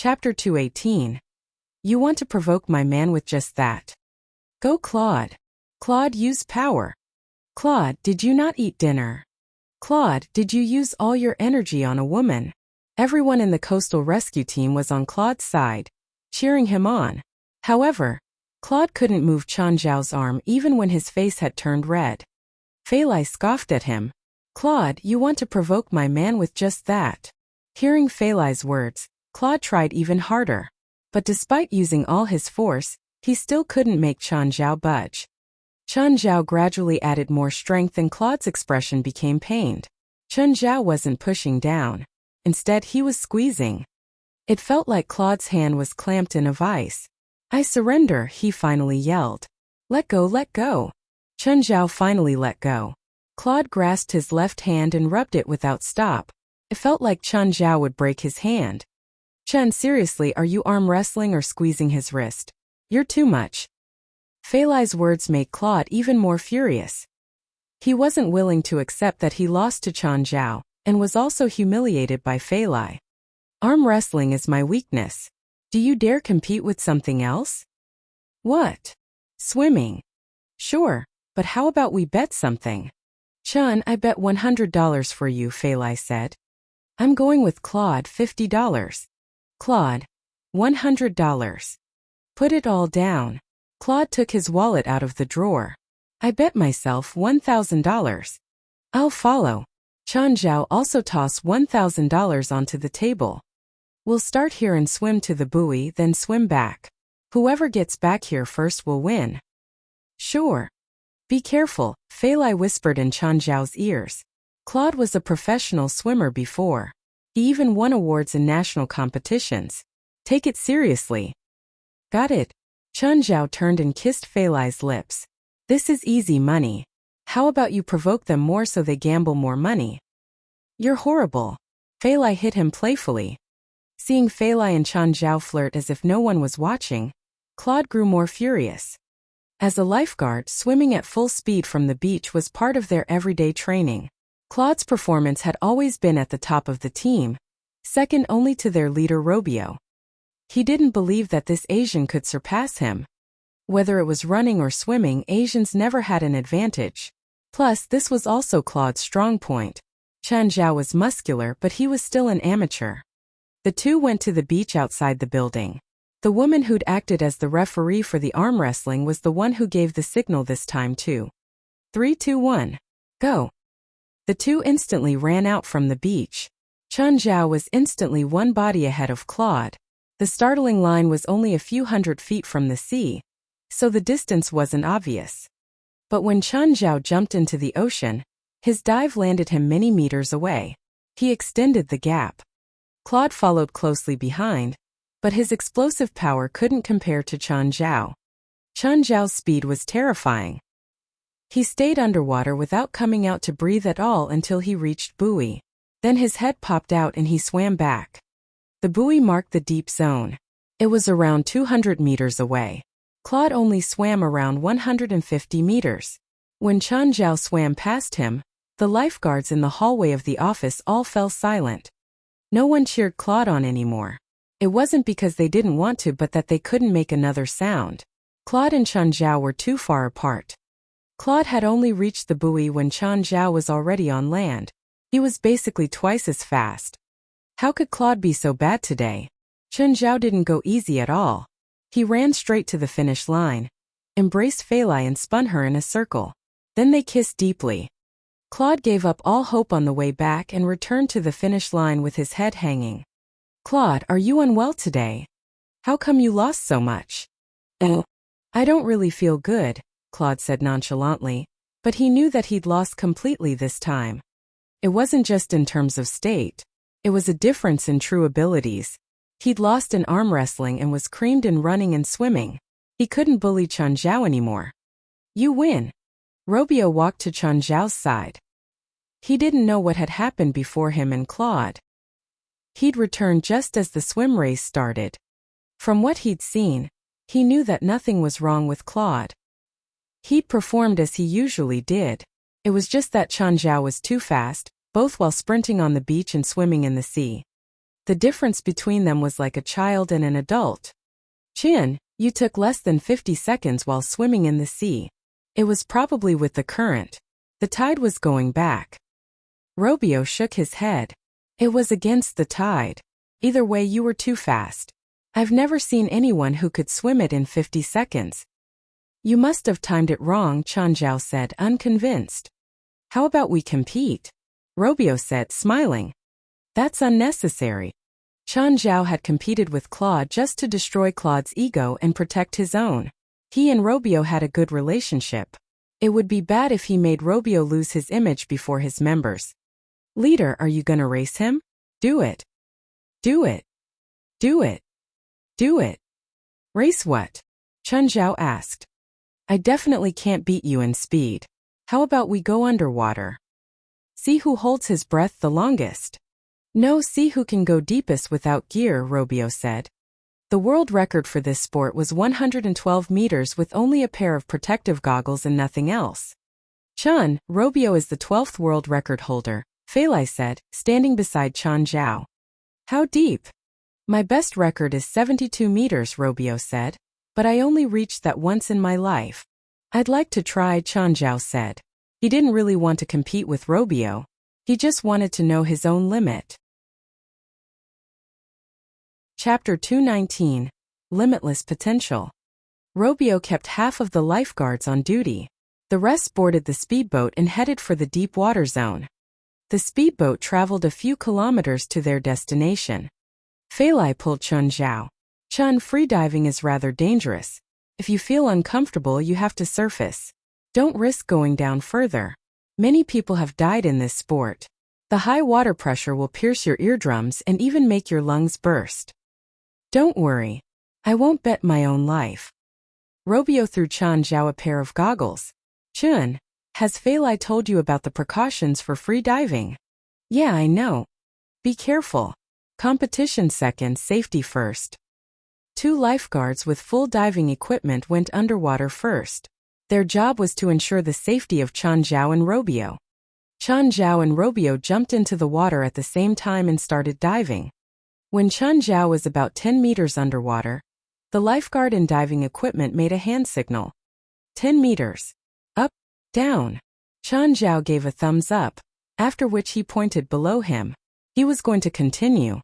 Chapter 218. You want to provoke my man with just that. Go Claude. Claude, use power. Claude, did you not eat dinner? Claude, did you use all your energy on a woman? Everyone in the coastal rescue team was on Claude's side, cheering him on. However, Claude couldn't move Chen Zhao's arm even when his face had turned red. Fei Lai scoffed at him. Claude, you want to provoke my man with just that. Hearing Fei Lai's words, Claude tried even harder. But despite using all his force, he still couldn't make Chen Zhao budge. Chen Zhao gradually added more strength and Claude's expression became pained. Chen Zhao wasn't pushing down. Instead, he was squeezing. It felt like Claude's hand was clamped in a vice. I surrender, he finally yelled. Let go, let go. Chen Zhao finally let go. Claude grasped his left hand and rubbed it without stop. It felt like Chen Zhao would break his hand. Chen, seriously, are you arm wrestling or squeezing his wrist? You're too much. Fei Lai's words made Claude even more furious. He wasn't willing to accept that he lost to Chen Zhao, and was also humiliated by Fei Lai. Arm wrestling is my weakness. Do you dare compete with something else? What? Swimming. Sure, but how about we bet something? Chen, I bet $100 for you, Fei Lai said. I'm going with Claude, $50. Claude, $100. Put it all down. Claude took his wallet out of the drawer. I bet myself $1,000. I'll follow. Chen Zhao also tossed $1,000 onto the table. We'll start here and swim to the buoy, then swim back. Whoever gets back here first will win. Sure. Be careful, Fei Lai whispered in Chen Zhao's ears. Claude was a professional swimmer before. He even won awards in national competitions. Take it seriously. Got it. Chen Zhao turned and kissed Fei Lai's lips. This is easy money. How about you provoke them more so they gamble more money? You're horrible. Fei Lai hit him playfully. Seeing Fei Lai and Chen Zhao flirt as if no one was watching, Claude grew more furious. As a lifeguard, swimming at full speed from the beach was part of their everyday training. Claude's performance had always been at the top of the team, second only to their leader Robio. He didn't believe that this Asian could surpass him. Whether it was running or swimming, Asians never had an advantage. Plus, this was also Claude's strong point. Chen Zhao was muscular, but he was still an amateur. The two went to the beach outside the building. The woman who'd acted as the referee for the arm wrestling was the one who gave the signal this time too. 3, 2, 1. Go. The two instantly ran out from the beach. Chen Zhao was instantly one body ahead of Claude. The startling line was only a few hundred feet from the sea, so the distance wasn't obvious. But when Chen Zhao jumped into the ocean, his dive landed him many meters away. He extended the gap. Claude followed closely behind, but his explosive power couldn't compare to Chen Zhao. Chen Zhao's speed was terrifying. He stayed underwater without coming out to breathe at all until he reached buoy. Then his head popped out and he swam back. The buoy marked the deep zone. It was around 200 meters away. Claude only swam around 150 meters. When Chen Zhao swam past him, the lifeguards in the hallway of the office all fell silent. No one cheered Claude on anymore. It wasn't because they didn't want to, but that they couldn't make another sound. Claude and Chen Zhao were too far apart. Claude had only reached the buoy when Chen Zhao was already on land. He was basically twice as fast. How could Claude be so bad today? Chen Zhao didn't go easy at all. He ran straight to the finish line, embraced Fei Lai and spun her in a circle. Then they kissed deeply. Claude gave up all hope on the way back and returned to the finish line with his head hanging. Claude, are you unwell today? How come you lost so much? Oh, I don't really feel good, Claude said nonchalantly, but he knew that he'd lost completely this time. It wasn't just in terms of state. It was a difference in true abilities. He'd lost in arm wrestling and was creamed in running and swimming. He couldn't bully Chen Zhao anymore. You win. Robio walked to Chen Zhao's side. He didn't know what had happened before him and Claude. He'd returned just as the swim race started. From what he'd seen, he knew that nothing was wrong with Claude. He'd performed as he usually did. It was just that Chen Zhao was too fast, both while sprinting on the beach and swimming in the sea. The difference between them was like a child and an adult. Chin, you took less than 50 seconds while swimming in the sea. It was probably with the current. The tide was going back. Robio shook his head. It was against the tide. Either way, you were too fast. I've never seen anyone who could swim it in 50 seconds. You must have timed it wrong, Chanjiao said, unconvinced. How about we compete? Robio said, smiling. That's unnecessary. Chanjiao had competed with Claude just to destroy Claude's ego and protect his own. He and Robio had a good relationship. It would be bad if he made Robio lose his image before his members. Leader, are you gonna race him? Do it. Do it. Do it. Do it. Race what? Chanjiao asked. I definitely can't beat you in speed. How about we go underwater? See who holds his breath the longest. No, see who can go deepest without gear, Robio said. The world record for this sport was 112 meters with only a pair of protective goggles and nothing else. Chun, Robio is the 12th world record holder, Feilai said, standing beside Chanjiao. How deep? My best record is 72 meters, Robio said, but I only reached that once in my life. I'd like to try, Chanjiao said. He didn't really want to compete with Robio. He just wanted to know his own limit. Chapter 219. Limitless Potential. Robio kept half of the lifeguards on duty. The rest boarded the speedboat and headed for the deep water zone. The speedboat traveled a few kilometers to their destination. Feilai pulled Chanjiao. Chun, freediving is rather dangerous. If you feel uncomfortable, you have to surface. Don't risk going down further. Many people have died in this sport. The high water pressure will pierce your eardrums and even make your lungs burst. Don't worry. I won't bet my own life. Robio threw Chanjiao a pair of goggles. Chun, has Feilai told you about the precautions for free diving? Yeah, I know. Be careful. Competition second, safety first. 2 lifeguards with full diving equipment went underwater first. Their job was to ensure the safety of Chanjiao and Robio. Chanjiao and Robio jumped into the water at the same time and started diving. When Chanjiao was about 10 meters underwater, the lifeguard and diving equipment made a hand signal. 10 meters. Up, down. Chanjiao gave a thumbs up, after which he pointed below him. He was going to continue.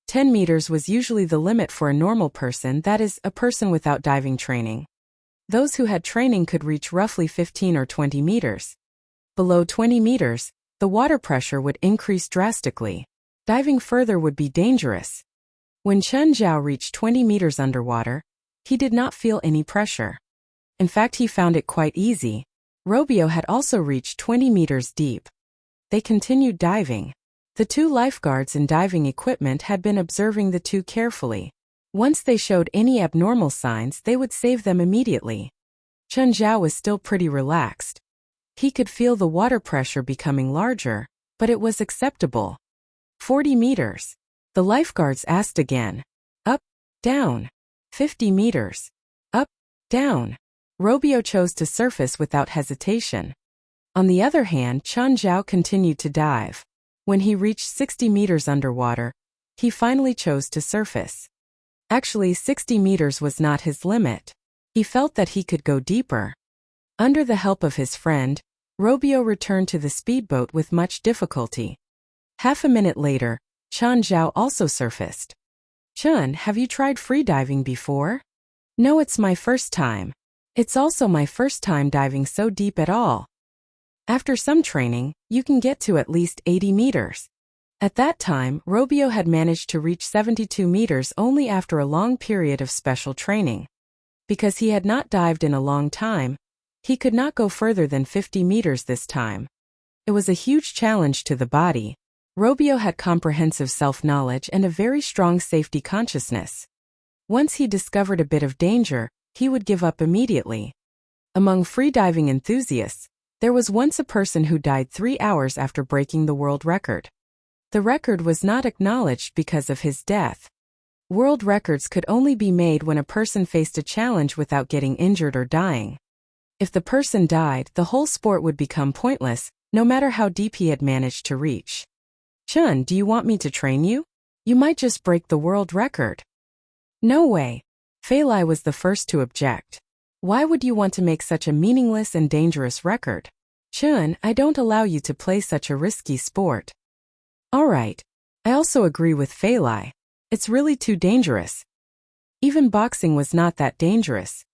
10 meters was usually the limit for a normal person, that is, a person without diving training. Those who had training could reach roughly 15 or 20 meters. Below 20 meters, the water pressure would increase drastically. Diving further would be dangerous. When Chanjiao reached 20 meters underwater, he did not feel any pressure. In fact, he found it quite easy. Robio had also reached 20 meters deep. They continued diving. The 2 lifeguards and diving equipment had been observing the 2 carefully. Once they showed any abnormal signs, they would save them immediately. Chanjiao was still pretty relaxed. He could feel the water pressure becoming larger, but it was acceptable. 40 meters. The lifeguards asked again. Up, down. 50 meters. Up, down. Robio chose to surface without hesitation. On the other hand, Chanjiao continued to dive. When he reached 60 meters underwater, he finally chose to surface. Actually, 60 meters was not his limit. He felt that he could go deeper. Under the help of his friend, Robio returned to the speedboat with much difficulty. Half a minute later, Chanjiao also surfaced. Chun, have you tried freediving before? No, it's my first time. It's also my first time diving so deep at all. After some training, you can get to at least 80 meters. At that time, Robio had managed to reach 72 meters only after a long period of special training. Because he had not dived in a long time, he could not go further than 50 meters this time. It was a huge challenge to the body. Robio had comprehensive self-knowledge and a very strong safety consciousness. Once he discovered a bit of danger, he would give up immediately. Among freediving enthusiasts, there was once a person who died 3 hours after breaking the world record. The record was not acknowledged because of his death. World records could only be made when a person faced a challenge without getting injured or dying. If the person died, the whole sport would become pointless, no matter how deep he had managed to reach. Chun, do you want me to train you? You might just break the world record. No way. Fei Lai was the first to object. Why would you want to make such a meaningless and dangerous record? Chun, I don't allow you to play such a risky sport. Alright. I also agree with Fei Lai. It's really too dangerous. Even boxing was not that dangerous.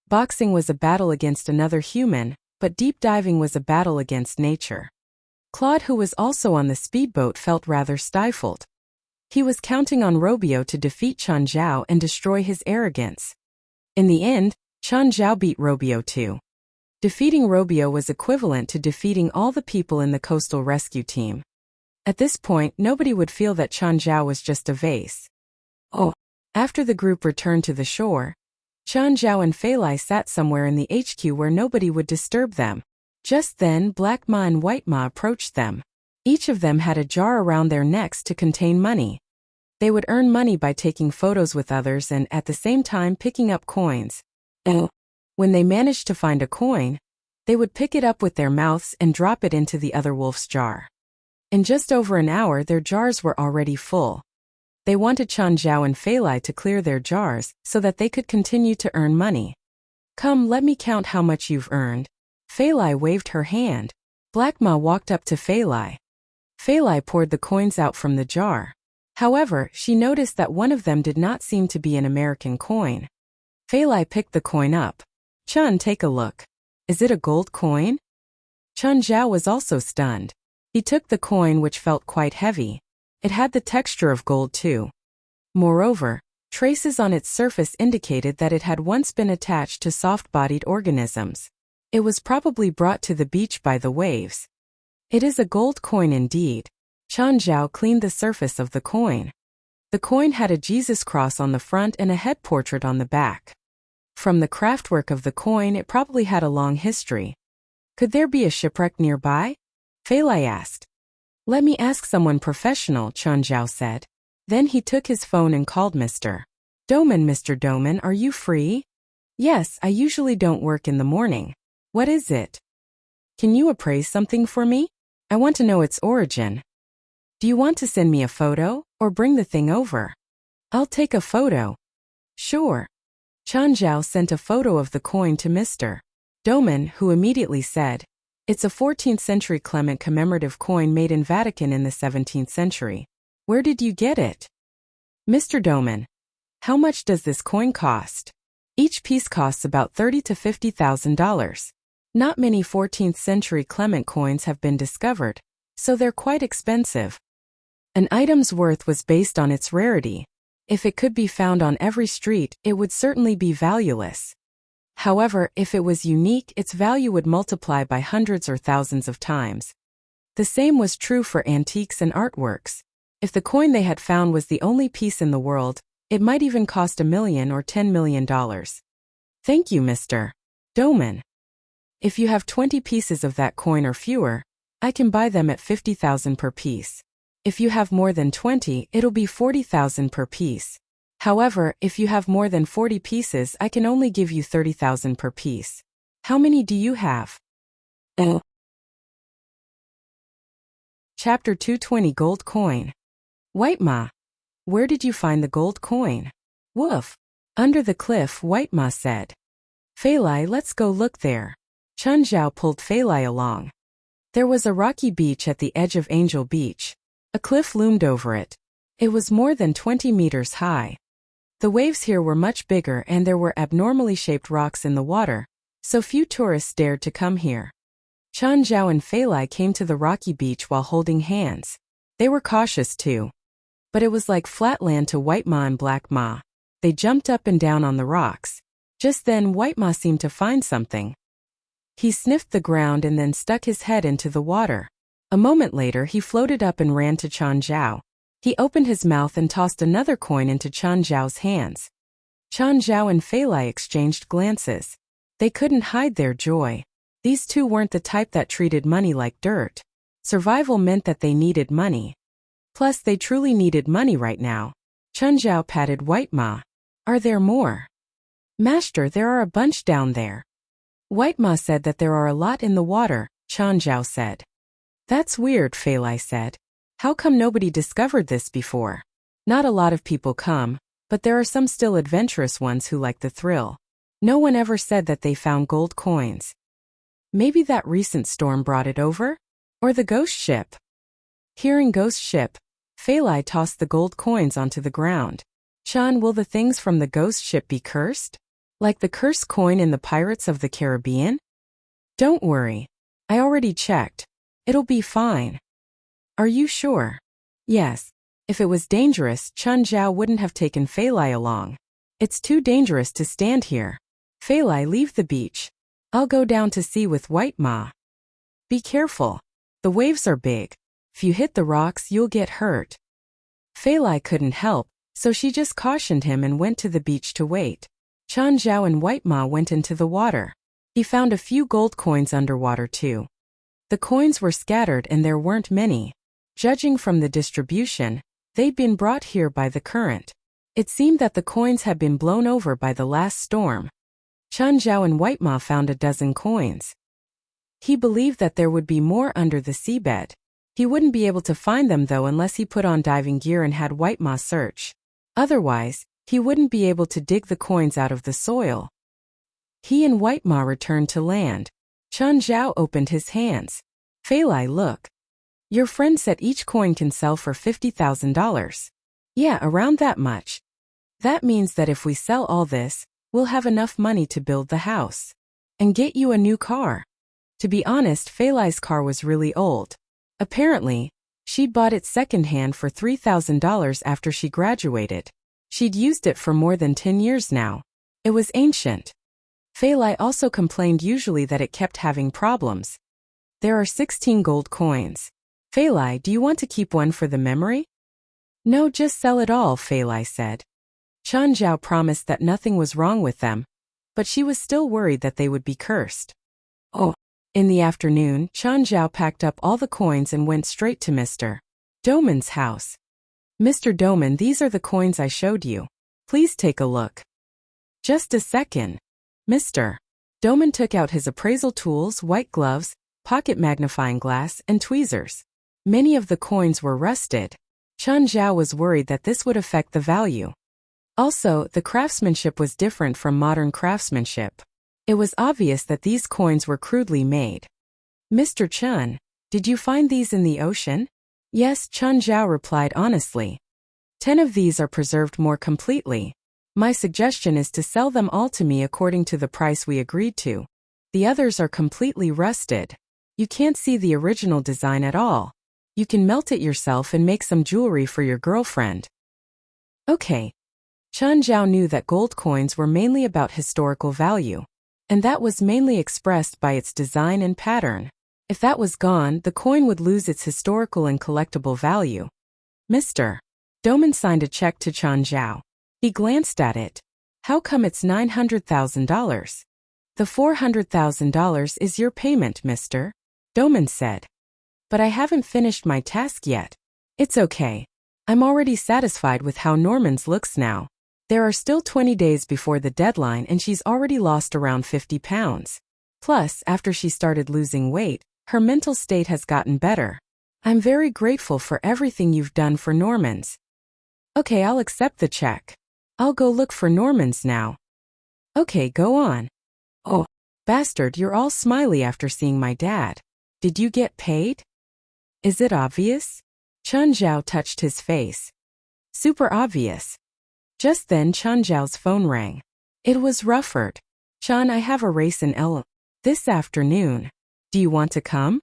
Boxing was a battle against another human, but deep diving was a battle against nature. Claude, who was also on the speedboat, felt rather stifled. He was counting on Robio to defeat Chen Zhao and destroy his arrogance. In the end, Chen Zhao beat Robio too. Defeating Robio was equivalent to defeating all the people in the coastal rescue team. At this point, nobody would feel that Chen Zhao was just a vase. Oh. After the group returned to the shore, Chen Zhao and Fei Lai sat somewhere in the HQ where nobody would disturb them. Just then, Black Ma and White Ma approached them. Each of them had a jar around their necks to contain money. They would earn money by taking photos with others and at the same time picking up coins. When they managed to find a coin, they would pick it up with their mouths and drop it into the other wolf's jar. In just over an hour, their jars were already full. They wanted Chen Zhao and Fei Lai to clear their jars so that they could continue to earn money. Come, let me count how much you've earned. Fei Lai waved her hand. Black Ma walked up to Fei Lai. Fei Lai poured the coins out from the jar. However, she noticed that one of them did not seem to be an American coin. Fei Lai picked the coin up. Chun, take a look. Is it a gold coin? Chen Zhao was also stunned. He took the coin, which felt quite heavy. It had the texture of gold too. Moreover, traces on its surface indicated that it had once been attached to soft-bodied organisms. It was probably brought to the beach by the waves. It is a gold coin indeed. Chen Zhao cleaned the surface of the coin. The coin had a Jesus cross on the front and a head portrait on the back. From the craftwork of the coin, it probably had a long history. Could there be a shipwreck nearby? Fei Lai asked. Let me ask someone professional, Chen Zhao said. Then he took his phone and called Mr. Doman. Mr. Doman, are you free? Yes, I usually don't work in the morning. What is it? Can you appraise something for me? I want to know its origin. Do you want to send me a photo, or bring the thing over? I'll take a photo. Sure. Chen Zhao sent a photo of the coin to Mr. Doman, who immediately said, it's a 14th century Clement commemorative coin made in Vatican in the 17th century. Where did you get it? Mr. Doman. How much does this coin cost? Each piece costs about $30,000 to $50,000. Not many 14th century Clement coins have been discovered, so they're quite expensive. An item's worth was based on its rarity. If it could be found on every street, it would certainly be valueless. However, if it was unique, its value would multiply by hundreds or thousands of times. The same was true for antiques and artworks. If the coin they had found was the only piece in the world, it might even cost $1 million or $10 million. Thank you, Mr. Doman. If you have 20 pieces of that coin or fewer, I can buy them at $50,000 per piece. If you have more than 20, it'll be $40,000 per piece. However, if you have more than 40 pieces, I can only give you $30,000 per piece. How many do you have? Chapter 220 Gold Coin. White Ma. Where did you find the gold coin? Woof. Under the cliff, White Ma said. Fei Lai, let's go look there. Chen Zhao pulled Fei Lai along. There was a rocky beach at the edge of Angel Beach. A cliff loomed over it. It was more than 20 meters high. The waves here were much bigger and there were abnormally shaped rocks in the water, so few tourists dared to come here. Chen Zhao and Fei Lai came to the rocky beach while holding hands. They were cautious too. But it was like flat land to White Ma and Black Ma. They jumped up and down on the rocks. Just then White Ma seemed to find something. He sniffed the ground and then stuck his head into the water. A moment later he floated up and ran to Chen Zhao. He opened his mouth and tossed another coin into Chen Zhao's hands. Chen Zhao and Fei Lai exchanged glances. They couldn't hide their joy. These two weren't the type that treated money like dirt. Survival meant that they needed money. Plus, they truly needed money right now. Chen Zhao patted White Ma. Are there more? Master, there are a bunch down there. White Ma said that there are a lot in the water, Chen Zhao said. That's weird, Fei Lai said. How come nobody discovered this before? Not a lot of people come, but there are some still adventurous ones who like the thrill. No one ever said that they found gold coins. Maybe that recent storm brought it over? Or the ghost ship? Hearing ghost ship, Feilai tossed the gold coins onto the ground. Chan, will the things from the ghost ship be cursed? Like the cursed coin in the Pirates of the Caribbean? Don't worry. I already checked. It'll be fine. Are you sure? Yes. If it was dangerous, Chun Zhao wouldn't have taken Feilai along. It's too dangerous to stand here. Feilai, leave the beach. I'll go down to sea with White Ma. Be careful. The waves are big. If you hit the rocks, you'll get hurt. Feilai couldn't help, so she just cautioned him and went to the beach to wait. Chun Zhao and White Ma went into the water. He found a few gold coins underwater too. The coins were scattered and there weren't many. Judging from the distribution, they'd been brought here by the current. It seemed that the coins had been blown over by the last storm. Chun Zhao and White Ma found a dozen coins. He believed that there would be more under the seabed. He wouldn't be able to find them though unless he put on diving gear and had White Ma search. Otherwise, he wouldn't be able to dig the coins out of the soil. He and White Ma returned to land. Chun Zhao opened his hands. Feilai, look. Your friend said each coin can sell for $50,000. Yeah, around that much. That means that if we sell all this, we'll have enough money to build the house. And get you a new car. To be honest, Feilai's car was really old. Apparently, she'd bought it secondhand for $3,000 after she graduated. She'd used it for more than 10 years now. It was ancient. Feilai also complained usually that it kept having problems. There are 16 gold coins. Feilai, do you want to keep one for the memory? No, just sell it all, Feilai said. Chun Zhao promised that nothing was wrong with them, but she was still worried that they would be cursed. Oh. In the afternoon, Chun Zhao packed up all the coins and went straight to Mr. Doman's house. Mr. Doman, these are the coins I showed you. Please take a look. Just a second. Mr. Doman took out his appraisal tools, white gloves, pocket magnifying glass, and tweezers. Many of the coins were rusted. Chun Zhao was worried that this would affect the value. Also, the craftsmanship was different from modern craftsmanship. It was obvious that these coins were crudely made. Mr. Chun, did you find these in the ocean? Yes, Chun Zhao replied honestly. 10 of these are preserved more completely. My suggestion is to sell them all to me according to the price we agreed to. The others are completely rusted. You can't see the original design at all. You can melt it yourself and make some jewelry for your girlfriend. Okay. Chun Zhao knew that gold coins were mainly about historical value. And that was mainly expressed by its design and pattern. If that was gone, the coin would lose its historical and collectible value. Mr. Doman signed a check to Chun Zhao. He glanced at it. How come it's $900,000? The $400,000 is your payment, Mr. Doman said. But I haven't finished my task yet. It's okay. I'm already satisfied with how Norman's looks now. There are still 20 days before the deadline and she's already lost around 50 pounds. Plus, after she started losing weight, her mental state has gotten better. I'm very grateful for everything you've done for Norman's. Okay, I'll accept the check. I'll go look for Norman's now. Okay, go on. Oh, bastard, you're all smiley after seeing my dad. Did you get paid? Is it obvious? Chun Zhao touched his face. Super obvious. Just then Chun Zhao's phone rang. It was Rufford. Chun, I have a race in this afternoon. Do you want to come?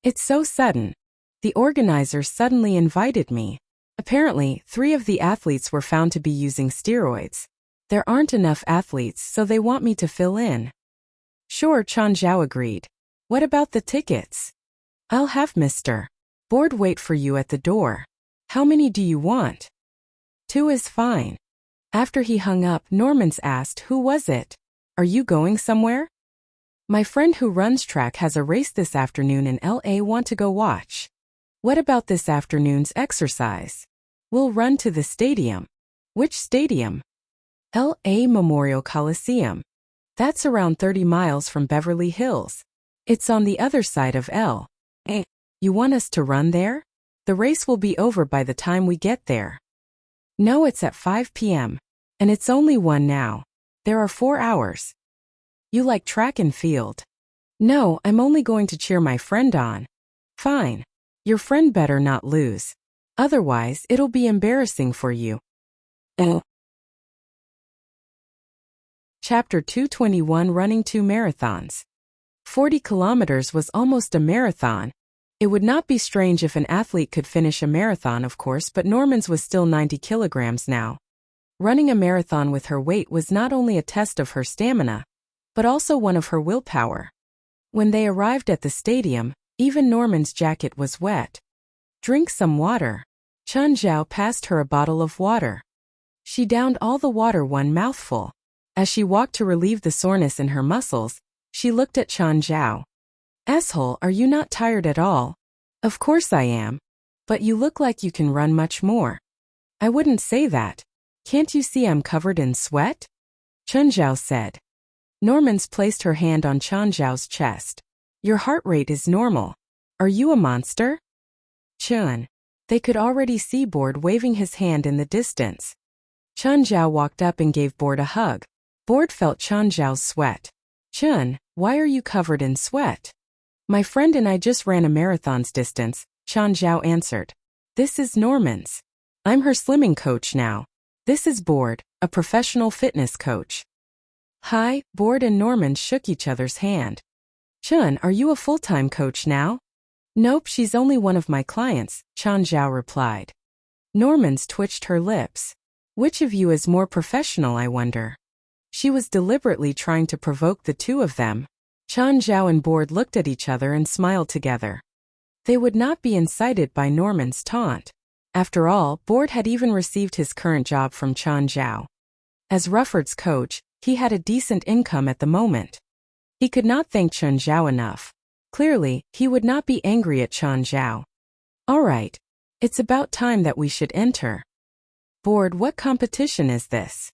It's so sudden. The organizers suddenly invited me. Apparently, 3 of the athletes were found to be using steroids. There aren't enough athletes, so they want me to fill in. Sure, Chun Zhao agreed. What about the tickets? I'll have Mr. Board wait for you at the door. How many do you want? 2 is fine. After he hung up, Norman's asked, who was it? Are you going somewhere? My friend who runs track has a race this afternoon in LA, want to go watch. What about this afternoon's exercise? We'll run to the stadium. Which stadium? LA Memorial Coliseum. That's around 30 miles from Beverly Hills. It's on the other side of LA. You want us to run there? The race will be over by the time we get there. No, it's at 5 p.m. And it's only 1 now. There are 4 hours. You like track and field? No, I'm only going to cheer my friend on. Fine. Your friend better not lose. Otherwise, it'll be embarrassing for you. Chapter 221, Running 2 Marathons. 40 kilometers was almost a marathon. It would not be strange if an athlete could finish a marathon, of course, but Norman's was still 90 kilograms now. Running a marathon with her weight was not only a test of her stamina, but also one of her willpower. When they arrived at the stadium, even Norman's jacket was wet. Drink some water. Chun Zhao passed her a bottle of water. She downed all the water one mouthful. As she walked to relieve the soreness in her muscles, she looked at Chun Zhao. Asshole, are you not tired at all? Of course I am. But you look like you can run much more. I wouldn't say that. Can't you see I'm covered in sweat? Chun Zhao said. Norman's placed her hand on Chun Zhao's chest. Your heart rate is normal. Are you a monster? Chun. They could already see Board waving his hand in the distance. Chun Zhao walked up and gave Board a hug. Board felt Chun Zhao's sweat. Chun, why are you covered in sweat? My friend and I just ran a marathon's distance, Chun Zhao answered. This is Norman's. I'm her slimming coach now. This is Board, a professional fitness coach. Hi, Board and Norman shook each other's hand. Chun, are you a full-time coach now? Nope, she's only one of my clients, Chun Zhao replied. Norman's twitched her lips. Which of you is more professional, I wonder? She was deliberately trying to provoke the two of them. Chun Zhao and Board looked at each other and smiled together. They would not be incited by Norman's taunt. After all, Board had even received his current job from Chun Zhao. As Rufford's coach, he had a decent income at the moment. He could not thank Chun Zhao enough. Clearly, he would not be angry at Chun Zhao. All right. It's about time that we should enter. Board, what competition is this?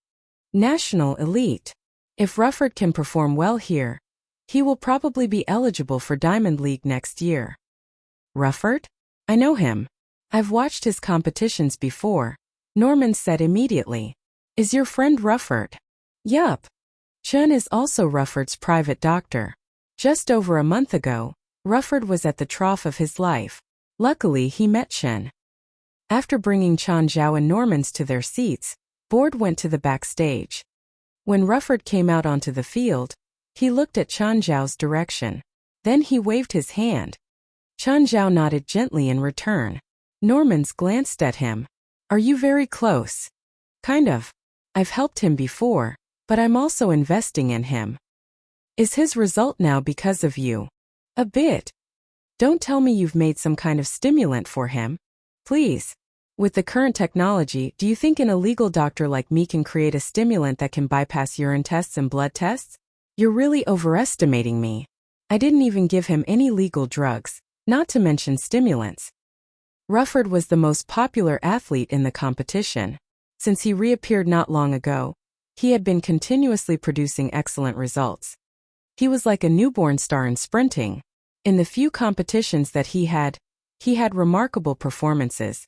National Elite. If Rufford can perform well here, he will probably be eligible for Diamond League next year. Rufford? I know him. I've watched his competitions before, Norman said immediately. Is your friend Rufford? Yup. Chun is also Rufford's private doctor. Just over a month ago, Rufford was at the trough of his life. Luckily, he met Chun. After bringing Chun Zhao and Norman's to their seats, Board went to the backstage. When Rufford came out onto the field, he looked at Chun Zhao's direction. Then he waved his hand. Chun Zhao nodded gently in return. Norman's glanced at him. Are you very close? Kind of. I've helped him before, but I'm also investing in him. Is his result now because of you? A bit. Don't tell me you've made some kind of stimulant for him. Please. With the current technology, do you think an illegal doctor like me can create a stimulant that can bypass urine tests and blood tests? You're really overestimating me. I didn't even give him any legal drugs, not to mention stimulants. Rufford was the most popular athlete in the competition. Since he reappeared not long ago, he had been continuously producing excellent results. He was like a newborn star in sprinting. In the few competitions that he had remarkable performances.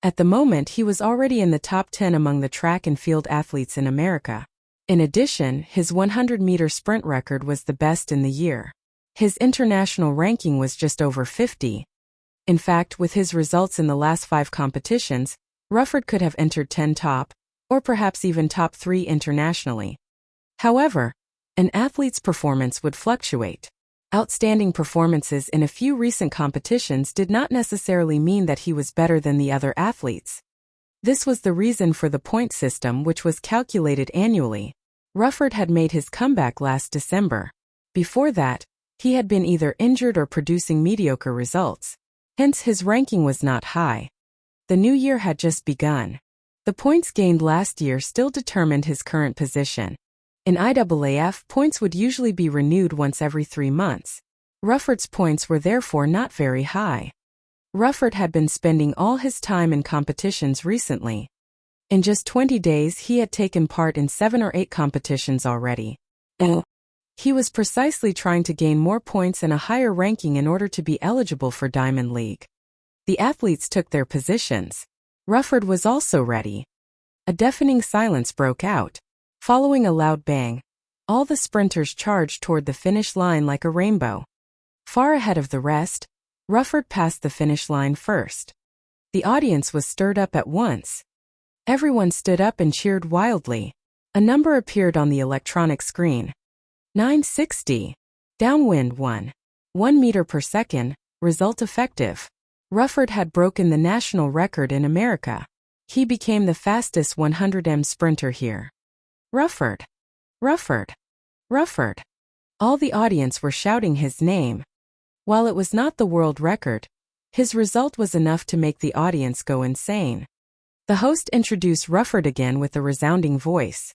At the moment, he was already in the top 10 among the track and field athletes in America. In addition, his 100-meter sprint record was the best in the year. His international ranking was just over 50. In fact, with his results in the last 5 competitions, Rufford could have entered 10 top, or perhaps even top 3 internationally. However, an athlete's performance would fluctuate. Outstanding performances in a few recent competitions did not necessarily mean that he was better than the other athletes. This was the reason for the point system, which was calculated annually. Rufford had made his comeback last December. Before that, he had been either injured or producing mediocre results. Hence his ranking was not high. The new year had just begun. The points gained last year still determined his current position. In IAAF, points would usually be renewed once every 3 months. Rufford's points were therefore not very high. Rufford had been spending all his time in competitions recently. In just 20 days he had taken part in 7 or 8 competitions already. He was precisely trying to gain more points and a higher ranking in order to be eligible for Diamond League. The athletes took their positions. Rufford was also ready. A deafening silence broke out. Following a loud bang, all the sprinters charged toward the finish line like a rainbow. Far ahead of the rest, Rufford passed the finish line first. The audience was stirred up at once. Everyone stood up and cheered wildly. A number appeared on the electronic screen. 960. Downwind 1 meter per second, result effective. Rufford had broken the national record in America. He became the fastest 100m sprinter here. Rufford! Rufford! Rufford! All the audience were shouting his name. While it was not the world record, his result was enough to make the audience go insane. The host introduced Rufford again with a resounding voice.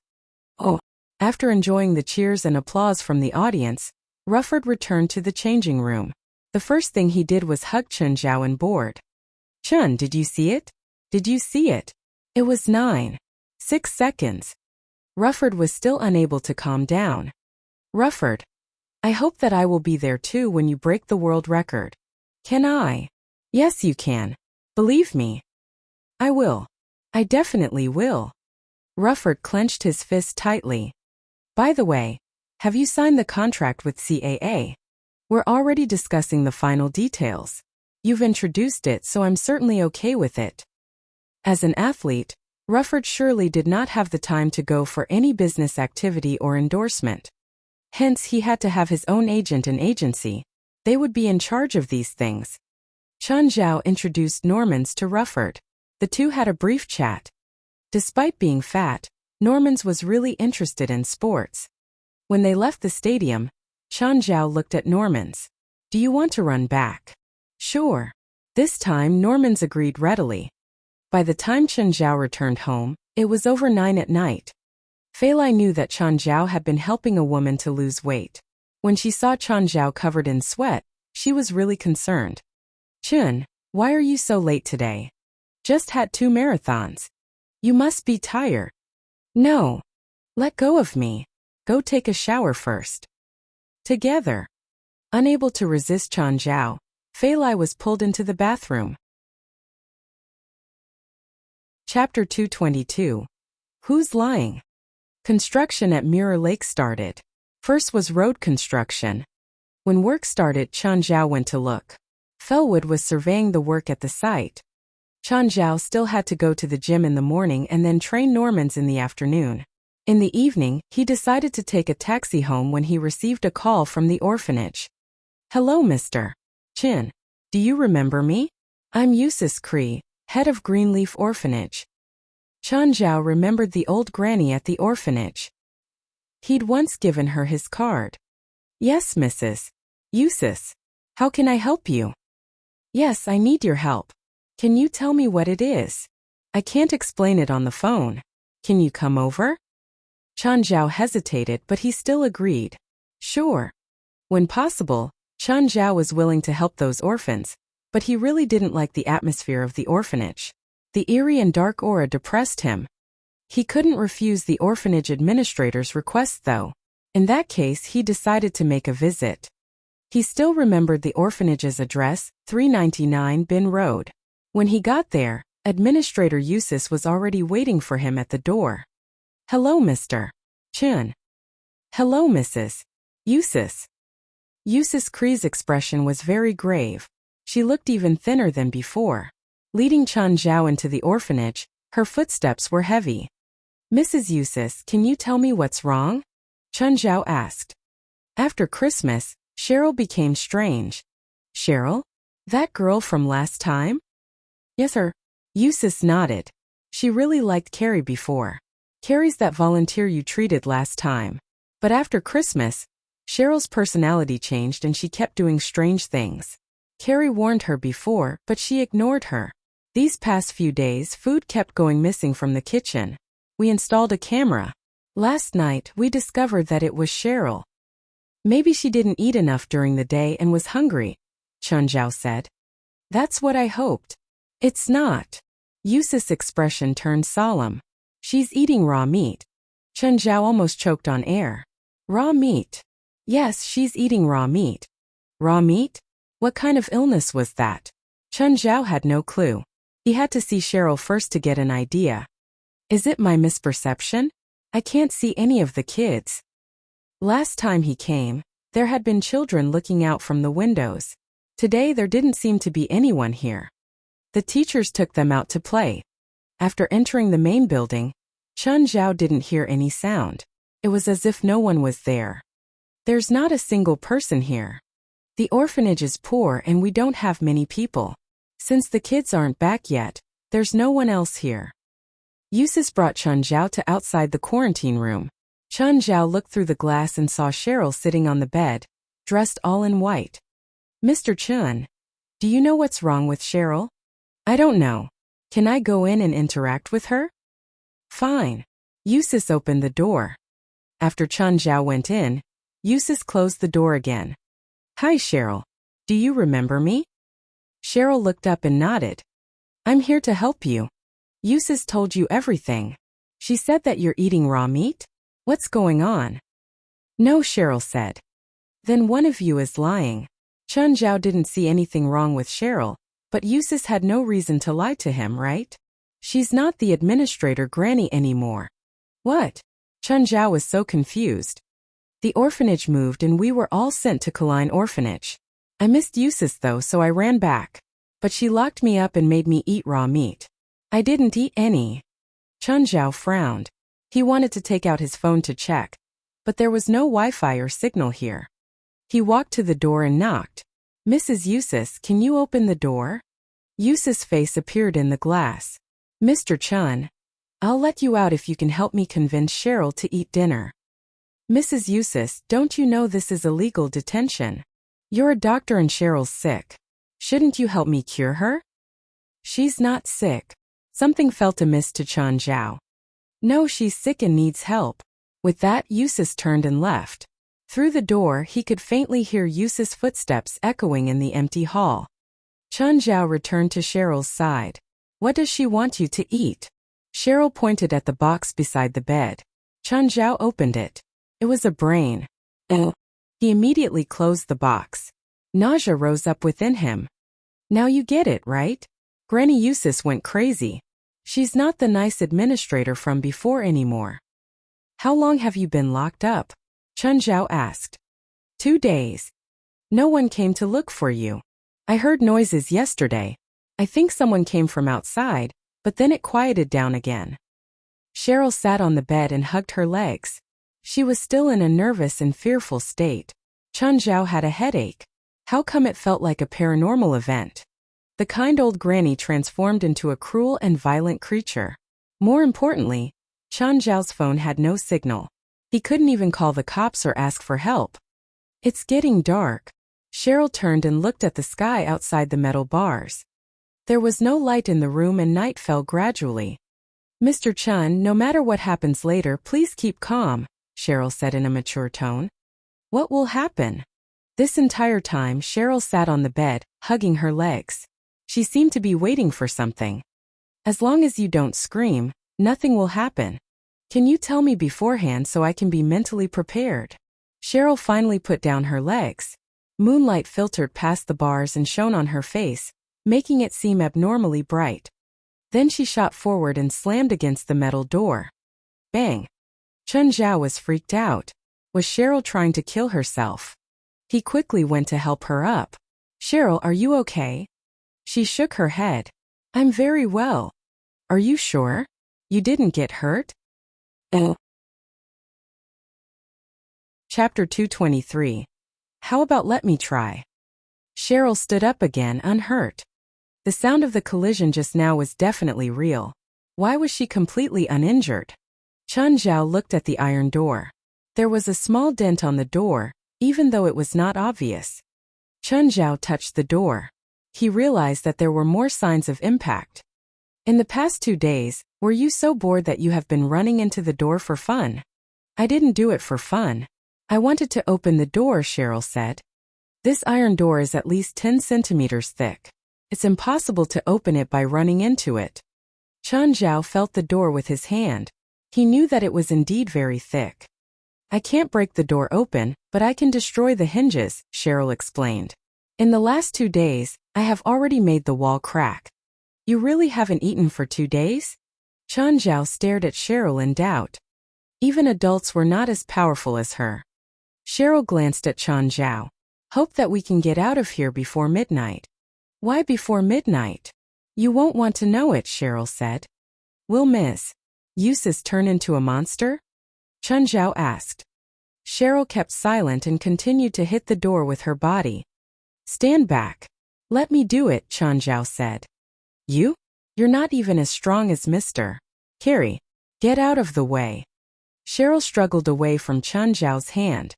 Oh! After enjoying the cheers and applause from the audience, Rufford returned to the changing room. The first thing he did was hug Chun Zhao and bored. Chun, did you see it? Did you see it? It was 9.6 seconds. Rufford was still unable to calm down. Rufford, I hope that I will be there too when you break the world record. Can I? Yes, you can. Believe me. I will. I definitely will. Rufford clenched his fist tightly. By the way, have you signed the contract with CAA? We're already discussing the final details. You've introduced it, so I'm certainly okay with it. As an athlete, Rufford surely did not have the time to go for any business activity or endorsement. Hence, he had to have his own agent and agency. They would be in charge of these things. Chun Zhao introduced Normans to Rufford. The two had a brief chat. Despite being fat, Normans was really interested in sports. When they left the stadium, Chun Zhao looked at Normans. Do you want to run back? Sure. This time Normans agreed readily. By the time Chun Zhao returned home, it was over 9 at night. Fei Lai knew that Chun Zhao had been helping a woman to lose weight. When she saw Chun Zhao covered in sweat, she was really concerned. Chun, why are you so late today? Just had 2 marathons. You must be tired. No. Let go of me. Go take a shower first. Together. Unable to resist Chun Zhao, Fei Lai was pulled into the bathroom. Chapter 222. Who's lying? Construction at Mirror Lake started. First was road construction. When work started, Chun Zhao went to look. Felwood was surveying the work at the site. Chun Zhao still had to go to the gym in the morning and then train Normans in the afternoon. In the evening, he decided to take a taxi home when he received a call from the orphanage. Hello, Mr. Chin. Do you remember me? I'm Yusis Cree, head of Greenleaf Orphanage. Chun Zhao remembered the old granny at the orphanage. He'd once given her his card. Yes, Mrs. Yusis. How can I help you? Yes, I need your help. Can you tell me what it is? I can't explain it on the phone. Can you come over? Chun Zhao hesitated, but he still agreed. Sure. When possible, Chun Zhao was willing to help those orphans, but he really didn't like the atmosphere of the orphanage. The eerie and dark aura depressed him. He couldn't refuse the orphanage administrator's request though. In that case, he decided to make a visit. He still remembered the orphanage's address, 399 Bin Road. When he got there, Administrator Yusis was already waiting for him at the door. Hello, Mr. Chun. Hello, Mrs. Yusis. Yusis Kree's expression was very grave. She looked even thinner than before. Leading Chun Zhao into the orphanage, her footsteps were heavy. Mrs. Yusis, can you tell me what's wrong? Chun Zhao asked. After Christmas, Cheryl became strange. Cheryl? That girl from last time? Yes, sir. Yusis nodded. She really liked Carrie before. Carrie's that volunteer you treated last time. But after Christmas, Cheryl's personality changed and she kept doing strange things. Carrie warned her before, but she ignored her. These past few days, food kept going missing from the kitchen. We installed a camera. Last night, we discovered that it was Cheryl. Maybe she didn't eat enough during the day and was hungry, Chun Zhao said. That's what I hoped. It's not. Yusis' expression turned solemn. She's eating raw meat. Chun Zhao almost choked on air. Raw meat. Yes, she's eating raw meat. Raw meat? What kind of illness was that? Chun Zhao had no clue. He had to see Cheryl first to get an idea. Is it my misperception? I can't see any of the kids. Last time he came, there had been children looking out from the windows. Today there didn't seem to be anyone here. The teachers took them out to play. After entering the main building, Chun Zhao didn't hear any sound. It was as if no one was there. There's not a single person here. The orphanage is poor and we don't have many people. Since the kids aren't back yet, there's no one else here. Eustace brought Chun Zhao to outside the quarantine room. Chun Zhao looked through the glass and saw Cheryl sitting on the bed, dressed all in white. Mr. Chun, do you know what's wrong with Cheryl? I don't know. Can I go in and interact with her? Fine. Eustace opened the door. After Chun Zhao went in, Eustace closed the door again. Hi Cheryl. Do you remember me? Cheryl looked up and nodded. I'm here to help you. Eustace told you everything. She said that you're eating raw meat? What's going on? No, Cheryl said. Then one of you is lying. Chun Zhao didn't see anything wrong with Cheryl, but Eustace had no reason to lie to him, right? She's not the administrator granny anymore. What? Chun Zhao was so confused. The orphanage moved and we were all sent to Kaline Orphanage. I missed Eustace though, so I ran back. But she locked me up and made me eat raw meat. I didn't eat any. Chun Zhao frowned. He wanted to take out his phone to check, but there was no Wi-Fi or signal here. He walked to the door and knocked. Mrs. Eustace, can you open the door? Eustace's face appeared in the glass. Mr. Chun, I'll let you out if you can help me convince Cheryl to eat dinner. Mrs. Eustace, don't you know this is illegal detention? You're a doctor and Cheryl's sick. Shouldn't you help me cure her? She's not sick. Something felt amiss to Chun Zhao. No, she's sick and needs help. With that, Eustace turned and left. Through the door, he could faintly hear Eustace's footsteps echoing in the empty hall. Chun Zhao returned to Cheryl's side. What does she want you to eat? Cheryl pointed at the box beside the bed. Chun Zhao opened it. It was a brain. He immediately closed the box. Nausea rose up within him. Now you get it, right? Granny Eustace went crazy. She's not the nice administrator from before anymore. How long have you been locked up? Chun Zhao asked. 2 days. No one came to look for you. I heard noises yesterday. I think someone came from outside, but then it quieted down again. Cheryl sat on the bed and hugged her legs. She was still in a nervous and fearful state. Chun Zhao had a headache. How come it felt like a paranormal event? The kind old granny transformed into a cruel and violent creature. More importantly, Chun Zhao's phone had no signal. He couldn't even call the cops or ask for help. It's getting dark. Cheryl turned and looked at the sky outside the metal bars. There was no light in the room and night fell gradually. Mr. Chun, no matter what happens later, please keep calm, Cheryl said in a mature tone. What will happen? This entire time, Cheryl sat on the bed, hugging her legs. She seemed to be waiting for something. As long as you don't scream, nothing will happen. Can you tell me beforehand so I can be mentally prepared? Cheryl finally put down her legs. Moonlight filtered past the bars and shone on her face, making it seem abnormally bright. Then she shot forward and slammed against the metal door. Bang! Chun Zhao was freaked out. Was Cheryl trying to kill herself? He quickly went to help her up. Cheryl, are you okay? She shook her head. I'm very well. Are you sure? You didn't get hurt? Chapter 223. How about let me try? Cheryl stood up again, unhurt. The sound of the collision just now was definitely real. Why was she completely uninjured? Chun Zhao looked at the iron door. There was a small dent on the door, even though it was not obvious. Chun Zhao touched the door. He realized that there were more signs of impact. In the past 2 days, were you so bored that you have been running into the door for fun? I didn't do it for fun. I wanted to open the door, Cheryl said. This iron door is at least 10 centimeters thick. It's impossible to open it by running into it. Chun Zhao felt the door with his hand. He knew that it was indeed very thick. I can't break the door open, but I can destroy the hinges, Cheryl explained. In the last 2 days, I have already made the wall crack. You really haven't eaten for 2 days? Chen Zhao stared at Cheryl in doubt. Even adults were not as powerful as her. Cheryl glanced at Chen Zhao. Hope that we can get out of here before midnight. Why before midnight? You won't want to know it, Cheryl said. Will Ms. Eustace turn into a monster? Chen Zhao asked. Cheryl kept silent and continued to hit the door with her body. Stand back. Let me do it, Chen Zhao said. You? You're not even as strong as Mr. Carrie. Get out of the way. Cheryl struggled away from Chen Zhao's hand.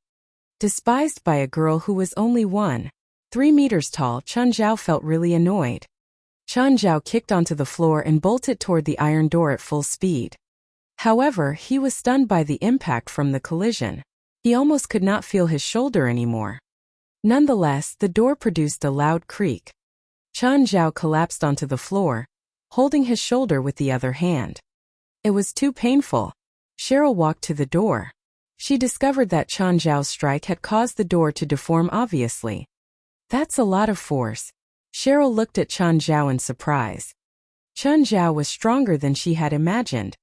Despised by a girl who was only 1.3 meters tall, Chen Zhao felt really annoyed. Chen Zhao kicked onto the floor and bolted toward the iron door at full speed. However, he was stunned by the impact from the collision. He almost could not feel his shoulder anymore. Nonetheless, the door produced a loud creak. Chen Zhao collapsed onto the floor, holding his shoulder with the other hand. It was too painful. Cheryl walked to the door. She discovered that Chen Zhao's strike had caused the door to deform obviously. That's a lot of force. Cheryl looked at Chen Zhao in surprise. Chen Zhao was stronger than she had imagined.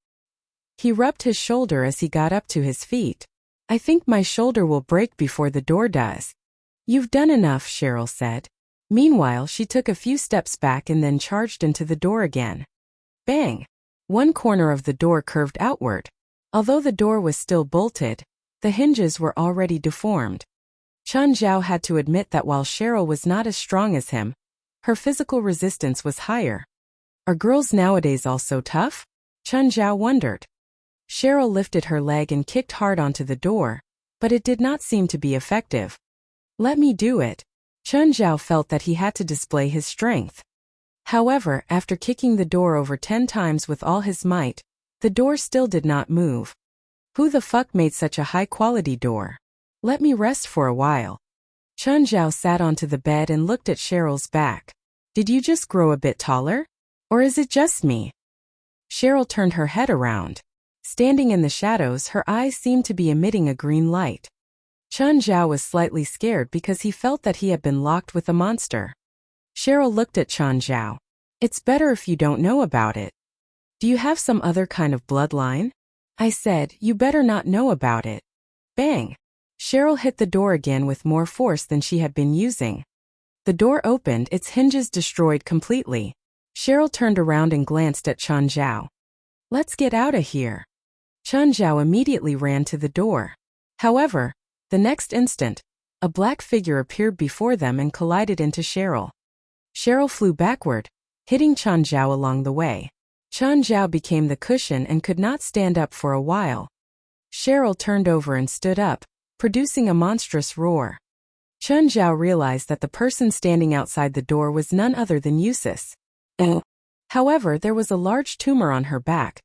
He rubbed his shoulder as he got up to his feet. I think my shoulder will break before the door does. You've done enough, Cheryl said. Meanwhile, she took a few steps back and then charged into the door again. Bang! One corner of the door curved outward. Although the door was still bolted, the hinges were already deformed. Chen Zhao had to admit that while Cheryl was not as strong as him, her physical resistance was higher. Are girls nowadays also tough? Chen Zhao wondered. Cheryl lifted her leg and kicked hard onto the door, but it did not seem to be effective. Let me do it. Chen Zhao felt that he had to display his strength. However, after kicking the door over 10 times with all his might, the door still did not move. Who the fuck made such a high-quality door? Let me rest for a while. Chen Zhao sat onto the bed and looked at Cheryl's back. Did you just grow a bit taller? Or is it just me? Cheryl turned her head around. Standing in the shadows, her eyes seemed to be emitting a green light. Chen Zhao was slightly scared because he felt that he had been locked with a monster. Cheryl looked at Chen Zhao. It's better if you don't know about it. Do you have some other kind of bloodline? I said, you better not know about it. Bang! Cheryl hit the door again with more force than she had been using. The door opened, its hinges destroyed completely. Cheryl turned around and glanced at Chen Zhao. Let's get out of here. Chen Zhao immediately ran to the door. However, the next instant, a black figure appeared before them and collided into Cheryl. Cheryl flew backward, hitting Chen Zhao along the way. Chen Zhao became the cushion and could not stand up for a while. Cheryl turned over and stood up, producing a monstrous roar. Chen Zhao realized that the person standing outside the door was none other than Eustace. However, there was a large tumor on her back,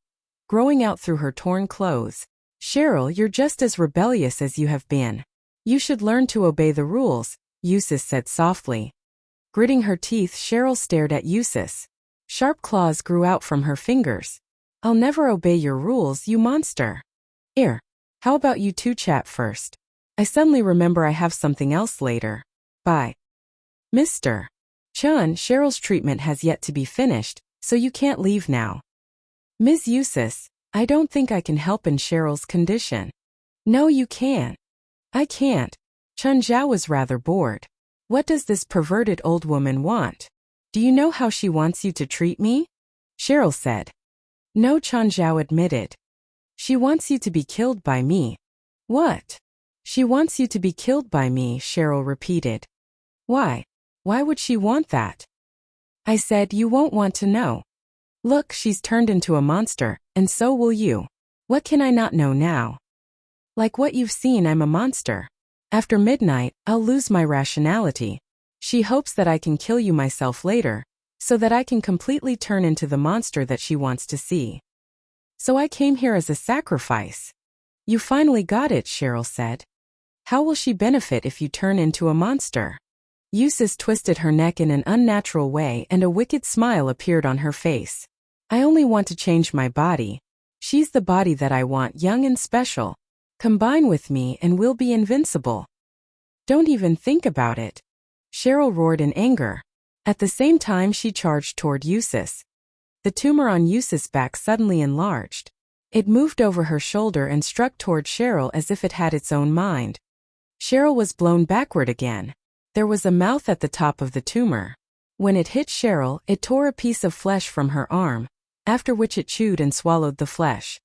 growing out through her torn clothes. Cheryl, you're just as rebellious as you have been. You should learn to obey the rules, Eustace said softly. Gritting her teeth, Cheryl stared at Eustace. Sharp claws grew out from her fingers. I'll never obey your rules, you monster. Here, how about you two chat first? I suddenly remember I have something else later. Bye. Mr. Chen, Cheryl's treatment has yet to be finished, so you can't leave now. Ms. Eustace, I don't think I can help in Cheryl's condition. No, you can't. I can't. Chen Zhao was rather bored. What does this perverted old woman want? Do you know how she wants you to treat me? Cheryl said. No, Chen Zhao admitted. She wants you to be killed by me. What? She wants you to be killed by me, Cheryl repeated. Why? Why would she want that? I said you won't want to know. Look, she's turned into a monster, and so will you. What can I not know now? Like what you've seen, I'm a monster. After midnight, I'll lose my rationality. She hopes that I can kill you myself later, so that I can completely turn into the monster that she wants to see. So I came here as a sacrifice. You finally got it, Cheryl said. How will she benefit if you turn into a monster? Eustace twisted her neck in an unnatural way and a wicked smile appeared on her face. I only want to change my body. She's the body that I want, young and special. Combine with me and we'll be invincible. Don't even think about it. Cheryl roared in anger. At the same time she charged toward Eustace. The tumor on Yus's back suddenly enlarged. It moved over her shoulder and struck toward Cheryl as if it had its own mind. Cheryl was blown backward again. There was a mouth at the top of the tumor. When it hit Cheryl, it tore a piece of flesh from her arm, after which it chewed and swallowed the flesh.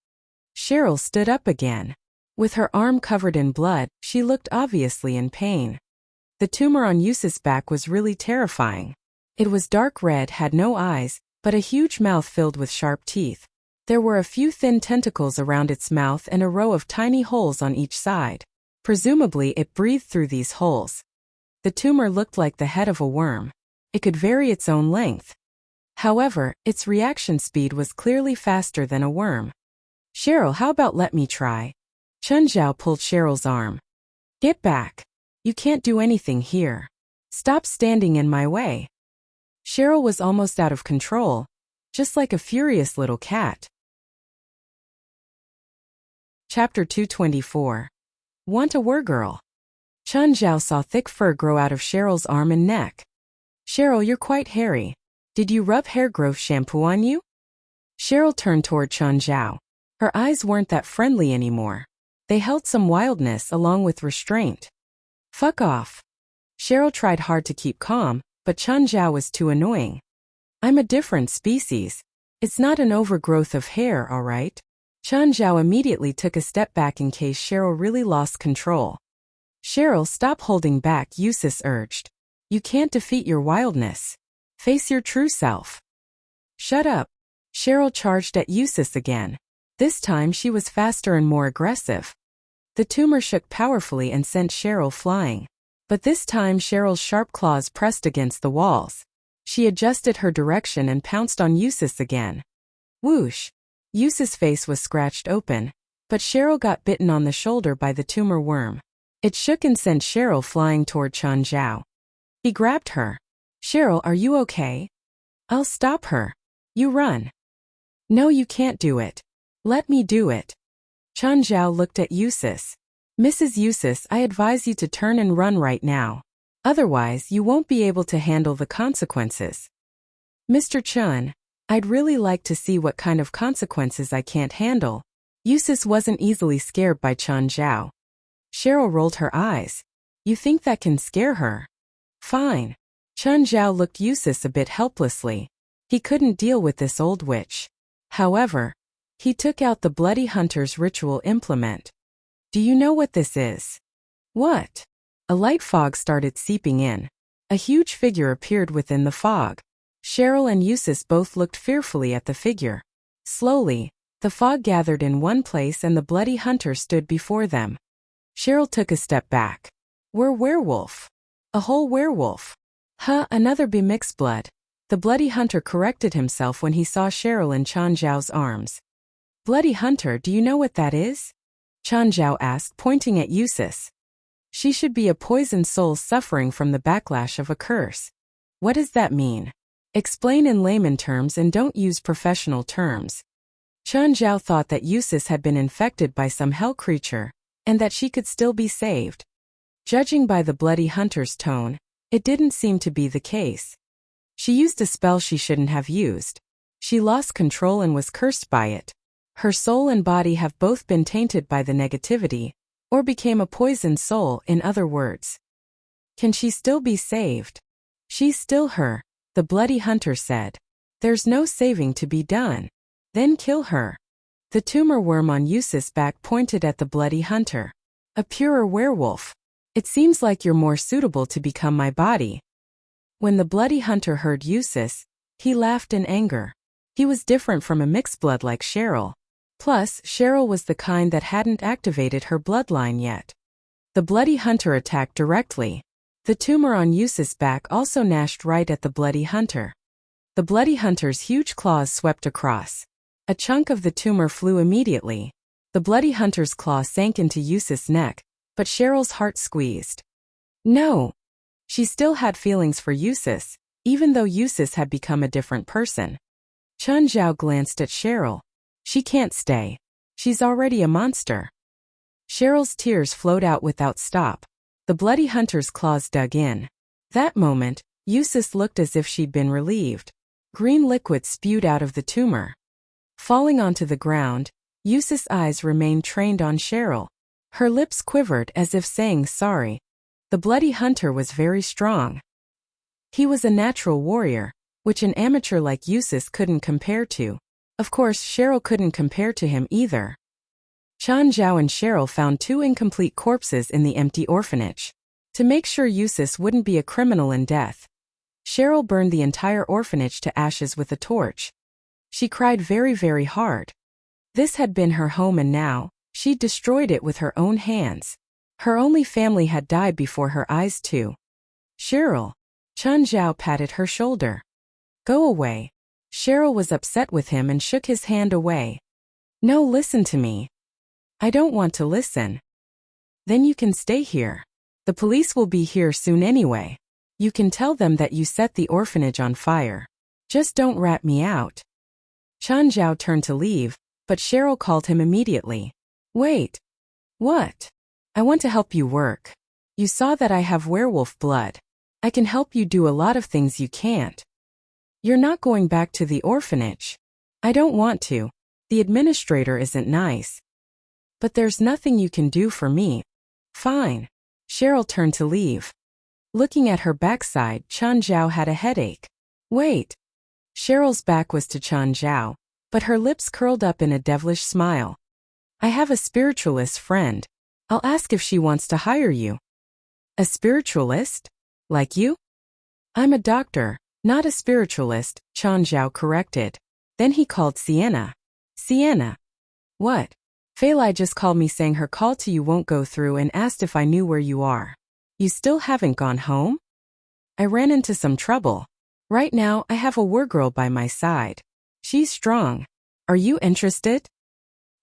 Cheryl stood up again. With her arm covered in blood, she looked obviously in pain. The tumor on Yus's back was really terrifying. It was dark red, had no eyes, but a huge mouth filled with sharp teeth. There were a few thin tentacles around its mouth and a row of tiny holes on each side. Presumably it breathed through these holes. The tumor looked like the head of a worm. It could vary its own length. However, its reaction speed was clearly faster than a worm. Cheryl, how about let me try? Chun Zhao pulled Cheryl's arm. Get back. You can't do anything here. Stop standing in my way. Cheryl was almost out of control, just like a furious little cat. Chapter 224. Want a girl? Chun Zhao saw thick fur grow out of Cheryl's arm and neck. Cheryl, you're quite hairy. Did you rub hair growth shampoo on you? Cheryl turned toward Chun Zhao. Her eyes weren't that friendly anymore. They held some wildness along with restraint. Fuck off. Cheryl tried hard to keep calm, but Chun Zhao was too annoying. I'm a different species. It's not an overgrowth of hair, all right? Chun Zhao immediately took a step back in case Cheryl really lost control. Cheryl, stop holding back, Yusuf urged. You can't defeat your wildness. Face your true self. Shut up. Cheryl charged at Yusuf again. This time she was faster and more aggressive. The tumor shook powerfully and sent Cheryl flying. But this time Cheryl's sharp claws pressed against the walls. She adjusted her direction and pounced on Yusuf again. Whoosh! Yusuf's face was scratched open, but Cheryl got bitten on the shoulder by the tumor worm. It shook and sent Cheryl flying toward Chun Zhao. He grabbed her. Cheryl, are you okay? I'll stop her. You run. No, you can't do it. Let me do it. Chun Zhao looked at Yusuf. Mrs. Yusuf, I advise you to turn and run right now. Otherwise, you won't be able to handle the consequences. Mr. Chun, I'd really like to see what kind of consequences I can't handle. Yusuf wasn't easily scared by Chun Zhao. Cheryl rolled her eyes. You think that can scare her? Fine. Chun Zhao looked Yusuf a bit helplessly. He couldn't deal with this old witch. However, he took out the Bloody Hunter's ritual implement. Do you know what this is? What? A light fog started seeping in. A huge figure appeared within the fog. Cheryl and Yusuf both looked fearfully at the figure. Slowly, the fog gathered in one place and the Bloody Hunter stood before them. Cheryl took a step back. We're werewolf. A whole werewolf. Huh, another be mixed blood. The Bloody Hunter corrected himself when he saw Cheryl in Chun Zhao's arms. Bloody Hunter, do you know what that is? Chun Zhao asked, pointing at Yusuf. She should be a poisoned soul suffering from the backlash of a curse. What does that mean? Explain in layman terms and don't use professional terms. Chun Zhao thought that Yusuf had been infected by some hell creature, and that she could still be saved. Judging by the Bloody Hunter's tone, it didn't seem to be the case. She used a spell she shouldn't have used. She lost control and was cursed by it. Her soul and body have both been tainted by the negativity, or became a poisoned soul, in other words. Can she still be saved? She's still her, the Bloody Hunter said. There's no saving to be done. Then kill her. The tumor worm on Yusuf's back pointed at the Bloody Hunter. A purer werewolf. It seems like you're more suitable to become my body. When the Bloody Hunter heard Yusuf, he laughed in anger. He was different from a mixed blood like Cheryl. Plus, Cheryl was the kind that hadn't activated her bloodline yet. The Bloody Hunter attacked directly. The tumor on Yusuf's back also gnashed right at the Bloody Hunter. The Bloody Hunter's huge claws swept across. A chunk of the tumor flew immediately. The Bloody Hunter's claw sank into Yusuf's neck, but Cheryl's heart squeezed. No! She still had feelings for Yusuf, even though Yusuf had become a different person. Chun Zhao glanced at Cheryl. She can't stay. She's already a monster. Cheryl's tears flowed out without stop. The Bloody Hunter's claws dug in. That moment, Yusuf looked as if she'd been relieved. Green liquid spewed out of the tumor. Falling onto the ground, Yus's eyes remained trained on Cheryl. Her lips quivered as if saying sorry. The bloody hunter was very strong. He was a natural warrior, which an amateur like Yus couldn't compare to. Of course, Cheryl couldn't compare to him either. Chan Zhao and Cheryl found 2 incomplete corpses in the empty orphanage. To make sure Yus wouldn't be a criminal in death, Cheryl burned the entire orphanage to ashes with a torch. She cried very, very hard. This had been her home and now, she destroyed it with her own hands. Her only family had died before her eyes too. Cheryl. Chan Zhao patted her shoulder. Go away. Cheryl was upset with him and shook his hand away. No, listen to me. I don't want to listen. Then you can stay here. The police will be here soon anyway. You can tell them that you set the orphanage on fire. Just don't rat me out. Chan Zhao turned to leave, but Cheryl called him immediately. Wait. What? I want to help you work. You saw that I have werewolf blood. I can help you do a lot of things you can't. You're not going back to the orphanage. I don't want to. The administrator isn't nice. But there's nothing you can do for me. Fine. Cheryl turned to leave. Looking at her backside, Chan Zhao had a headache. Wait. Cheryl's back was to Chan Zhao, but her lips curled up in a devilish smile. I have a spiritualist friend. I'll ask if she wants to hire you. A spiritualist? Like you? I'm a doctor, not a spiritualist, Chan Zhao corrected. Then he called Sienna. Sienna. What? Fei Lai just called me saying her call to you won't go through and asked if I knew where you are. You still haven't gone home? I ran into some trouble. Right now I have a wergirl by my side. She's strong. Are you interested?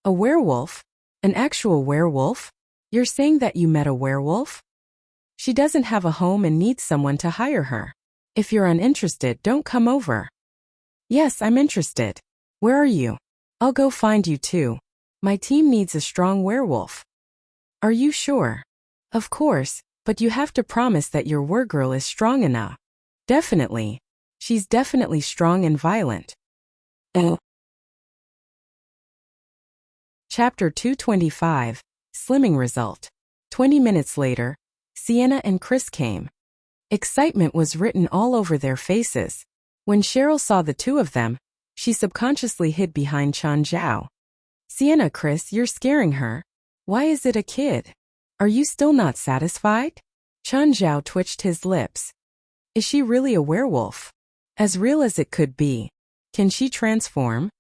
A werewolf? An actual werewolf? You're saying that you met a werewolf? She doesn't have a home and needs someone to hire her. If you're uninterested, don't come over. Yes, I'm interested. Where are you? I'll go find you too. My team needs a strong werewolf. Are you sure? Of course, but you have to promise that your wergirl is strong enough. Definitely. She's definitely strong and violent. Chapter 225, Slimming Result. 20 minutes later, Sienna and Chris came. Excitement was written all over their faces. When Cheryl saw the 2 of them, she subconsciously hid behind Chan Zhao. Sienna, Chris, you're scaring her. Why is it a kid? Are you still not satisfied? Chan Zhao twitched his lips. Is she really a werewolf? As real as it could be. Can she transform?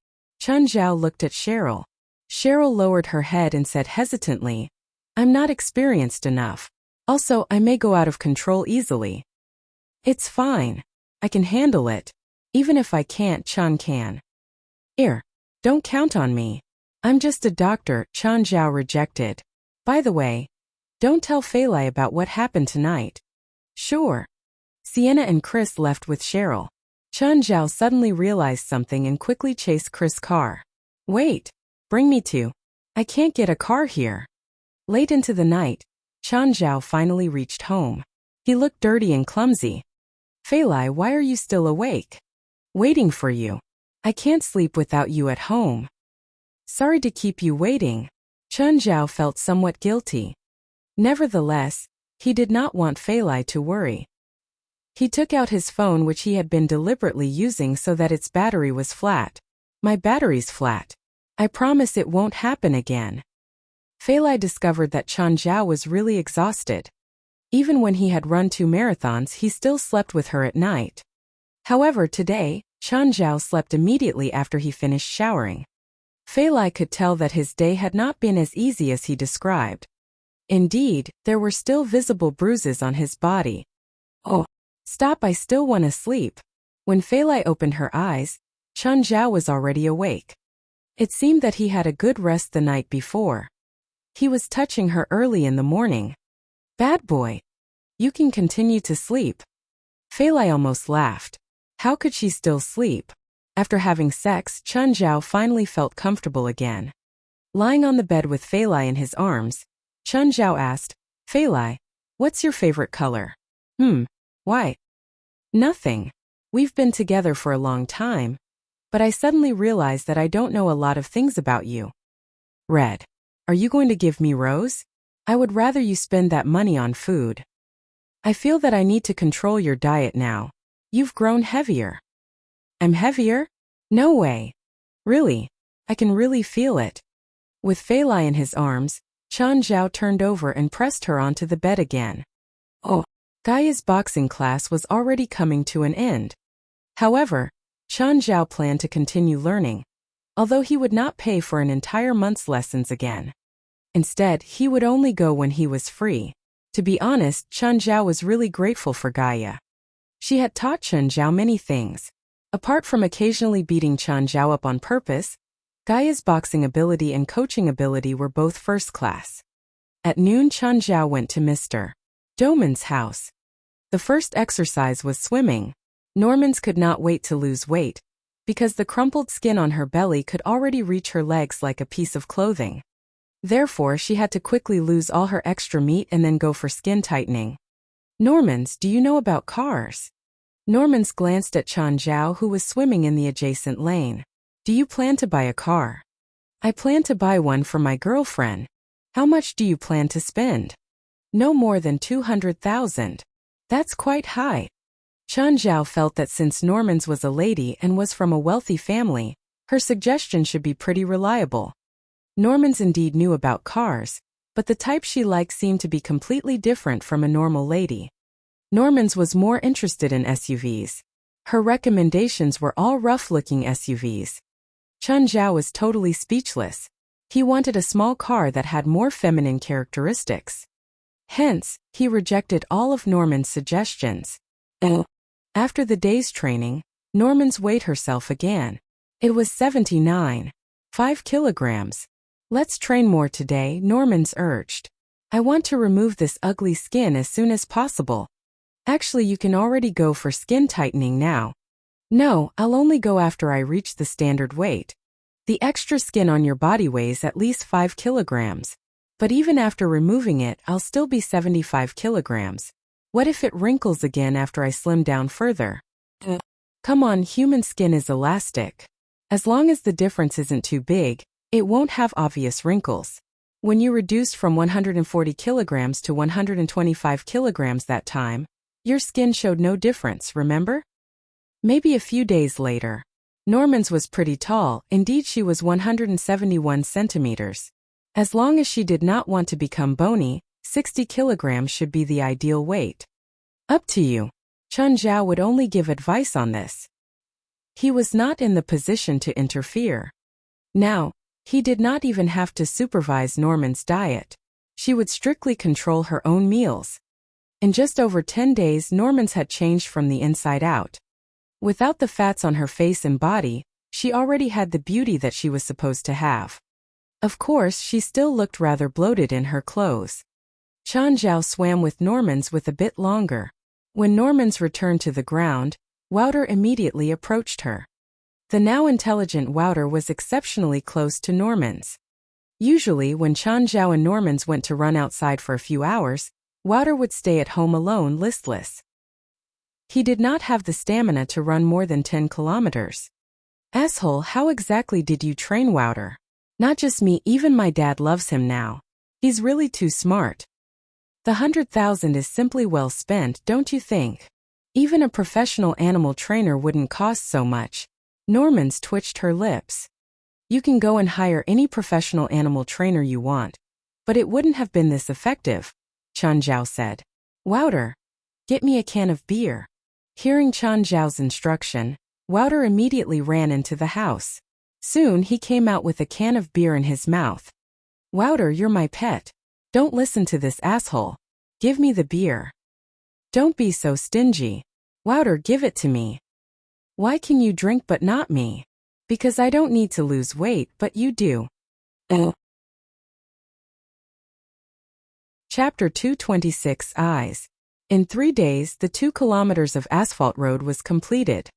Chan Zhao looked at Cheryl. Cheryl lowered her head and said hesitantly, I'm not experienced enough. Also, I may go out of control easily. It's fine. I can handle it. Even if I can't, Chan can. Here, don't count on me. I'm just a doctor, Chan Zhao rejected. By the way, don't tell Fei Lai about what happened tonight. Sure. Sienna and Chris left with Cheryl. Chan Zhao suddenly realized something and quickly chased Chris' car. Wait. Bring me to. I can't get a car here. Late into the night, Chan Zhao finally reached home. He looked dirty and clumsy. Fei Lai, why are you still awake? Waiting for you. I can't sleep without you at home. Sorry to keep you waiting. Chan Zhao felt somewhat guilty. Nevertheless, he did not want Fei Lai to worry. He took out his phone, which he had been deliberately using so that its battery was flat. My battery's flat. I promise it won't happen again. Fei Lai discovered that Chan Zhao was really exhausted. Even when he had run 2 marathons, he still slept with her at night. However, today, Chan Zhao slept immediately after he finished showering. Fei Lai could tell that his day had not been as easy as he described. Indeed, there were still visible bruises on his body. Oh, stop, I still want to sleep. When Fei Lai opened her eyes, Chan Zhao was already awake. It seemed that he had a good rest the night before. He was touching her early in the morning. Bad boy. You can continue to sleep. Fei Lai almost laughed. How could she still sleep? After having sex, Chan Zhao finally felt comfortable again. Lying on the bed with Fei Lai in his arms, Chan Zhao asked, Fei Lai, what's your favorite color? Why? Nothing. We've been together for a long time, but I suddenly realized that I don't know a lot of things about you. Red. Are you going to give me Rose? I would rather you spend that money on food. I feel that I need to control your diet now. You've grown heavier. I'm heavier? No way. Really? I can really feel it. With Fei Lai in his arms, Chan Zhao turned over and pressed her onto the bed again. Oh. Gaia's boxing class was already coming to an end. However, Chan Zhao planned to continue learning, although he would not pay for an entire month's lessons again. Instead, he would only go when he was free. To be honest, Chan Zhao was really grateful for Gaia. She had taught Chan Zhao many things. Apart from occasionally beating Chan Zhao up on purpose, Gaia's boxing ability and coaching ability were both first class. At noon, Chan Zhao went to Mr. Doman's house. The first exercise was swimming. Norman's could not wait to lose weight, because the crumpled skin on her belly could already reach her legs like a piece of clothing. Therefore, she had to quickly lose all her extra meat and then go for skin tightening. Norman's, do you know about cars? Norman's glanced at Chan Zhao, who was swimming in the adjacent lane. Do you plan to buy a car? I plan to buy one for my girlfriend. How much do you plan to spend? No more than 200,000. That's quite high. Chan Zhao felt that since Norman's was a lady and was from a wealthy family, her suggestion should be pretty reliable. Norman's indeed knew about cars, but the type she liked seemed to be completely different from a normal lady. Norman's was more interested in SUVs. Her recommendations were all rough-looking SUVs. Chan Zhao was totally speechless. He wanted a small car that had more feminine characteristics. Hence, he rejected all of Norman's suggestions. After the day's training, Norman's weighed herself again. It was 79.5 kilograms. Let's train more today, Norman's urged. I want to remove this ugly skin as soon as possible. Actually, you can already go for skin tightening now. No, I'll only go after I reach the standard weight. The extra skin on your body weighs at least 5 kilograms. But even after removing it, I'll still be 75 kilograms. What if it wrinkles again after I slim down further? Come on, human skin is elastic. As long as the difference isn't too big, it won't have obvious wrinkles. When you reduced from 140 kilograms to 125 kilograms that time, your skin showed no difference, remember? Maybe a few days later. Norman's was pretty tall, indeed she was 171 centimeters. As long as she did not want to become bony, 60 kilograms should be the ideal weight. Up to you. Chan Zhao would only give advice on this. He was not in the position to interfere. Now, he did not even have to supervise Norman's diet. She would strictly control her own meals. In just over 10 days, Norman's had changed from the inside out. Without the fats on her face and body, she already had the beauty that she was supposed to have. Of course, she still looked rather bloated in her clothes. Chan Zhao swam with Norman's with a bit longer. When Norman's returned to the ground, Wouter immediately approached her. The now intelligent Wouter was exceptionally close to Norman's. Usually, when Chan Zhao and Norman's went to run outside for a few hours, Wouter would stay at home alone, listless. He did not have the stamina to run more than 10 kilometers. Asshole, how exactly did you train Wouter? Not just me, even my dad loves him now. He's really too smart. The 100,000 is simply well spent, don't you think? Even a professional animal trainer wouldn't cost so much. Norman's twitched her lips. You can go and hire any professional animal trainer you want. But it wouldn't have been this effective, Chan Zhao said. Wouter, get me a can of beer. Hearing Chan Zhao's instruction, Wouter immediately ran into the house. Soon he came out with a can of beer in his mouth. Wouter, you're my pet. Don't listen to this asshole. Give me the beer. Don't be so stingy. Wouter, give it to me. Why can you drink but not me? Because I don't need to lose weight, but you do. Chapter 226 Eyes. In 3 days, the 2 kilometers of asphalt road was completed.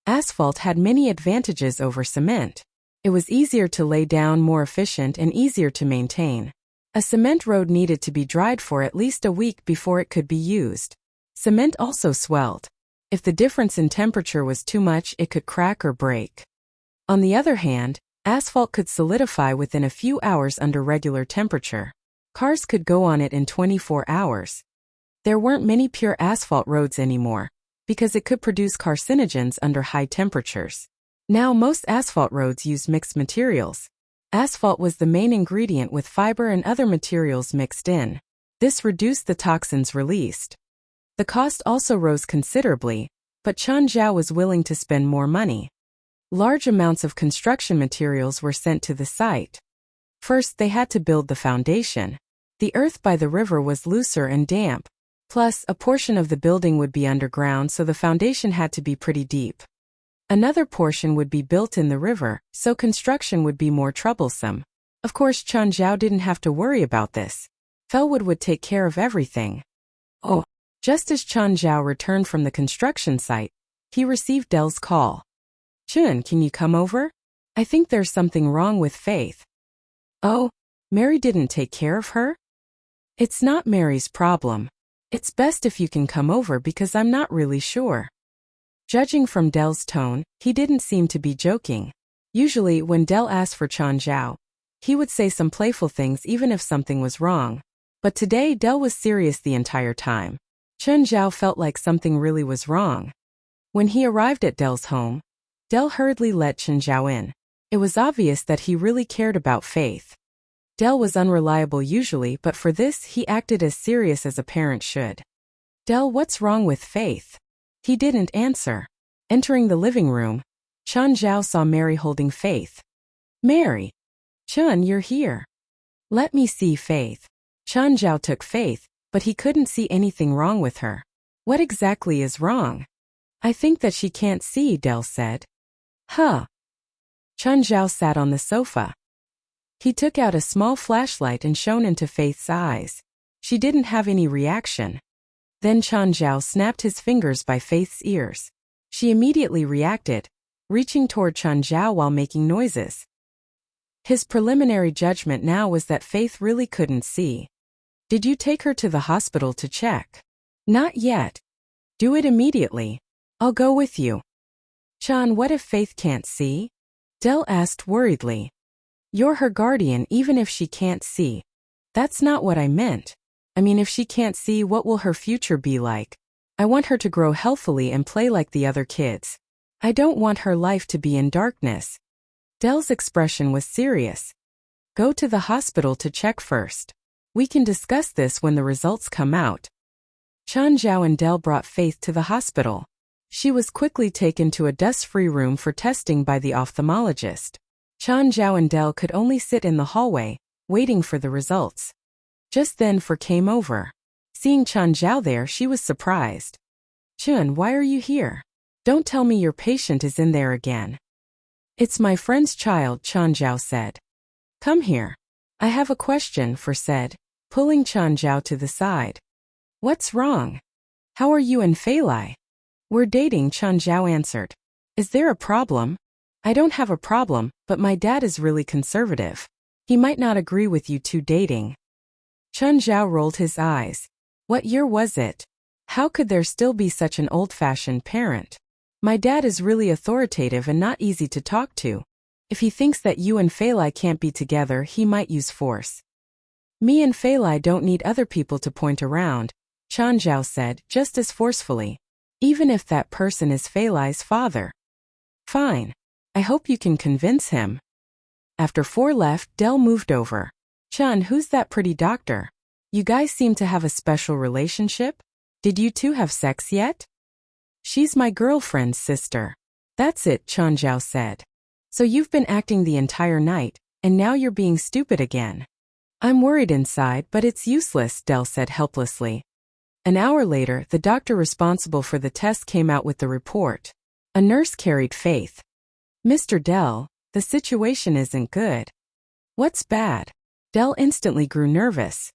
Asphalt had many advantages over cement. It was easier to lay down, more efficient, and easier to maintain. A cement road needed to be dried for at least a week before it could be used. Cement also swelled. If the difference in temperature was too much, it could crack or break. On the other hand, asphalt could solidify within a few hours under regular temperature. Cars could go on it in 24 hours. There weren't many pure asphalt roads anymore, because it could produce carcinogens under high temperatures. Now most asphalt roads use mixed materials. Asphalt was the main ingredient with fiber and other materials mixed in. This reduced the toxins released. The cost also rose considerably, but Chen Zhao was willing to spend more money. Large amounts of construction materials were sent to the site. First, they had to build the foundation. The earth by the river was looser and damp. Plus, a portion of the building would be underground, so the foundation had to be pretty deep. Another portion would be built in the river, so construction would be more troublesome. Of course, Chen Zhao didn't have to worry about this. Felwood would take care of everything. Oh, just as Chen Zhao returned from the construction site, he received Dell's call. Chun, can you come over? I think there's something wrong with Faith. Oh, Mary didn't take care of her? It's not Mary's problem. It's best if you can come over because I'm not really sure. Judging from Dell's tone, he didn't seem to be joking. Usually, when Dell asked for Chen Zhao, he would say some playful things even if something was wrong. But today, Dell was serious the entire time. Chen Zhao felt like something really was wrong. When he arrived at Dell's home, Dell hurriedly let Chen Zhao in. It was obvious that he really cared about Faith. Dell was unreliable usually, but for this he acted as serious as a parent should. Dell, what's wrong with Faith? He didn't answer. Entering the living room, Chen Zhao saw Mary holding Faith. Mary! Chen, you're here. Let me see Faith. Chen Zhao took Faith, but he couldn't see anything wrong with her. What exactly is wrong? I think that she can't see, Dell said. Huh. Chen Zhao sat on the sofa. He took out a small flashlight and shone into Faith's eyes. She didn't have any reaction. Then Chen Zhao snapped his fingers by Faith's ears. She immediately reacted, reaching toward Chen Zhao while making noises. His preliminary judgment now was that Faith really couldn't see. Did you take her to the hospital to check? Not yet. Do it immediately. I'll go with you. Chen, what if Faith can't see? Dell asked worriedly. You're her guardian even if she can't see. That's not what I meant. I mean, if she can't see, what will her future be like? I want her to grow healthily and play like the other kids. I don't want her life to be in darkness. Dell's expression was serious. Go to the hospital to check first. We can discuss this when the results come out. Chen Zhao and Dell brought Faith to the hospital. She was quickly taken to a dust-free room for testing by the ophthalmologist. Chen Zhao and Dell could only sit in the hallway, waiting for the results. Just then Fer came over. Seeing Chen Zhao there, she was surprised. Chun, why are you here? Don't tell me your patient is in there again. It's my friend's child, Chen Zhao said. Come here. I have a question, Fer said, pulling Chen Zhao to the side. What's wrong? How are you and Fei Lai? We're dating, Chen Zhao answered. Is there a problem? I don't have a problem, but my dad is really conservative. He might not agree with you two dating. Chen Zhao rolled his eyes. What year was it? How could there still be such an old-fashioned parent? My dad is really authoritative and not easy to talk to. If he thinks that you and Fei Lai can't be together, he might use force. Me and Fei Lai don't need other people to point around, Chen Zhao said, just as forcefully. Even if that person is Fei Lai's father. Fine. I hope you can convince him. After Four left, Dell moved over. Chen, who's that pretty doctor? You guys seem to have a special relationship? Did you two have sex yet? She's my girlfriend's sister. That's it, Chen Zhao said. So you've been acting the entire night, and now you're being stupid again. I'm worried inside, but it's useless, Dell said helplessly. An hour later, the doctor responsible for the test came out with the report. A nurse carried Faith. Mr. Dell, the situation isn't good. What's bad? Dell instantly grew nervous.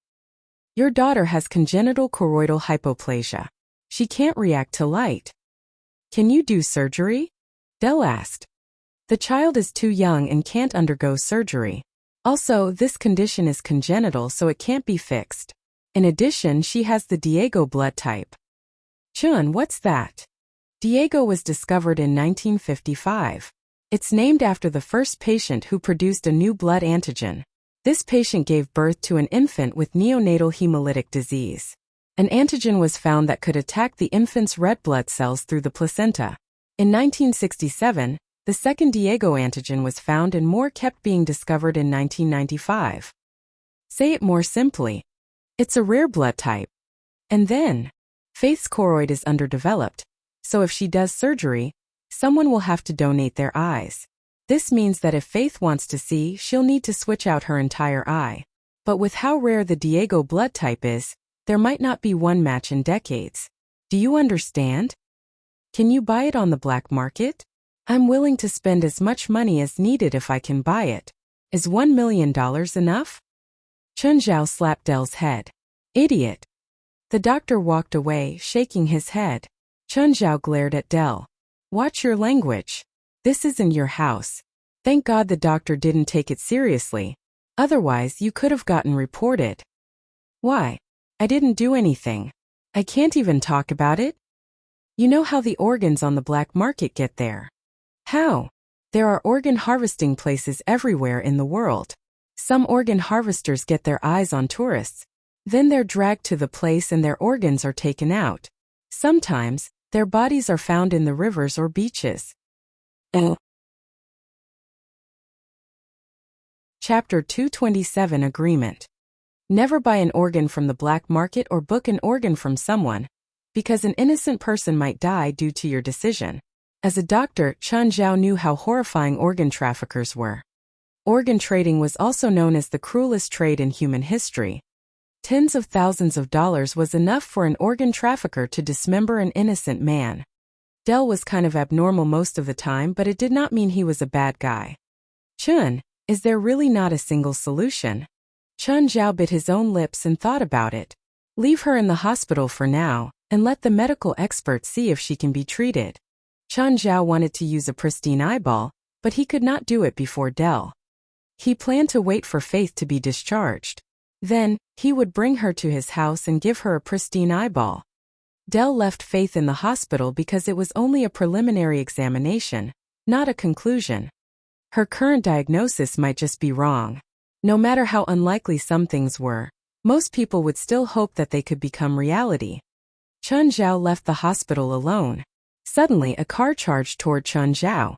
Your daughter has congenital choroidal hypoplasia. She can't react to light. Can you do surgery? Dell asked. The child is too young and can't undergo surgery. Also, this condition is congenital, so it can't be fixed. In addition, she has the Diego blood type. Chun, what's that? Diego was discovered in 1955. It's named after the first patient who produced a new blood antigen. This patient gave birth to an infant with neonatal hemolytic disease. An antigen was found that could attack the infant's red blood cells through the placenta. In 1967, the second Diego antigen was found and more kept being discovered in 1995. Say it more simply. It's a rare blood type. And then, Faith's choroid is underdeveloped, so if she does surgery, someone will have to donate their eyes. This means that if Faith wants to see, she'll need to switch out her entire eye. But with how rare the Diego blood type is, there might not be one match in decades. Do you understand? Can you buy it on the black market? I'm willing to spend as much money as needed if I can buy it. Is $1 million enough? Chun Zhao slapped Dell's head. Idiot. The doctor walked away, shaking his head. Chun Zhao glared at Dell. Watch your language. This isn't your house. Thank God the doctor didn't take it seriously. Otherwise, you could have gotten reported. Why? I didn't do anything. I can't even talk about it. You know how the organs on the black market get there. How? There are organ harvesting places everywhere in the world. Some organ harvesters get their eyes on tourists. Then they're dragged to the place and their organs are taken out. Sometimes, their bodies are found in the rivers or beaches. Chapter 227 Agreement. Never buy an organ from the black market or book an organ from someone, because an innocent person might die due to your decision. As a doctor, Chun Zhao knew how horrifying organ traffickers were. Organ trading was also known as the cruelest trade in human history. Tens of thousands of dollars was enough for an organ trafficker to dismember an innocent man. Dell was kind of abnormal most of the time, but it did not mean he was a bad guy. Chun, is there really not a single solution? Chun Zhao bit his own lips and thought about it. Leave her in the hospital for now, and let the medical experts see if she can be treated. Chun Zhao wanted to use a pristine eyeball, but he could not do it before Dell. He planned to wait for Faith to be discharged. Then, he would bring her to his house and give her a pristine eyeball. Dell left Faith in the hospital because it was only a preliminary examination, not a conclusion. Her current diagnosis might just be wrong. No matter how unlikely some things were, most people would still hope that they could become reality. Chun Zhao left the hospital alone. Suddenly, a car charged toward Chun Zhao.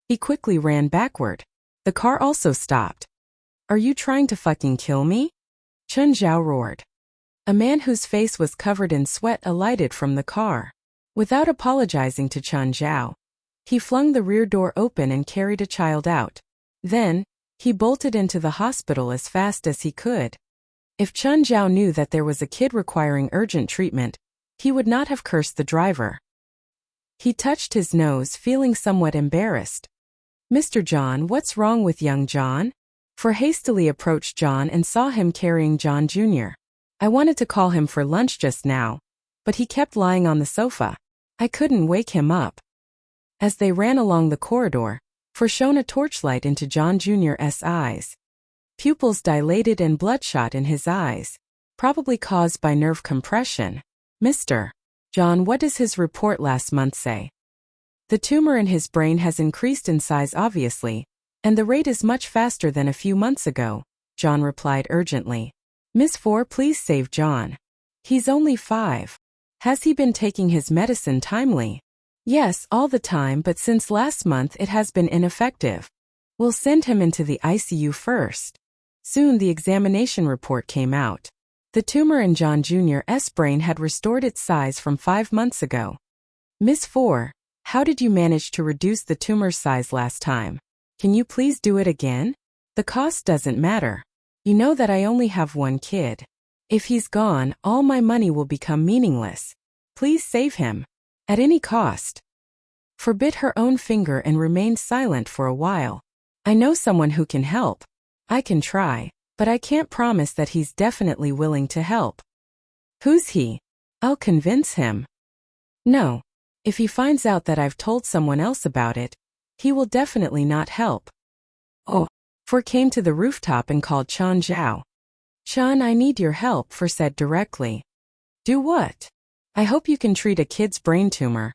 He quickly ran backward. The car also stopped. Are you trying to fucking kill me? Chun Zhao roared. A man whose face was covered in sweat alighted from the car. Without apologizing to Chun Zhao, he flung the rear door open and carried a child out. Then, he bolted into the hospital as fast as he could. If Chun Zhao knew that there was a kid requiring urgent treatment, he would not have cursed the driver. He touched his nose, feeling somewhat embarrassed. Mr. John, what's wrong with young John? For hastily approached John and saw him carrying John Jr. I wanted to call him for lunch just now, but he kept lying on the sofa. I couldn't wake him up. As they ran along the corridor, For shone a torchlight into John Jr.'s eyes. Pupils dilated and bloodshot in his eyes, probably caused by nerve compression. Mr. John, what does his report last month say? The tumor in his brain has increased in size obviously, and the rate is much faster than a few months ago, John replied urgently. Miss Four, please save John. He's only 5. Has he been taking his medicine timely? Yes, all the time, but since last month it has been ineffective. We'll send him into the ICU first. Soon the examination report came out. The tumor in John Jr.'s brain had restored its size from 5 months ago. Miss Four, how did you manage to reduce the tumor's size last time? Can you please do it again? The cost doesn't matter. You know that I only have one kid. If he's gone, all my money will become meaningless. Please save him. At any cost. Forbit her own finger and remained silent for a while. I know someone who can help. I can try, but I can't promise that he's definitely willing to help. Who's he? I'll convince him. No. If he finds out that I've told someone else about it, he will definitely not help. Oh. For came to the rooftop and called Chun Zhao. Chun, I need your help, For said directly. Do what? I hope you can treat a kid's brain tumor.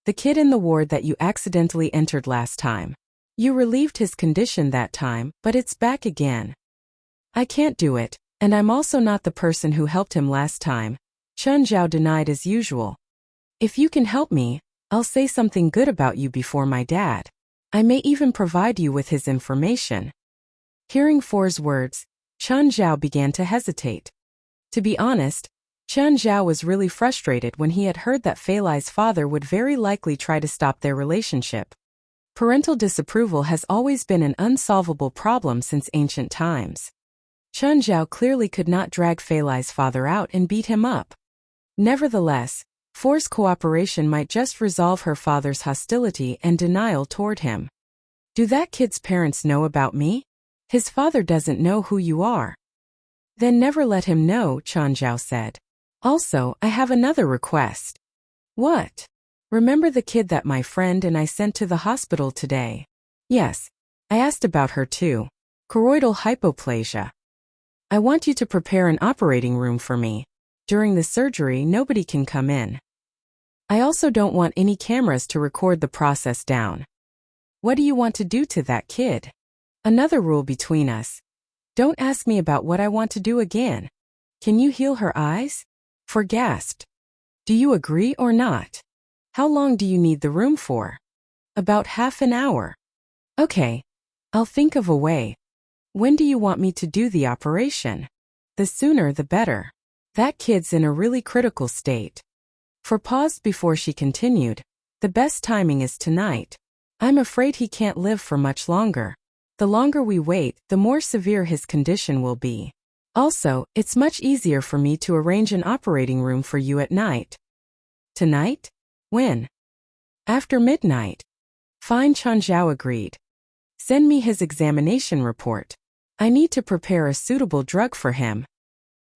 The kid in the ward that you accidentally entered last time. You relieved his condition that time, but it's back again. I can't do it, and I'm also not the person who helped him last time, Chun Zhao denied as usual. If you can help me, I'll say something good about you before my dad. I may even provide you with his information. Hearing Four's words, Chun Zhao began to hesitate. To be honest, Chun Zhao was really frustrated when he had heard that Fei Lai's father would very likely try to stop their relationship. Parental disapproval has always been an unsolvable problem since ancient times. Chun Zhao clearly could not drag Fei Lai's father out and beat him up. Nevertheless, Four's cooperation might just resolve her father's hostility and denial toward him. Do that kid's parents know about me? His father doesn't know who you are. Then never let him know, Chun Zhao said. Also, I have another request. What? Remember the kid that my friend and I sent to the hospital today? Yes, I asked about her too. Choroidal hypoplasia. I want you to prepare an operating room for me. During the surgery, nobody can come in. I also don't want any cameras to record the process down. What do you want to do to that kid? Another rule between us. Don't ask me about what I want to do again. Can you heal her eyes? For gasped. Do you agree or not? How long do you need the room for? About half an hour. Okay. I'll think of a way. When do you want me to do the operation? The sooner the better. That kid's in a really critical state. For paused before she continued, the best timing is tonight. I'm afraid he can't live for much longer. The longer we wait, the more severe his condition will be. Also, it's much easier for me to arrange an operating room for you at night. Tonight? When? After midnight. Fine, Chun Zhao agreed. Send me his examination report. I need to prepare a suitable drug for him.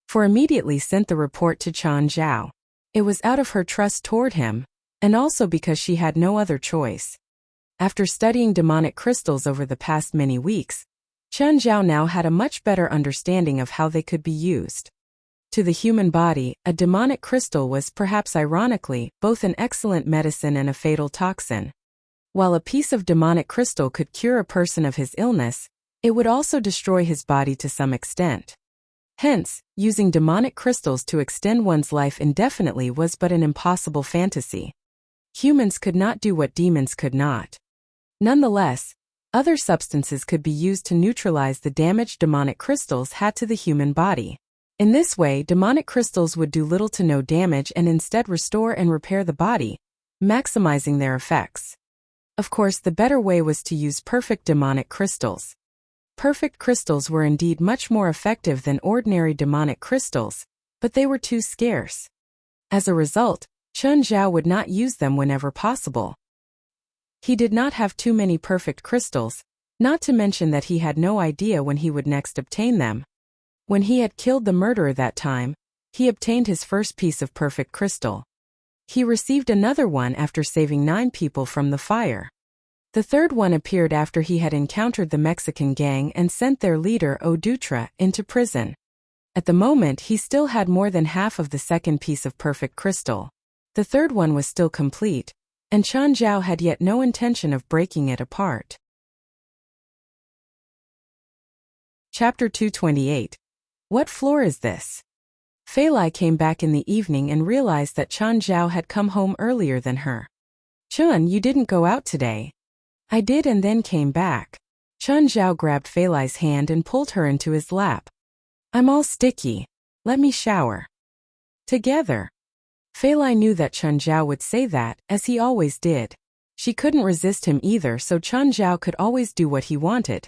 For immediately sent the report to Chun Zhao. It was out of her trust toward him, and also because she had no other choice. After studying demonic crystals over the past many weeks, Chun Zhao now had a much better understanding of how they could be used. To the human body, a demonic crystal was perhaps ironically both an excellent medicine and a fatal toxin. While a piece of demonic crystal could cure a person of his illness, it would also destroy his body to some extent. Hence, using demonic crystals to extend one's life indefinitely was but an impossible fantasy. Humans could not do what demons could not. Nonetheless, other substances could be used to neutralize the damage demonic crystals had to the human body. In this way, demonic crystals would do little to no damage and instead restore and repair the body, maximizing their effects. Of course, the better way was to use perfect demonic crystals. Perfect crystals were indeed much more effective than ordinary demonic crystals, but they were too scarce. As a result, Chun Zhao would not use them whenever possible. He did not have too many perfect crystals, not to mention that he had no idea when he would next obtain them. When he had killed the murderer that time, he obtained his first piece of perfect crystal. He received another one after saving 9 people from the fire. The third one appeared after he had encountered the Mexican gang and sent their leader Odutra into prison. At the moment he still had more than half of the second piece of perfect crystal. The third one was still complete, and Chun Zhao had yet no intention of breaking it apart. Chapter 228. What floor is this? Fei Lai came back in the evening and realized that Chun Zhao had come home earlier than her. Chun, you didn't go out today. I did and then came back. Chun Zhao grabbed Fei Lai's hand and pulled her into his lap. I'm all sticky. Let me shower. Together. Fei Lai knew that Chun Zhao would say that, as he always did. She couldn't resist him either, so Chun Zhao could always do what he wanted.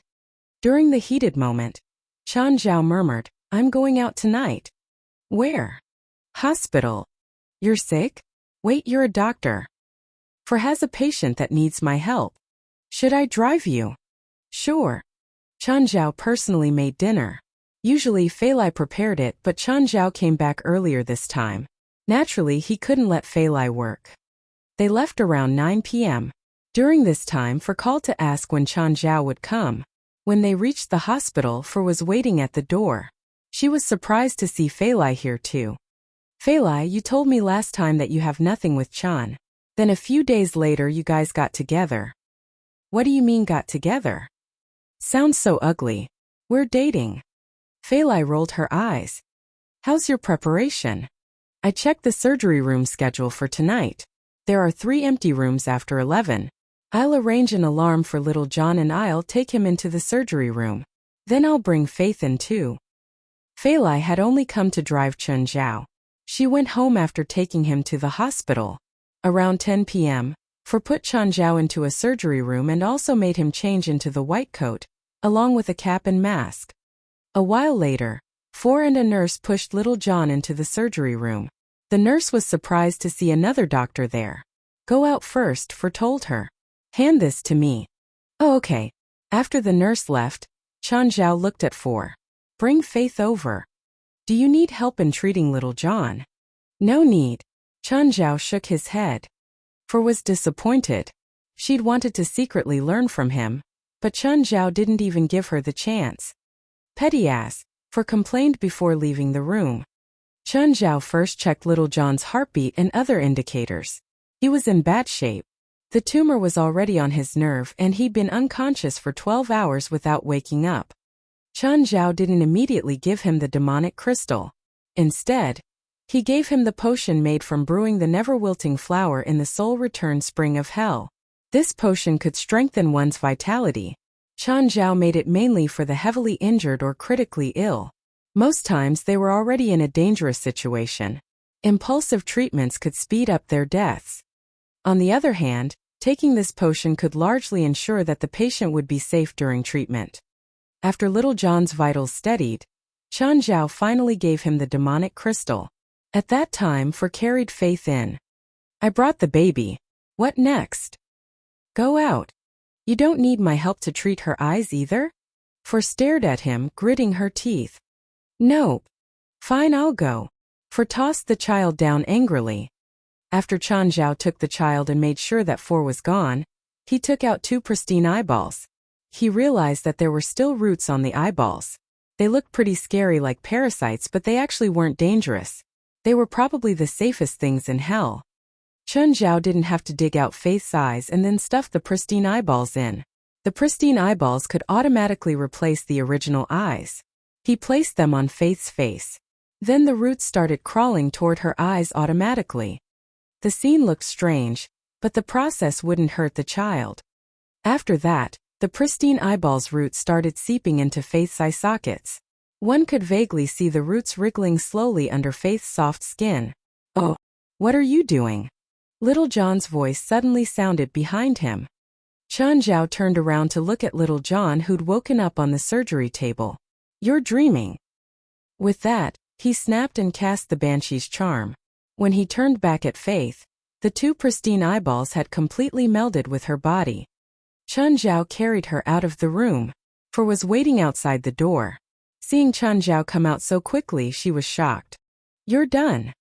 During the heated moment, Chun Zhao murmured, I'm going out tonight. Where? Hospital. You're sick? Wait, you're a doctor. For has a patient that needs my help. Should I drive you? Sure. Chun Zhao personally made dinner. Usually Fei Lai prepared it, but Chun Zhao came back earlier this time. Naturally, he couldn't let Fei Lai work. They left around 9 p.m. During this time, Fer called to ask when Chun Zhao would come. When they reached the hospital, Fer was waiting at the door. She was surprised to see Fei Lai here too. Fei Lai, you told me last time that you have nothing with Chun. Then a few days later you guys got together. What do you mean got together? Sounds so ugly. We're dating. Fei Lai rolled her eyes. How's your preparation? I checked the surgery room schedule for tonight. There are 3 empty rooms after 11. I'll arrange an alarm for little John and I'll take him into the surgery room. Then I'll bring Faith in too. Fei Lai had only come to drive Chen Zhao. She went home after taking him to the hospital. Around 10 p.m., put Chen Zhao into a surgery room and also made him change into the white coat, along with a cap and mask. A while later, Four and a nurse pushed little John into the surgery room. The nurse was surprised to see another doctor there. Go out first, Four told her. Hand this to me. Oh, okay. After the nurse left, Chen Zhao looked at Four. Bring Faith over. Do you need help in treating little John? No need. Chen Zhao shook his head. Four was disappointed. She'd wanted to secretly learn from him, but Chen Zhao didn't even give her the chance. Petty ass, Four complained before leaving the room. Chen Zhao first checked little John's heartbeat and other indicators. He was in bad shape. The tumor was already on his nerve and he'd been unconscious for 12 hours without waking up. Chen Zhao didn't immediately give him the demonic crystal. Instead, he gave him the potion made from brewing the never-wilting flower in the soul-returned spring of hell. This potion could strengthen one's vitality. Chen Zhao made it mainly for the heavily injured or critically ill. Most times they were already in a dangerous situation. Impulsive treatments could speed up their deaths. On the other hand, taking this potion could largely ensure that the patient would be safe during treatment. After little John's vitals steadied, Chen Zhao finally gave him the demonic crystal. At that time, Four carried Faith in. I brought the baby. What next? Go out. You don't need my help to treat her eyes either? Four stared at him, gritting her teeth. Nope. Fine, I'll go. Four tossed the child down angrily. After Chen Zhao took the child and made sure that Four was gone, he took out 2 pristine eyeballs. He realized that there were still roots on the eyeballs. They looked pretty scary like parasites, but they actually weren't dangerous. They were probably the safest things in hell. Chen Zhao didn't have to dig out Faith's eyes and then stuff the pristine eyeballs in. The pristine eyeballs could automatically replace the original eyes. He placed them on Faith's face. Then the roots started crawling toward her eyes automatically. The scene looked strange, but the process wouldn't hurt the child. After that, the pristine eyeballs' roots started seeping into Faith's eye sockets. One could vaguely see the roots wriggling slowly under Faith's soft skin. Oh, what are you doing? Little John's voice suddenly sounded behind him. Chen Zhao turned around to look at little John, who'd woken up on the surgery table. You're dreaming. With that, he snapped and cast the Banshee's charm. When he turned back at Faith, the 2 pristine eyeballs had completely melded with her body. Chen Zhao carried her out of the room. Four was waiting outside the door. Seeing Chen Zhao come out so quickly, she was shocked. You're done.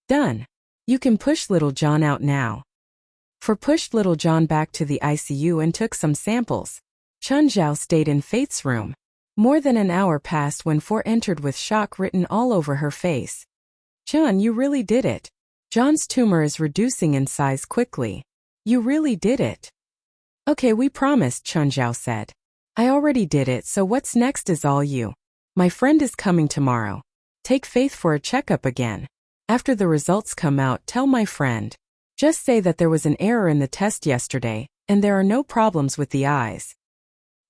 Done. You can push little John out now. Four pushed little John back to the ICU and took some samples. Chen Zhao stayed in Faith's room. More than an hour passed when Four entered with shock written all over her face. John, you really did it. John's tumor is reducing in size quickly. You really did it. Okay, we promised, Chen Zhao said. I already did it, so what's next is all you. My friend is coming tomorrow. Take Faith for a checkup again. After the results come out, tell my friend. Just say that there was an error in the test yesterday, and there are no problems with the eyes.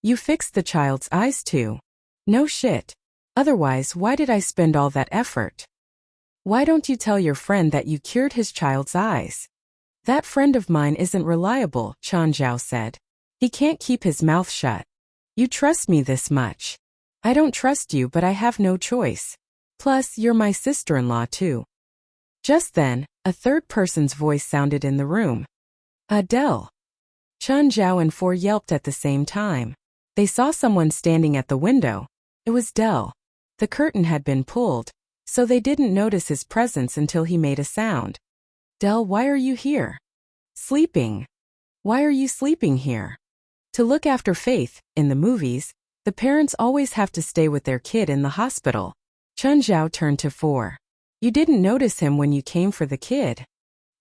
You fixed the child's eyes too. No shit. Otherwise, why did I spend all that effort? Why don't you tell your friend that you cured his child's eyes? That friend of mine isn't reliable, Chen Zhao said. He can't keep his mouth shut. You trust me this much. I don't trust you, but I have no choice. Plus, you're my sister-in-law too. Just then, a third person's voice sounded in the room. Adele. Chen Zhao and Four yelped at the same time. They saw someone standing at the window. It was Del. The curtain had been pulled, so they didn't notice his presence until he made a sound. Del, why are you here? Sleeping. Why are you sleeping here? To look after Faith. In the movies, the parents always have to stay with their kid in the hospital. Chen Zhao turned to Four. You didn't notice him when you came for the kid.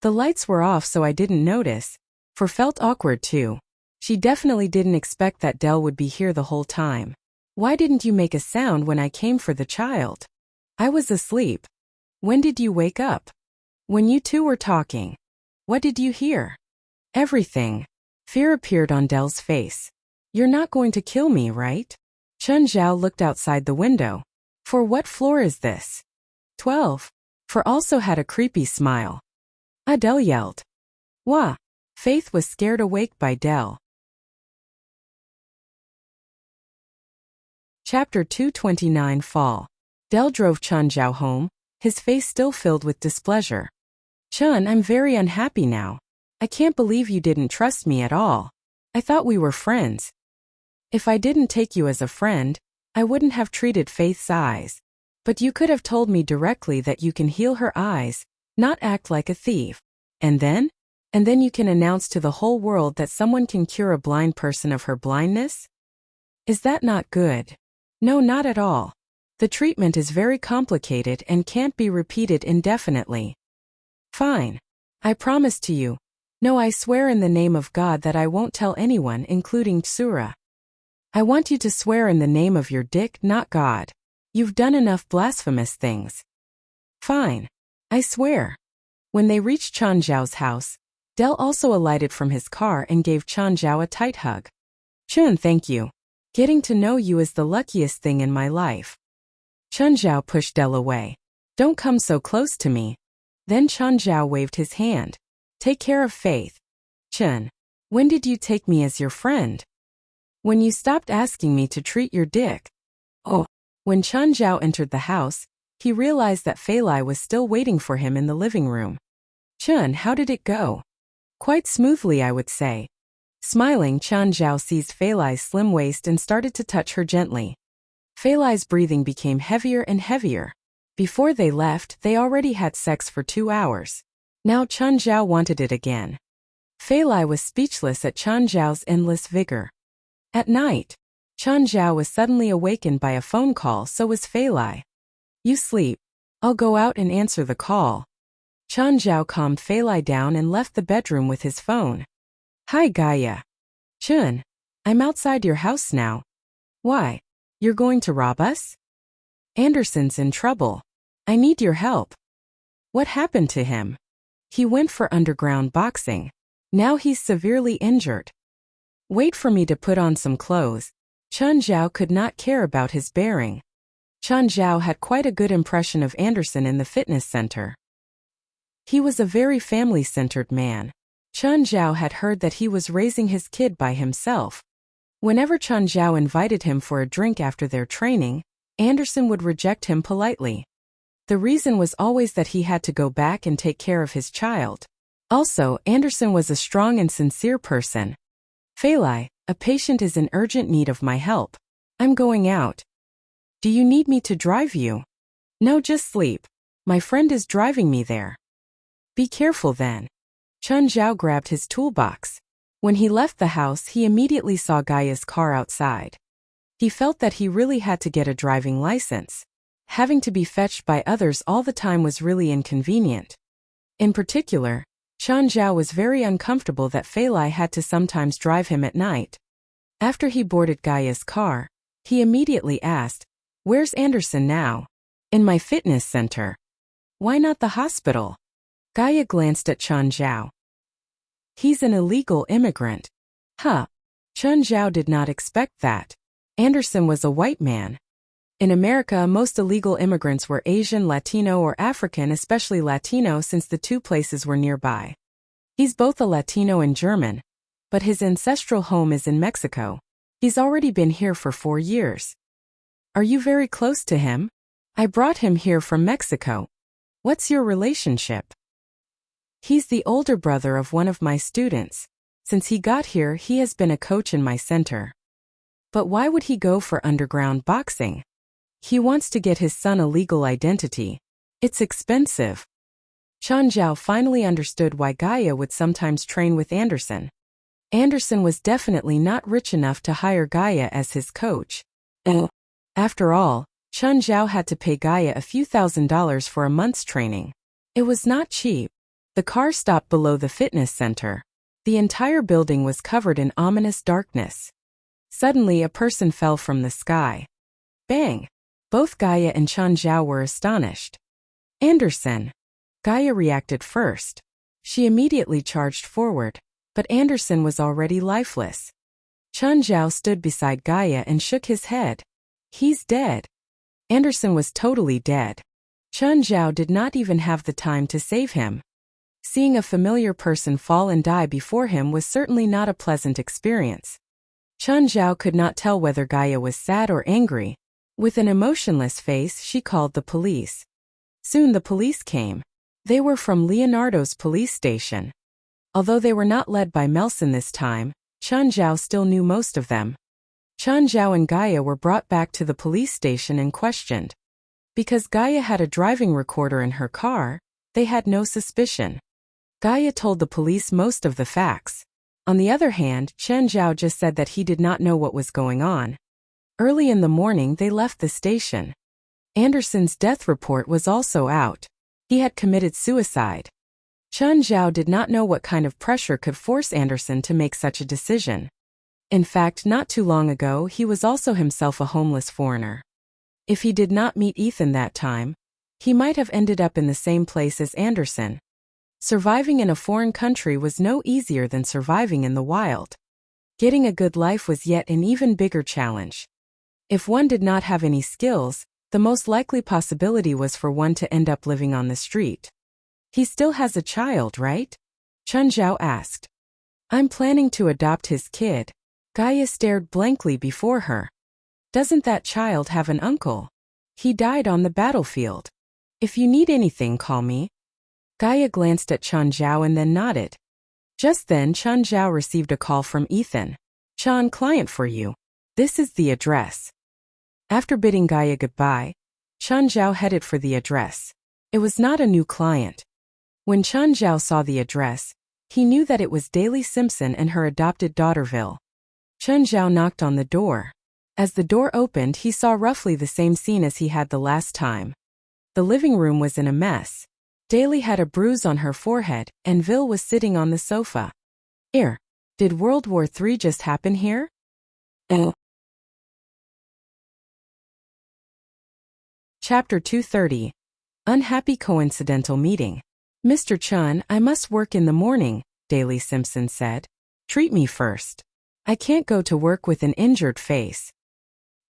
The lights were off so I didn't notice, for felt awkward too. She definitely didn't expect that Dell would be here the whole time. Why didn't you make a sound when I came for the child? I was asleep. When did you wake up? When you two were talking. What did you hear? Everything. Fear appeared on Dell's face. You're not going to kill me, right? Chun Zhao looked outside the window. For what floor is this? 12. For also had a creepy smile. Adele yelled. Wah! Faith was scared awake by Dell. Chapter 229 Fall. Dell drove Chun Zhao home, his face still filled with displeasure. Chun, I'm very unhappy now. I can't believe you didn't trust me at all. I thought we were friends. If I didn't take you as a friend, I wouldn't have treated Faith's eyes. But you could have told me directly that you can heal her eyes, not act like a thief. And then you can announce to the whole world that someone can cure a blind person of her blindness? Is that not good? No, not at all. The treatment is very complicated and can't be repeated indefinitely. Fine. I promise to you. No, I swear in the name of God that I won't tell anyone, including Tsura. I want you to swear in the name of your dick, not God. You've done enough blasphemous things. Fine. I swear. When they reached Chun Zhao's house, Dell also alighted from his car and gave Chun Zhao a tight hug. Chun, thank you. Getting to know you is the luckiest thing in my life. Chun Zhao pushed Dell away. Don't come so close to me. Then Chun Zhao waved his hand. Take care of Faith. Chun, when did you take me as your friend? When you stopped asking me to treat your dick. Oh. When Chun Zhao entered the house, he realized that Fei Lai was still waiting for him in the living room. Chun, how did it go? Quite smoothly, I would say. Smiling, Chun Zhao seized Fei Lai's slim waist and started to touch her gently. Fei Lai's breathing became heavier and heavier. Before they left, they already had sex for 2 hours. Now Chun Zhao wanted it again. Fei Lai was speechless at Chun Zhao's endless vigor. At night, Chun Zhao was suddenly awakened by a phone call, so was Fei Lai. You sleep. I'll go out and answer the call. Chun Zhao calmed Fei Lai down and left the bedroom with his phone. Hi Gaia. Chun, I'm outside your house now. Why? You're going to rob us? Anderson's in trouble. I need your help. What happened to him? He went for underground boxing. Now he's severely injured. Wait for me to put on some clothes. Chun Zhao could not care about his bearing. Chun Zhao had quite a good impression of Anderson in the fitness center. He was a very family-centered man. Chun Zhao had heard that he was raising his kid by himself. Whenever Chun Zhao invited him for a drink after their training, Anderson would reject him politely. The reason was always that he had to go back and take care of his child. Also, Anderson was a strong and sincere person. Fei Lai, a patient is in urgent need of my help. I'm going out. Do you need me to drive you? No, just sleep. My friend is driving me there. Be careful then. Chun Zhao grabbed his toolbox. When he left the house, he immediately saw Gaia's car outside. He felt that he really had to get a driving license. Having to be fetched by others all the time was really inconvenient. In particular, Chun Zhao was very uncomfortable that Fei Lai had to sometimes drive him at night. After he boarded Gaia's car, he immediately asked, Where's Anderson now? In my fitness center. Why not the hospital? Gaia glanced at Chun Zhao. He's an illegal immigrant. Huh. Chun Zhao did not expect that. Anderson was a white man. In America, most illegal immigrants were Asian, Latino, or African, especially Latino since the two places were nearby. He's both a Latino and German, but his ancestral home is in Mexico. He's already been here for 4 years. Are you very close to him? I brought him here from Mexico. What's your relationship? He's the older brother of one of my students. Since he got here, he has been a coach in my center. But why would he go for underground boxing? He wants to get his son a legal identity. It's expensive. Chun Zhao finally understood why Gaia would sometimes train with Anderson. Anderson was definitely not rich enough to hire Gaia as his coach. After all, Chun Zhao had to pay Gaia a few $1,000s for a month's training. It was not cheap. The car stopped below the fitness center. The entire building was covered in ominous darkness. Suddenly a person fell from the sky. Bang! Both Gaia and Chen Zhao were astonished. Anderson! Gaia reacted first. She immediately charged forward, but Anderson was already lifeless. Chen Zhao stood beside Gaia and shook his head. He's dead. Anderson was totally dead. Chen Zhao did not even have the time to save him. Seeing a familiar person fall and die before him was certainly not a pleasant experience. Chen Zhao could not tell whether Gaia was sad or angry. With an emotionless face, she called the police. Soon the police came. They were from Leonardo's police station. Although they were not led by Melson this time, Chen Zhao still knew most of them. Chen Zhao and Gaia were brought back to the police station and questioned. Because Gaia had a driving recorder in her car, they had no suspicion. Gaia told the police most of the facts. On the other hand, Chen Zhao just said that he did not know what was going on. Early in the morning they left the station. Anderson's death report was also out. He had committed suicide. Chen Zhao did not know what kind of pressure could force Anderson to make such a decision. In fact, not too long ago he was also himself a homeless foreigner. If he did not meet Ethan that time, he might have ended up in the same place as Anderson. Surviving in a foreign country was no easier than surviving in the wild. Getting a good life was yet an even bigger challenge. If one did not have any skills, the most likely possibility was for one to end up living on the street. He still has a child, right? Chen Zhao asked. I'm planning to adopt his kid. Gaia stared blankly before her. Doesn't that child have an uncle? He died on the battlefield. If you need anything, call me. Gaia glanced at Chen Zhao and then nodded. Just then Chen Zhao received a call from Ethan. Chen, client for you. This is the address. After bidding Gaia goodbye, Chen Zhao headed for the address. It was not a new client. When Chen Zhao saw the address, he knew that it was Daly Simpson and her adopted daughterville. Chen Zhao knocked on the door. As the door opened, he saw roughly the same scene as he had the last time. The living room was in a mess. Daly had a bruise on her forehead, and Vil was sitting on the sofa. Did World War III just happen here? Chapter 230. Unhappy coincidental meeting. Mr. Chen, I must work in the morning, Daly Simpson said. Treat me first. I can't go to work with an injured face.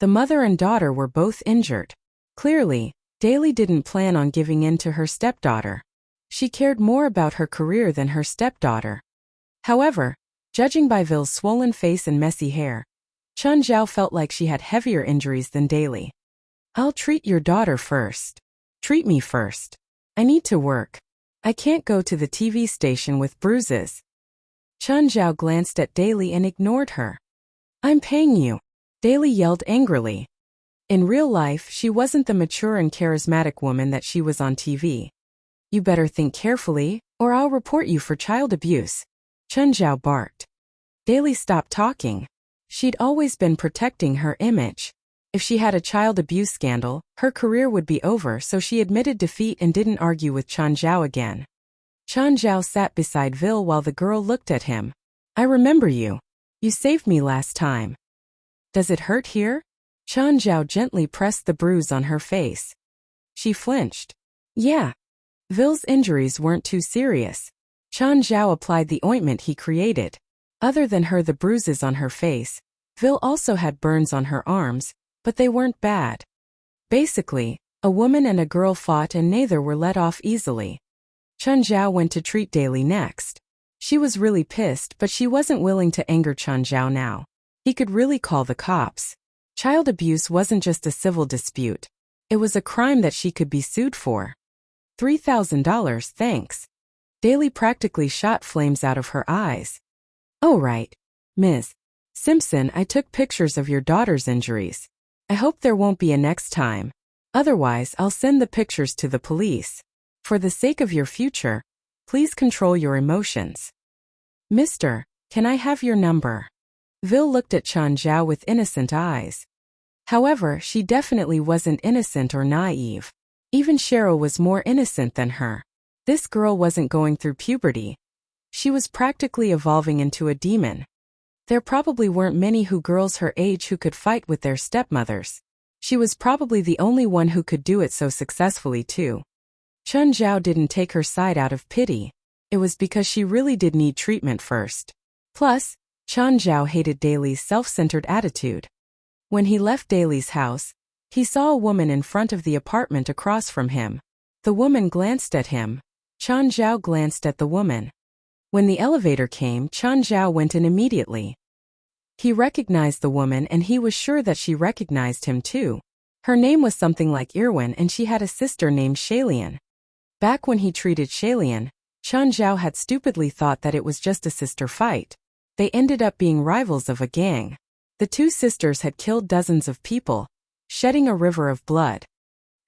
The mother and daughter were both injured. Clearly, Daly didn't plan on giving in to her stepdaughter. She cared more about her career than her stepdaughter. However, judging by Vil's swollen face and messy hair, Chen Zhao felt like she had heavier injuries than Daly. I'll treat your daughter first. Treat me first. I need to work. I can't go to the TV station with bruises. Chen Zhao glanced at Daly and ignored her. I'm paying you. Daly yelled angrily. In real life, she wasn't the mature and charismatic woman that she was on TV. You better think carefully, or I'll report you for child abuse, Chen Zhao barked. Daly stopped talking. She'd always been protecting her image. If she had a child abuse scandal, her career would be over, so she admitted defeat and didn't argue with Chen Zhao again. Chen Zhao sat beside Vil while the girl looked at him. I remember you. You saved me last time. Does it hurt here? Chen Zhao gently pressed the bruise on her face. She flinched. Yeah. Vil's injuries weren't too serious. Chen Zhao applied the ointment he created. Other than the bruises on her face, Vil also had burns on her arms, but they weren't bad. Basically, a woman and a girl fought and neither were let off easily. Chen Zhao went to treat Daly next. She was really pissed, but she wasn't willing to anger Chen Zhao now. He could really call the cops. Child abuse wasn't just a civil dispute. It was a crime that she could be sued for. $3,000, thanks. Daly practically shot flames out of her eyes. Oh right. Ms. Simpson, I took pictures of your daughter's injuries. I hope there won't be a next time. Otherwise, I'll send the pictures to the police. For the sake of your future, please control your emotions. Mister, can I have your number? Vil looked at Chen Zhao with innocent eyes. However, she definitely wasn't innocent or naive. Even Cheryl was more innocent than her. This girl wasn't going through puberty. She was practically evolving into a demon. There probably weren't many girls her age who could fight with their stepmothers. She was probably the only one who could do it so successfully too. Chun Zhao didn't take her side out of pity. It was because she really did need treatment first. Plus, Chun Zhao hated Daly's self-centered attitude. When he left Daly's house, he saw a woman in front of the apartment across from him. The woman glanced at him. Chun Zhao glanced at the woman. When the elevator came, Chun Zhao went in immediately. He recognized the woman and he was sure that she recognized him too. Her name was something like Irwin and she had a sister named Shalian. Back when he treated Shalian, Chun Zhao had stupidly thought that it was just a sister fight. They ended up being rivals of a gang. The two sisters had killed dozens of people, shedding a river of blood.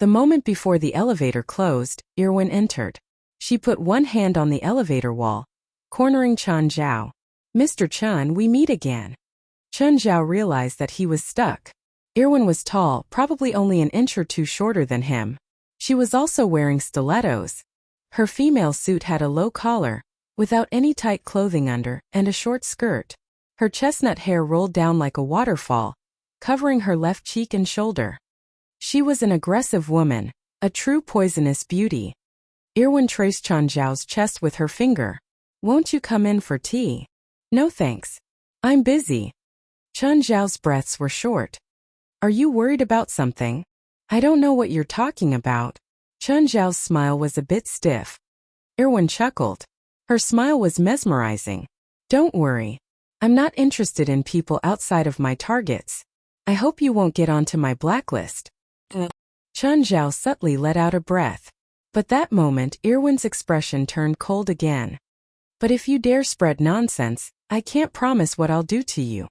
The moment before the elevator closed, Irwin entered. She put one hand on the elevator wall, cornering Chun Zhao. "Mr. Chun, we meet again." Chun Zhao realized that he was stuck. Irwin was tall, probably only an inch or two shorter than him. She was also wearing stilettos. Her female suit had a low collar, without any tight clothing under, and a short skirt. Her chestnut hair rolled down like a waterfall, covering her left cheek and shoulder. She was an aggressive woman, a true poisonous beauty. Irwin traced Chun Zhao's chest with her finger. "Won't you come in for tea?" "No thanks. I'm busy." Chun Zhao's breaths were short. "Are you worried about something?" "I don't know what you're talking about." Chun Zhao's smile was a bit stiff. Irwin chuckled. Her smile was mesmerizing. "Don't worry. I'm not interested in people outside of my targets. I hope you won't get onto my blacklist." Chun Zhao subtly let out a breath. But that moment, Irwin's expression turned cold again. "But if you dare spread nonsense, I can't promise what I'll do to you."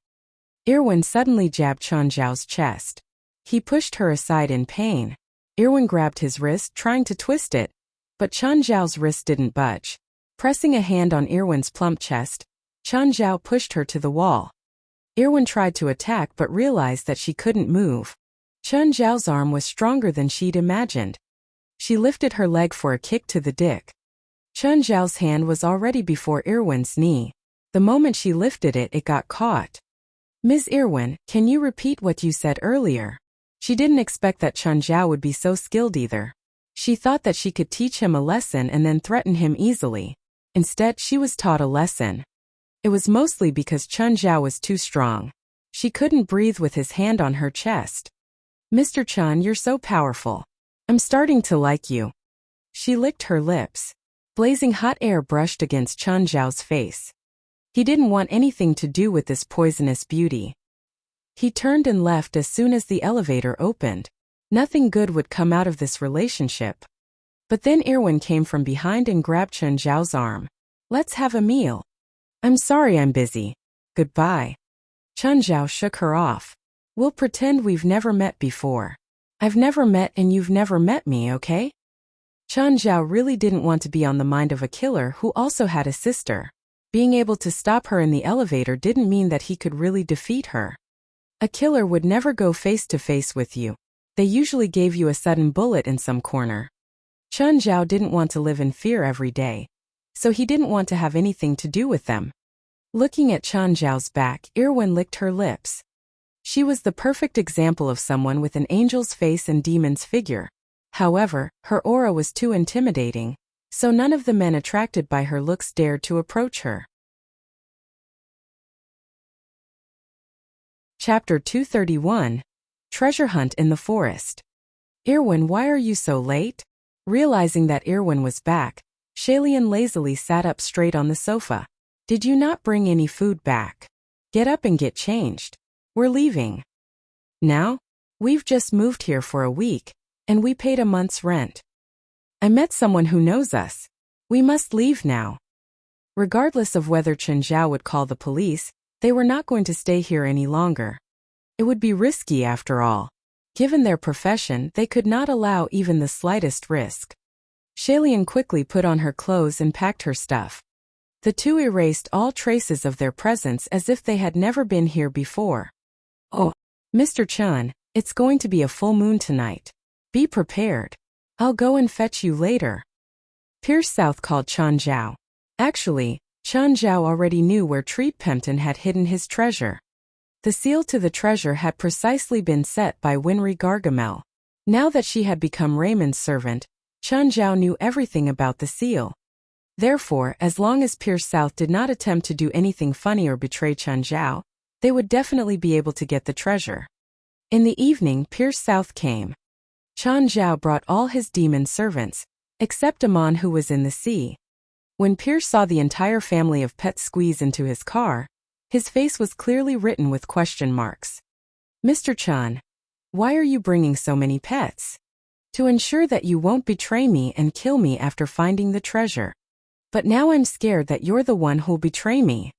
Irwin suddenly jabbed Chun Zhao's chest. He pushed her aside in pain. Irwin grabbed his wrist, trying to twist it, but Chun Zhao's wrist didn't budge. Pressing a hand on Irwin's plump chest, Chun Zhao pushed her to the wall. Irwin tried to attack but realized that she couldn't move. Chun Zhao's arm was stronger than she'd imagined. She lifted her leg for a kick to the dick. Chun Zhao's hand was already before Irwin's knee. The moment she lifted it, it got caught. "Ms. Irwin, can you repeat what you said earlier?" She didn't expect that Chun Zhao would be so skilled either. She thought that she could teach him a lesson and then threaten him easily. Instead, she was taught a lesson. It was mostly because Chun Zhao was too strong. She couldn't breathe with his hand on her chest. "Mr. Chun, you're so powerful. I'm starting to like you." She licked her lips. Blazing hot air brushed against Chun Zhao's face. He didn't want anything to do with this poisonous beauty. He turned and left as soon as the elevator opened. Nothing good would come out of this relationship. But then Irwin came from behind and grabbed Chun Zhao's arm. "Let's have a meal." "I'm sorry, I'm busy. Goodbye." Chun Zhao shook her off. "We'll pretend we've never met before. I've never met and you've never met me, okay?" Chun Zhao really didn't want to be on the mind of a killer who also had a sister. Being able to stop her in the elevator didn't mean that he could really defeat her. A killer would never go face to face with you. They usually gave you a sudden bullet in some corner. Chun Zhao didn't want to live in fear every day, so he didn't want to have anything to do with them. Looking at Chun Zhao's back, Irwin licked her lips. She was the perfect example of someone with an angel's face and demon's figure. However, her aura was too intimidating, so none of the men attracted by her looks dared to approach her. Chapter 231. Treasure Hunt in the Forest. "Irwin, why are you so late?" Realizing that Irwin was back, Shalian lazily sat up straight on the sofa. "Did you not bring any food back? Get up and get changed. We're leaving." "Now? We've just moved here for a week, and we paid a month's rent. I met someone who knows us. We must leave now." Regardless of whether Chun Zhao would call the police, they were not going to stay here any longer. It would be risky after all. Given their profession, they could not allow even the slightest risk. Shalian quickly put on her clothes and packed her stuff. The two erased all traces of their presence as if they had never been here before. "Oh, Mr. Chun, it's going to be a full moon tonight. Be prepared. I'll go and fetch you later." Pierce South called Chan Zhao. Actually, Chan Zhao already knew where Treat Pempton had hidden his treasure. The seal to the treasure had precisely been set by Winry Gargamel. Now that she had become Raymond's servant, Chan Zhao knew everything about the seal. Therefore, as long as Pierce South did not attempt to do anything funny or betray Chan Zhao, they would definitely be able to get the treasure. In the evening, Pierce South came. Chan Zhao brought all his demon servants, except Amon, who was in the sea. When Pierce saw the entire family of pets squeeze into his car, his face was clearly written with question marks. "Mr. Chan, why are you bringing so many pets?" "To ensure that you won't betray me and kill me after finding the treasure. But now I'm scared that you're the one who'll betray me."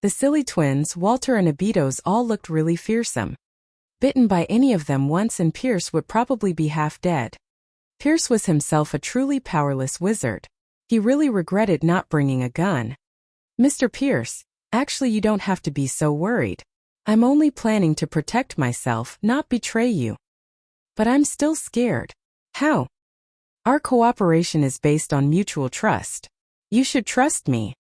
The silly twins, Walter and Abitos, all looked really fearsome. Bitten by any of them once and Pierce would probably be half dead. Pierce was himself a truly powerless wizard. He really regretted not bringing a gun. "Mr. Pierce, actually you don't have to be so worried. I'm only planning to protect myself, not betray you. But I'm still scared." "How?" "Our cooperation is based on mutual trust. You should trust me."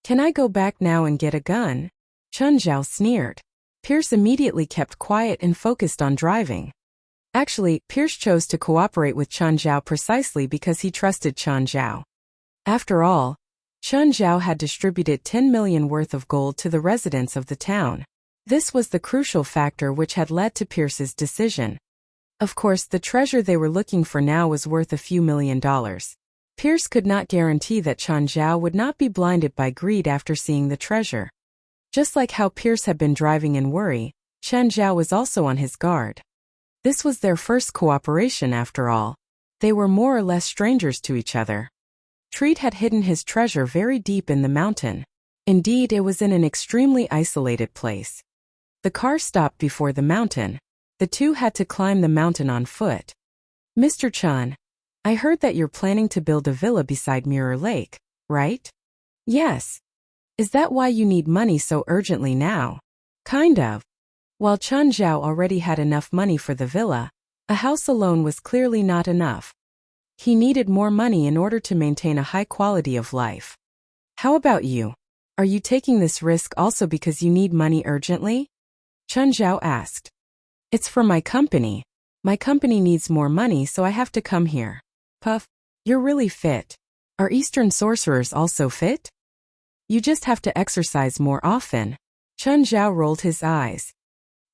"Can I go back now and get a gun?" Chan Zhao sneered. Pierce immediately kept quiet and focused on driving. Actually, Pierce chose to cooperate with Chan Zhao precisely because he trusted Chan Zhao. After all, Chan Zhao had distributed 10 million worth of gold to the residents of the town. This was the crucial factor which had led to Pierce's decision. Of course, the treasure they were looking for now was worth a few $1,000,000. Pierce could not guarantee that Chan Zhao would not be blinded by greed after seeing the treasure. Just like how Pierce had been driving in worry, Chan Zhao was also on his guard. This was their first cooperation after all. They were more or less strangers to each other. Treat had hidden his treasure very deep in the mountain. Indeed, it was in an extremely isolated place. The car stopped before the mountain. The two had to climb the mountain on foot. "Mr. Chan, I heard that you're planning to build a villa beside Mirror Lake, right?" "Yes." "Is that why you need money so urgently now?" "Kind of." While Chan Zhao already had enough money for the villa, a house alone was clearly not enough. He needed more money in order to maintain a high quality of life. "How about you? Are you taking this risk also because you need money urgently?" Chan Zhao asked. "It's for my company. My company needs more money, so I have to come here." "Puff, you're really fit. Are Eastern sorcerers also fit?" "You just have to exercise more often." Chan Zhao rolled his eyes.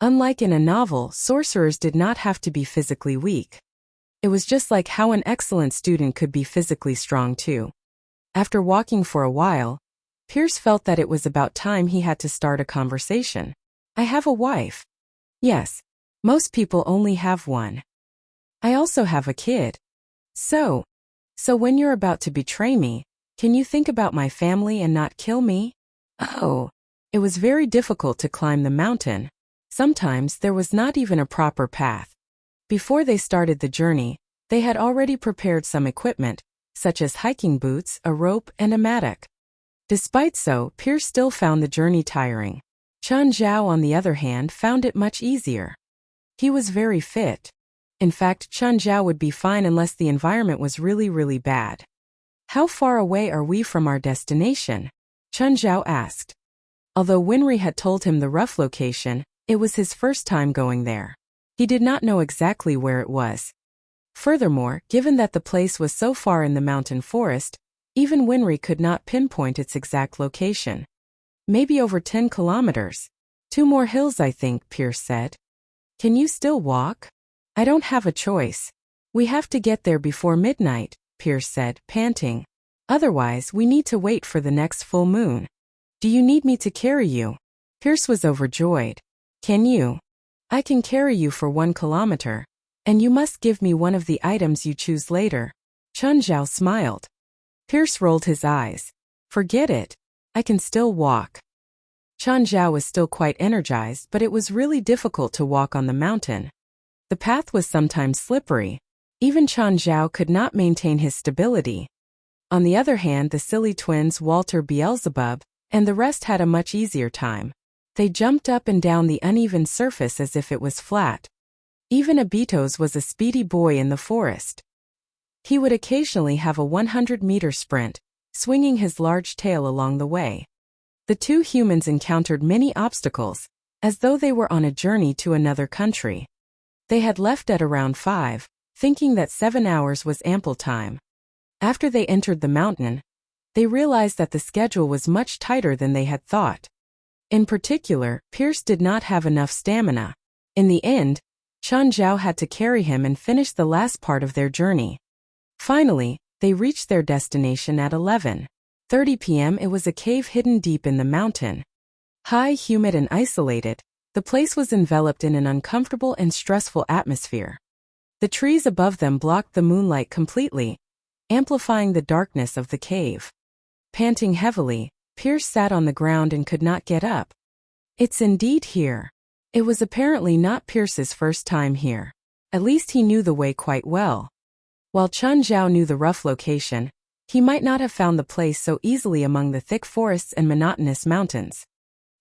Unlike in a novel, sorcerers did not have to be physically weak. It was just like how an excellent student could be physically strong too. After walking for a while, Pierce felt that it was about time he had to start a conversation. "I have a wife." "Yes. Most people only have one." "I also have a kid." So when you're about to betray me, can you think about my family and not kill me?" "Oh." It was very difficult to climb the mountain. Sometimes there was not even a proper path. Before they started the journey, they had already prepared some equipment, such as hiking boots, a rope, and a mattock. Despite so, Pierce still found the journey tiring. Chan Zhao, on the other hand, found it much easier. He was very fit. In fact, Chan Zhao would be fine unless the environment was really bad. "How far away are we from our destination?" Chan Zhao asked. Although Winry had told him the rough location, it was his first time going there. He did not know exactly where it was. Furthermore, given that the place was so far in the mountain forest, even Winry could not pinpoint its exact location. "Maybe over 10 kilometers. 2 more hills, I think," Pierce said. "Can you still walk?" "I don't have a choice. We have to get there before midnight," Pierce said, panting. "Otherwise, we need to wait for the next full moon." "Do you need me to carry you?" Pierce was overjoyed. "Can you?" "I can carry you for 1 kilometer. And you must give me one of the items you choose later." Chan Zhao smiled. Pierce rolled his eyes. "Forget it. I can still walk." Chan Zhao was still quite energized, but it was really difficult to walk on the mountain. The path was sometimes slippery. Even Chan Zhao could not maintain his stability. On the other hand, the silly twins Walter, Beelzebub, and the rest had a much easier time. They jumped up and down the uneven surface as if it was flat. Even Abitos was a speedy boy in the forest. He would occasionally have a 100-meter sprint, swinging his large tail along the way. The two humans encountered many obstacles, as though they were on a journey to another country. They had left at around 5, thinking that 7 hours was ample time. After they entered the mountain, they realized that the schedule was much tighter than they had thought. In particular, Pierce did not have enough stamina. In the end, Chen Zhao had to carry him and finish the last part of their journey. Finally, they reached their destination at 11:30 p.m. It was a cave hidden deep in the mountain. High, humid and isolated, the place was enveloped in an uncomfortable and stressful atmosphere. The trees above them blocked the moonlight completely, amplifying the darkness of the cave. Panting heavily, Pierce sat on the ground and could not get up. It's indeed here. It was apparently not Pierce's first time here. At least he knew the way quite well. While Chen Zhao knew the rough location, he might not have found the place so easily among the thick forests and monotonous mountains.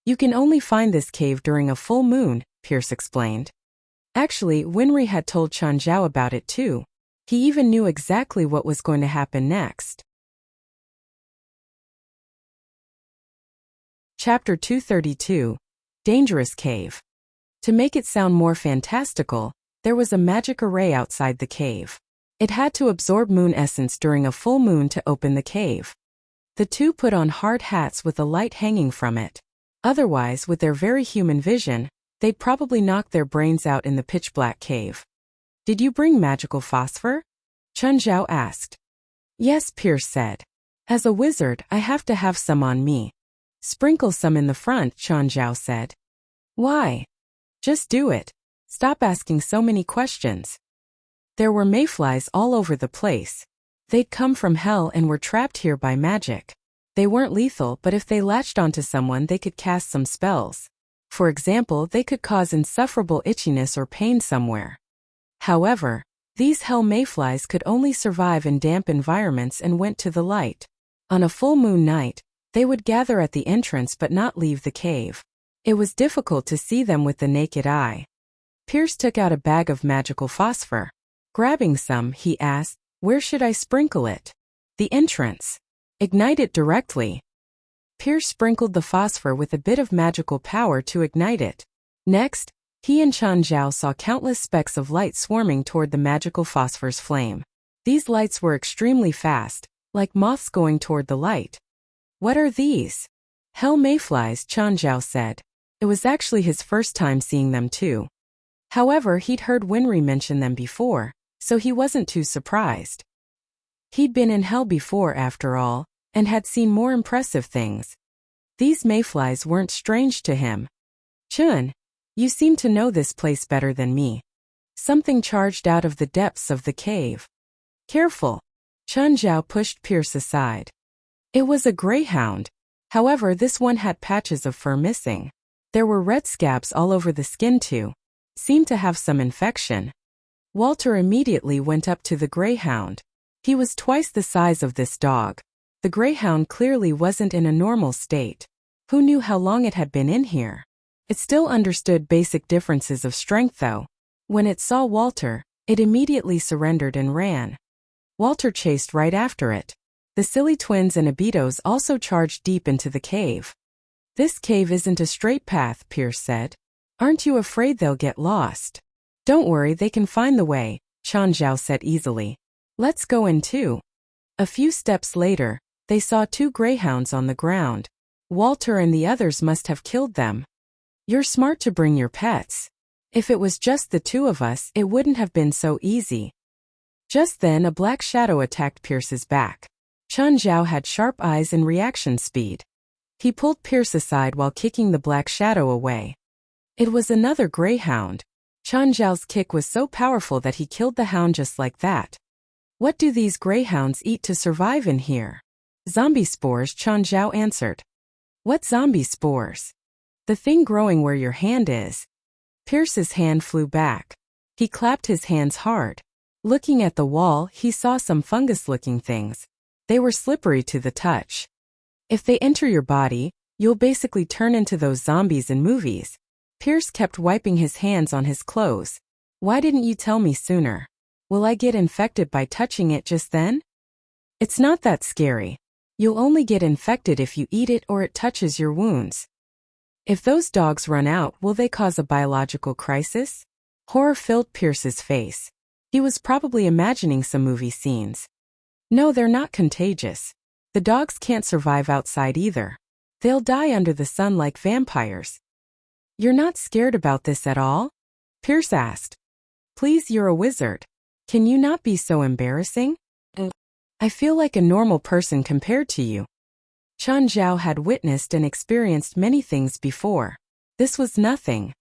You can only find this cave during a full moon, Pierce explained. Actually, Winry had told Chen Zhao about it too. He even knew exactly what was going to happen next. Chapter 232, Dangerous Cave. To make it sound more fantastical, there was a magic array outside the cave. It had to absorb moon essence during a full moon to open the cave. The two put on hard hats with a light hanging from it. Otherwise, with their very human vision, they'd probably knock their brains out in the pitch-black cave. Did you bring magical phosphor? Chen Zhao asked. Yes, Pierce said. As a wizard, I have to have some on me. Sprinkle some in the front, Chen Zhao said. Why? Just do it. Stop asking so many questions. There were mayflies all over the place. They'd come from hell and were trapped here by magic. They weren't lethal, but if they latched onto someone, they could cast some spells. For example, they could cause insufferable itchiness or pain somewhere. However, these hell mayflies could only survive in damp environments and went to the light. On a full moon night, they would gather at the entrance but not leave the cave. It was difficult to see them with the naked eye. Pierce took out a bag of magical phosphor. Grabbing some, he asked, "Where should I sprinkle it?" The entrance. Ignite it directly. Pierce sprinkled the phosphor with a bit of magical power to ignite it. Next, he and Chen Zhao saw countless specks of light swarming toward the magical phosphor's flame. These lights were extremely fast, like moths going toward the light. What are these? Hell mayflies, Chen Zhao said. It was actually his first time seeing them too. However, he'd heard Winry mention them before, so he wasn't too surprised. He'd been in hell before, after all, and had seen more impressive things. These mayflies weren't strange to him. Chun, you seem to know this place better than me. Something charged out of the depths of the cave. Careful. Chen Zhao pushed Pierce aside. It was a greyhound. However, this one had patches of fur missing. There were red scabs all over the skin too. Seemed to have some infection. Walter immediately went up to the greyhound. He was twice the size of this dog. The greyhound clearly wasn't in a normal state. Who knew how long it had been in here? It still understood basic differences of strength though. When it saw Walter, it immediately surrendered and ran. Walter chased right after it. The silly twins and Abitos also charged deep into the cave. This cave isn't a straight path, Pierce said. Aren't you afraid they'll get lost? Don't worry, they can find the way, Chen Zhao said easily. Let's go in too. A few steps later, they saw two greyhounds on the ground. Walter and the others must have killed them. You're smart to bring your pets. If it was just the two of us, it wouldn't have been so easy. Just then a black shadow attacked Pierce's back. Chen Zhao had sharp eyes and reaction speed. He pulled Pierce aside while kicking the black shadow away. It was another greyhound. Chen Zhao's kick was so powerful that he killed the hound just like that. What do these greyhounds eat to survive in here? Zombie spores, Chen Zhao answered. What zombie spores? The thing growing where your hand is. Pierce's hand flew back. He clapped his hands hard. Looking at the wall, he saw some fungus-looking things. They were slippery to the touch. If they enter your body, you'll basically turn into those zombies in movies. Pierce kept wiping his hands on his clothes. Why didn't you tell me sooner? Will I get infected by touching it just then? It's not that scary. You'll only get infected if you eat it or it touches your wounds. If those dogs run out, will they cause a biological crisis? Horror filled Pierce's face. He was probably imagining some movie scenes. No, they're not contagious. The dogs can't survive outside either. They'll die under the sun like vampires. You're not scared about this at all? Pierce asked. Please, you're a wizard. Can you not be so embarrassing? I feel like a normal person compared to you. Chen Zhao had witnessed and experienced many things before. This was nothing.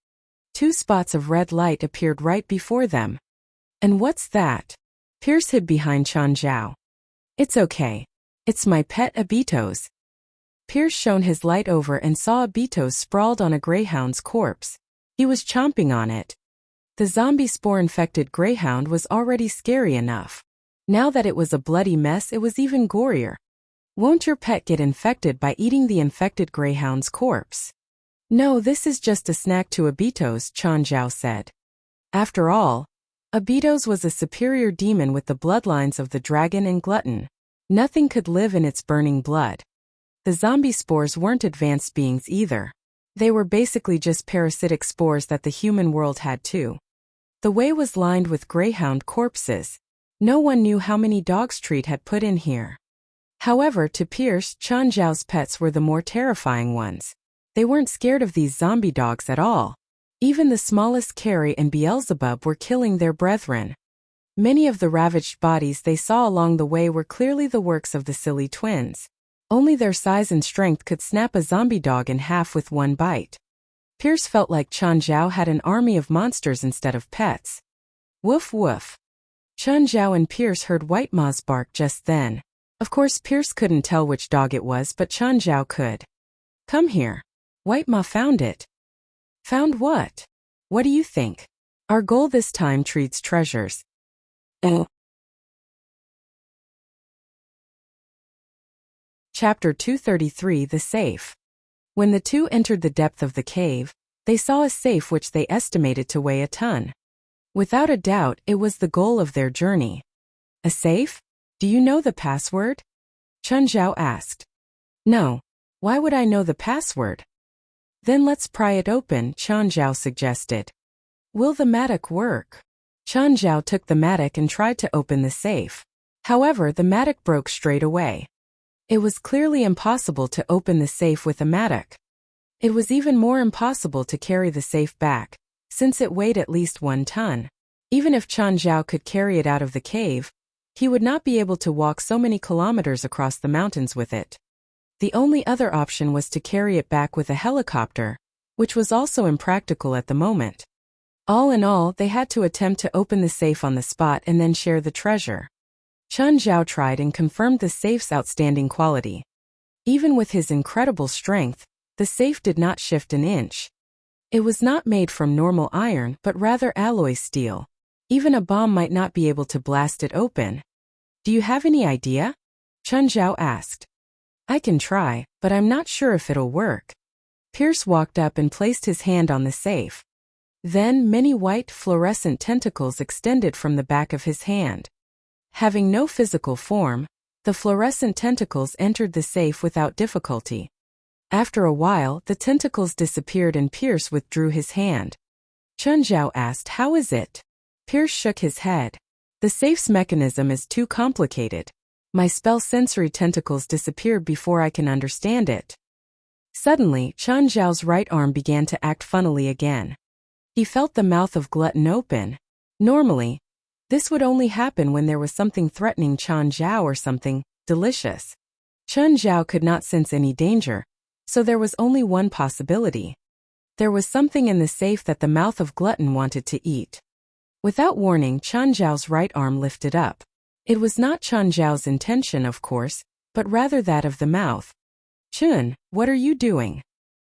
2 spots of red light appeared right before them. And what's that? Pierce hid behind Chen Zhao. It's okay. It's my pet Abitos. Pierce shone his light over and saw Abitos sprawled on a greyhound's corpse. He was chomping on it. The zombie spore-infected greyhound was already scary enough. Now that it was a bloody mess, it was even gorier. Won't your pet get infected by eating the infected greyhound's corpse? No, this is just a snack to Abitos, Chen Zhao said. After all, Abitos was a superior demon with the bloodlines of the dragon and glutton. Nothing could live in its burning blood. The zombie spores weren't advanced beings either. They were basically just parasitic spores that the human world had too. The way was lined with greyhound corpses. No one knew how many dogs Treat had put in here. However, to Pierce, Chen Zhao's pets were the more terrifying ones. They weren't scared of these zombie dogs at all. Even the smallest Carrie and Beelzebub were killing their brethren. Many of the ravaged bodies they saw along the way were clearly the works of the silly twins. Only their size and strength could snap a zombie dog in half with one bite. Pierce felt like Chen Zhao had an army of monsters instead of pets. Woof woof. Chen Zhao and Pierce heard White Ma's bark just then. Of course, Pierce couldn't tell which dog it was, but Chen Zhao could. Come here. White Ma found it. Found what? What do you think? Our goal this time Treat's treasures. Chapter 233 The Safe. When the two entered the depth of the cave, they saw a safe which they estimated to weigh a ton. Without a doubt, it was the goal of their journey. A safe? Do you know the password? Chen Zhao asked. No. Why would I know the password? Then let's pry it open, Chen Zhao suggested. Will the mattock work? Chen Zhao took the mattock and tried to open the safe. However, the mattock broke straight away. It was clearly impossible to open the safe with a mattock. It was even more impossible to carry the safe back, since it weighed at least 1 ton. Even if Chen Zhao could carry it out of the cave, he would not be able to walk so many kilometers across the mountains with it. The only other option was to carry it back with a helicopter, which was also impractical at the moment. All in all, they had to attempt to open the safe on the spot and then share the treasure. Chen Zhao tried and confirmed the safe's outstanding quality. Even with his incredible strength, the safe did not shift an inch. It was not made from normal iron but rather alloy steel. Even a bomb might not be able to blast it open. Do you have any idea? Chen Zhao asked. I can try, but I'm not sure if it'll work. Pierce walked up and placed his hand on the safe. Then many white fluorescent tentacles extended from the back of his hand. Having no physical form, the fluorescent tentacles entered the safe without difficulty. After a while, the tentacles disappeared and Pierce withdrew his hand. Chen Zhao asked, "How is it?" Pierce shook his head. The safe's mechanism is too complicated. My spell sensory tentacles disappeared before I can understand it. Suddenly, Chen Zhao's right arm began to act funnily again. He felt the mouth of Glutton open. Normally, this would only happen when there was something threatening Chen Zhao or something delicious. Chen Zhao could not sense any danger, so there was only one possibility. There was something in the safe that the mouth of Glutton wanted to eat. Without warning, Chen Zhao's right arm lifted up. It was not Chen Zhao's intention, of course, but rather that of the mouth. Chun, what are you doing?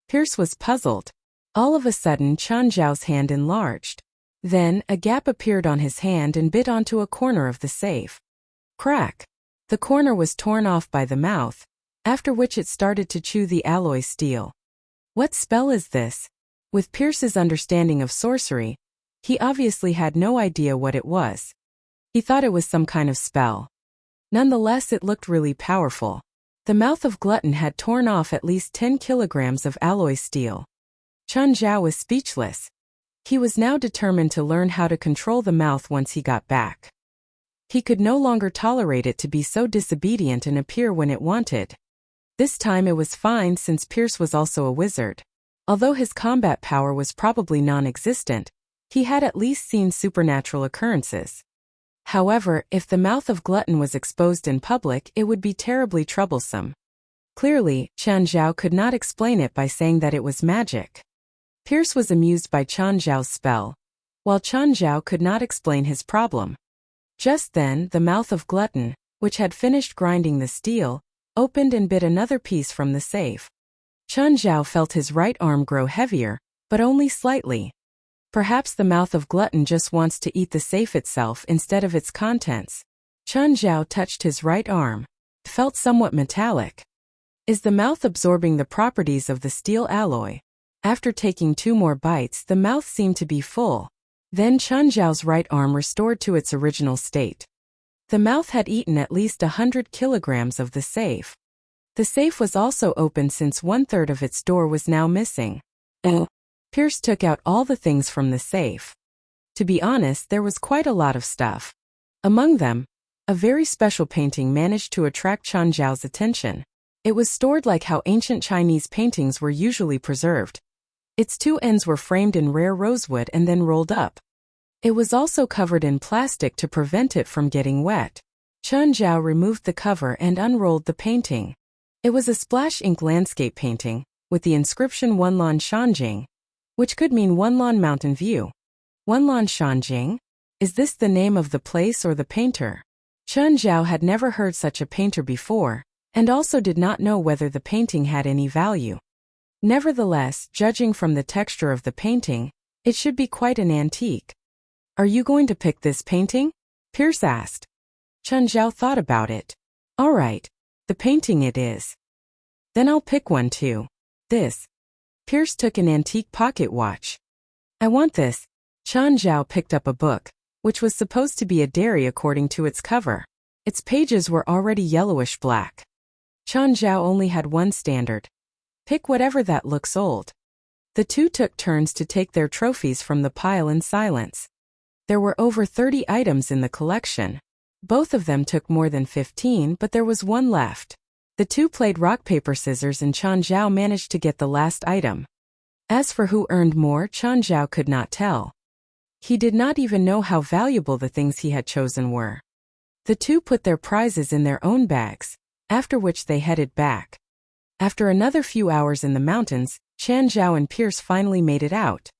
Pierce was puzzled. All of a sudden, Chen Zhao's hand enlarged. Then, a gap appeared on his hand and bit onto a corner of the safe. Crack! The corner was torn off by the mouth, after which it started to chew the alloy steel. What spell is this? With Pierce's understanding of sorcery, he obviously had no idea what it was. He thought it was some kind of spell. Nonetheless, it looked really powerful. The mouth of Glutton had torn off at least 10 kilograms of alloy steel. Chen Zhao was speechless. He was now determined to learn how to control the mouth once he got back. He could no longer tolerate it to be so disobedient and appear when it wanted. This time it was fine since Pierce was also a wizard. Although his combat power was probably non-existent, he had at least seen supernatural occurrences. However, if the mouth of Glutton was exposed in public, it would be terribly troublesome. Clearly, Chen Zhao could not explain it by saying that it was magic. Pierce was amused by Chen Zhao's spell, while Chen Zhao could not explain his problem. Just then, the mouth of Glutton, which had finished grinding the steel, opened and bit another piece from the safe. Chen Zhao felt his right arm grow heavier, but only slightly. Perhaps the mouth of Glutton just wants to eat the safe itself instead of its contents. Chen Zhao touched his right arm. It felt somewhat metallic. Is the mouth absorbing the properties of the steel alloy? After taking 2 more bites, the mouth seemed to be full. Then Chen Zhao's right arm restored to its original state. The mouth had eaten at least 100 kilograms of the safe. The safe was also open since 1/3 of its door was now missing. Pierce took out all the things from the safe. To be honest, there was quite a lot of stuff. Among them, a very special painting managed to attract Chen Zhao's attention. It was stored like how ancient Chinese paintings were usually preserved. Its 2 ends were framed in rare rosewood and then rolled up. It was also covered in plastic to prevent it from getting wet. Chen Zhao removed the cover and unrolled the painting. It was a splash ink landscape painting, with the inscription Wenlan Shanjing, which could mean Wenlan Mountain View. Wenlan Shanjing? Is this the name of the place or the painter? Chen Zhao had never heard such a painter before, and also did not know whether the painting had any value. Nevertheless, judging from the texture of the painting, it should be quite an antique. Are you going to pick this painting? Pierce asked. Chen Zhao thought about it. All right, the painting it is. Then I'll pick one too. This. Pierce took an antique pocket watch. I want this. Chen Zhao picked up a book, which was supposed to be a diary according to its cover. Its pages were already yellowish black. Chen Zhao only had one standard. Pick whatever that looks old. The two took turns to take their trophies from the pile in silence. There were over 30 items in the collection. Both of them took more than 15, but there was one left. The two played rock, paper, scissors and Chen Zhao managed to get the last item. As for who earned more, Chen Zhao could not tell. He did not even know how valuable the things he had chosen were. The two put their prizes in their own bags, after which they headed back. After another few hours in the mountains, Chen Zhao and Pierce finally made it out.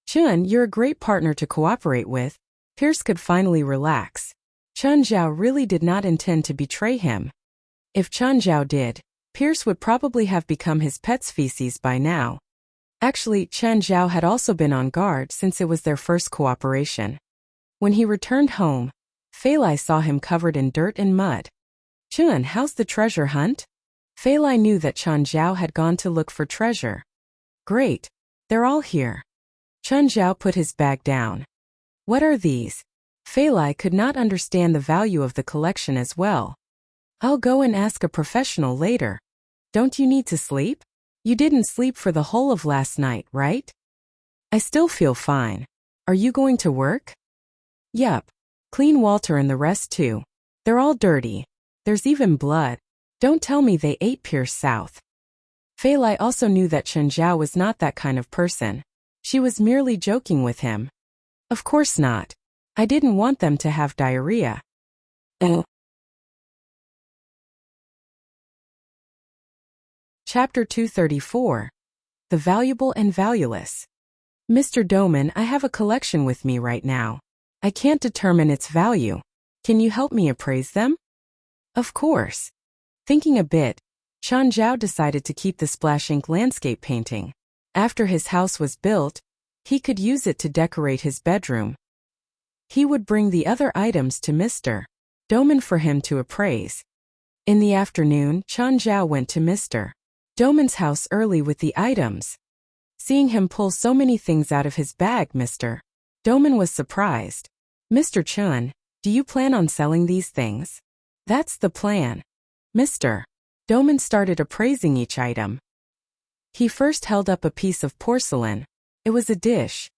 Chen, you're a great partner to cooperate with. Pierce could finally relax. Chen Zhao really did not intend to betray him. If Chen Zhao did, Pierce would probably have become his pet's feces by now. Actually, Chen Zhao had also been on guard since it was their first cooperation. When he returned home, Fei Lai saw him covered in dirt and mud. Chen, how's the treasure hunt? Fei Lai knew that Chen Zhao had gone to look for treasure. Great. They're all here. Chen Zhao put his bag down. What are these? Fei Lai could not understand the value of the collection as well. I'll go and ask a professional later. Don't you need to sleep? You didn't sleep for the whole of last night, right? I still feel fine. Are you going to work? Yup. Clean Walter and the rest too. They're all dirty. There's even blood. Don't tell me they ate Pierce South. Fei Lai also knew that Chen Zhao was not that kind of person. She was merely joking with him. Of course not. I didn't want them to have diarrhea. Chapter 234. The Valuable and Valueless. Mr. Doman, I have a collection with me right now. I can't determine its value. Can you help me appraise them? Of course. Thinking a bit, Chen Zhao decided to keep the splash ink landscape painting. After his house was built, he could use it to decorate his bedroom. He would bring the other items to Mr. Doman for him to appraise. In the afternoon, Chen Zhao went to Mr. Doman's house early with the items. Seeing him pull so many things out of his bag, Mr. Doman was surprised. Mr. Chen, Do you plan on selling these things? That's the plan. Mr. Doman started appraising each item. He first held up a piece of porcelain. It was a dish.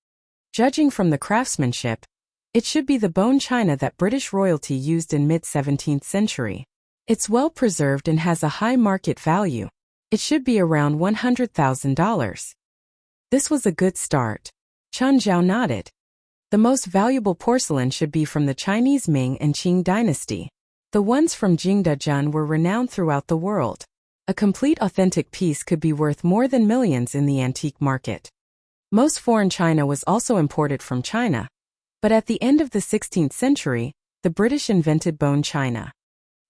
Judging from the craftsmanship, it should be the bone china that British royalty used in mid-17th century. It's well preserved and has a high market value. It should be around $100,000. This was a good start. Chen Zhao nodded. The most valuable porcelain should be from the Chinese Ming and Qing dynasty. The ones from Jingdezhen were renowned throughout the world. A complete authentic piece could be worth more than millions in the antique market. Most foreign china was also imported from China. But at the end of the 16th century, the British invented bone china.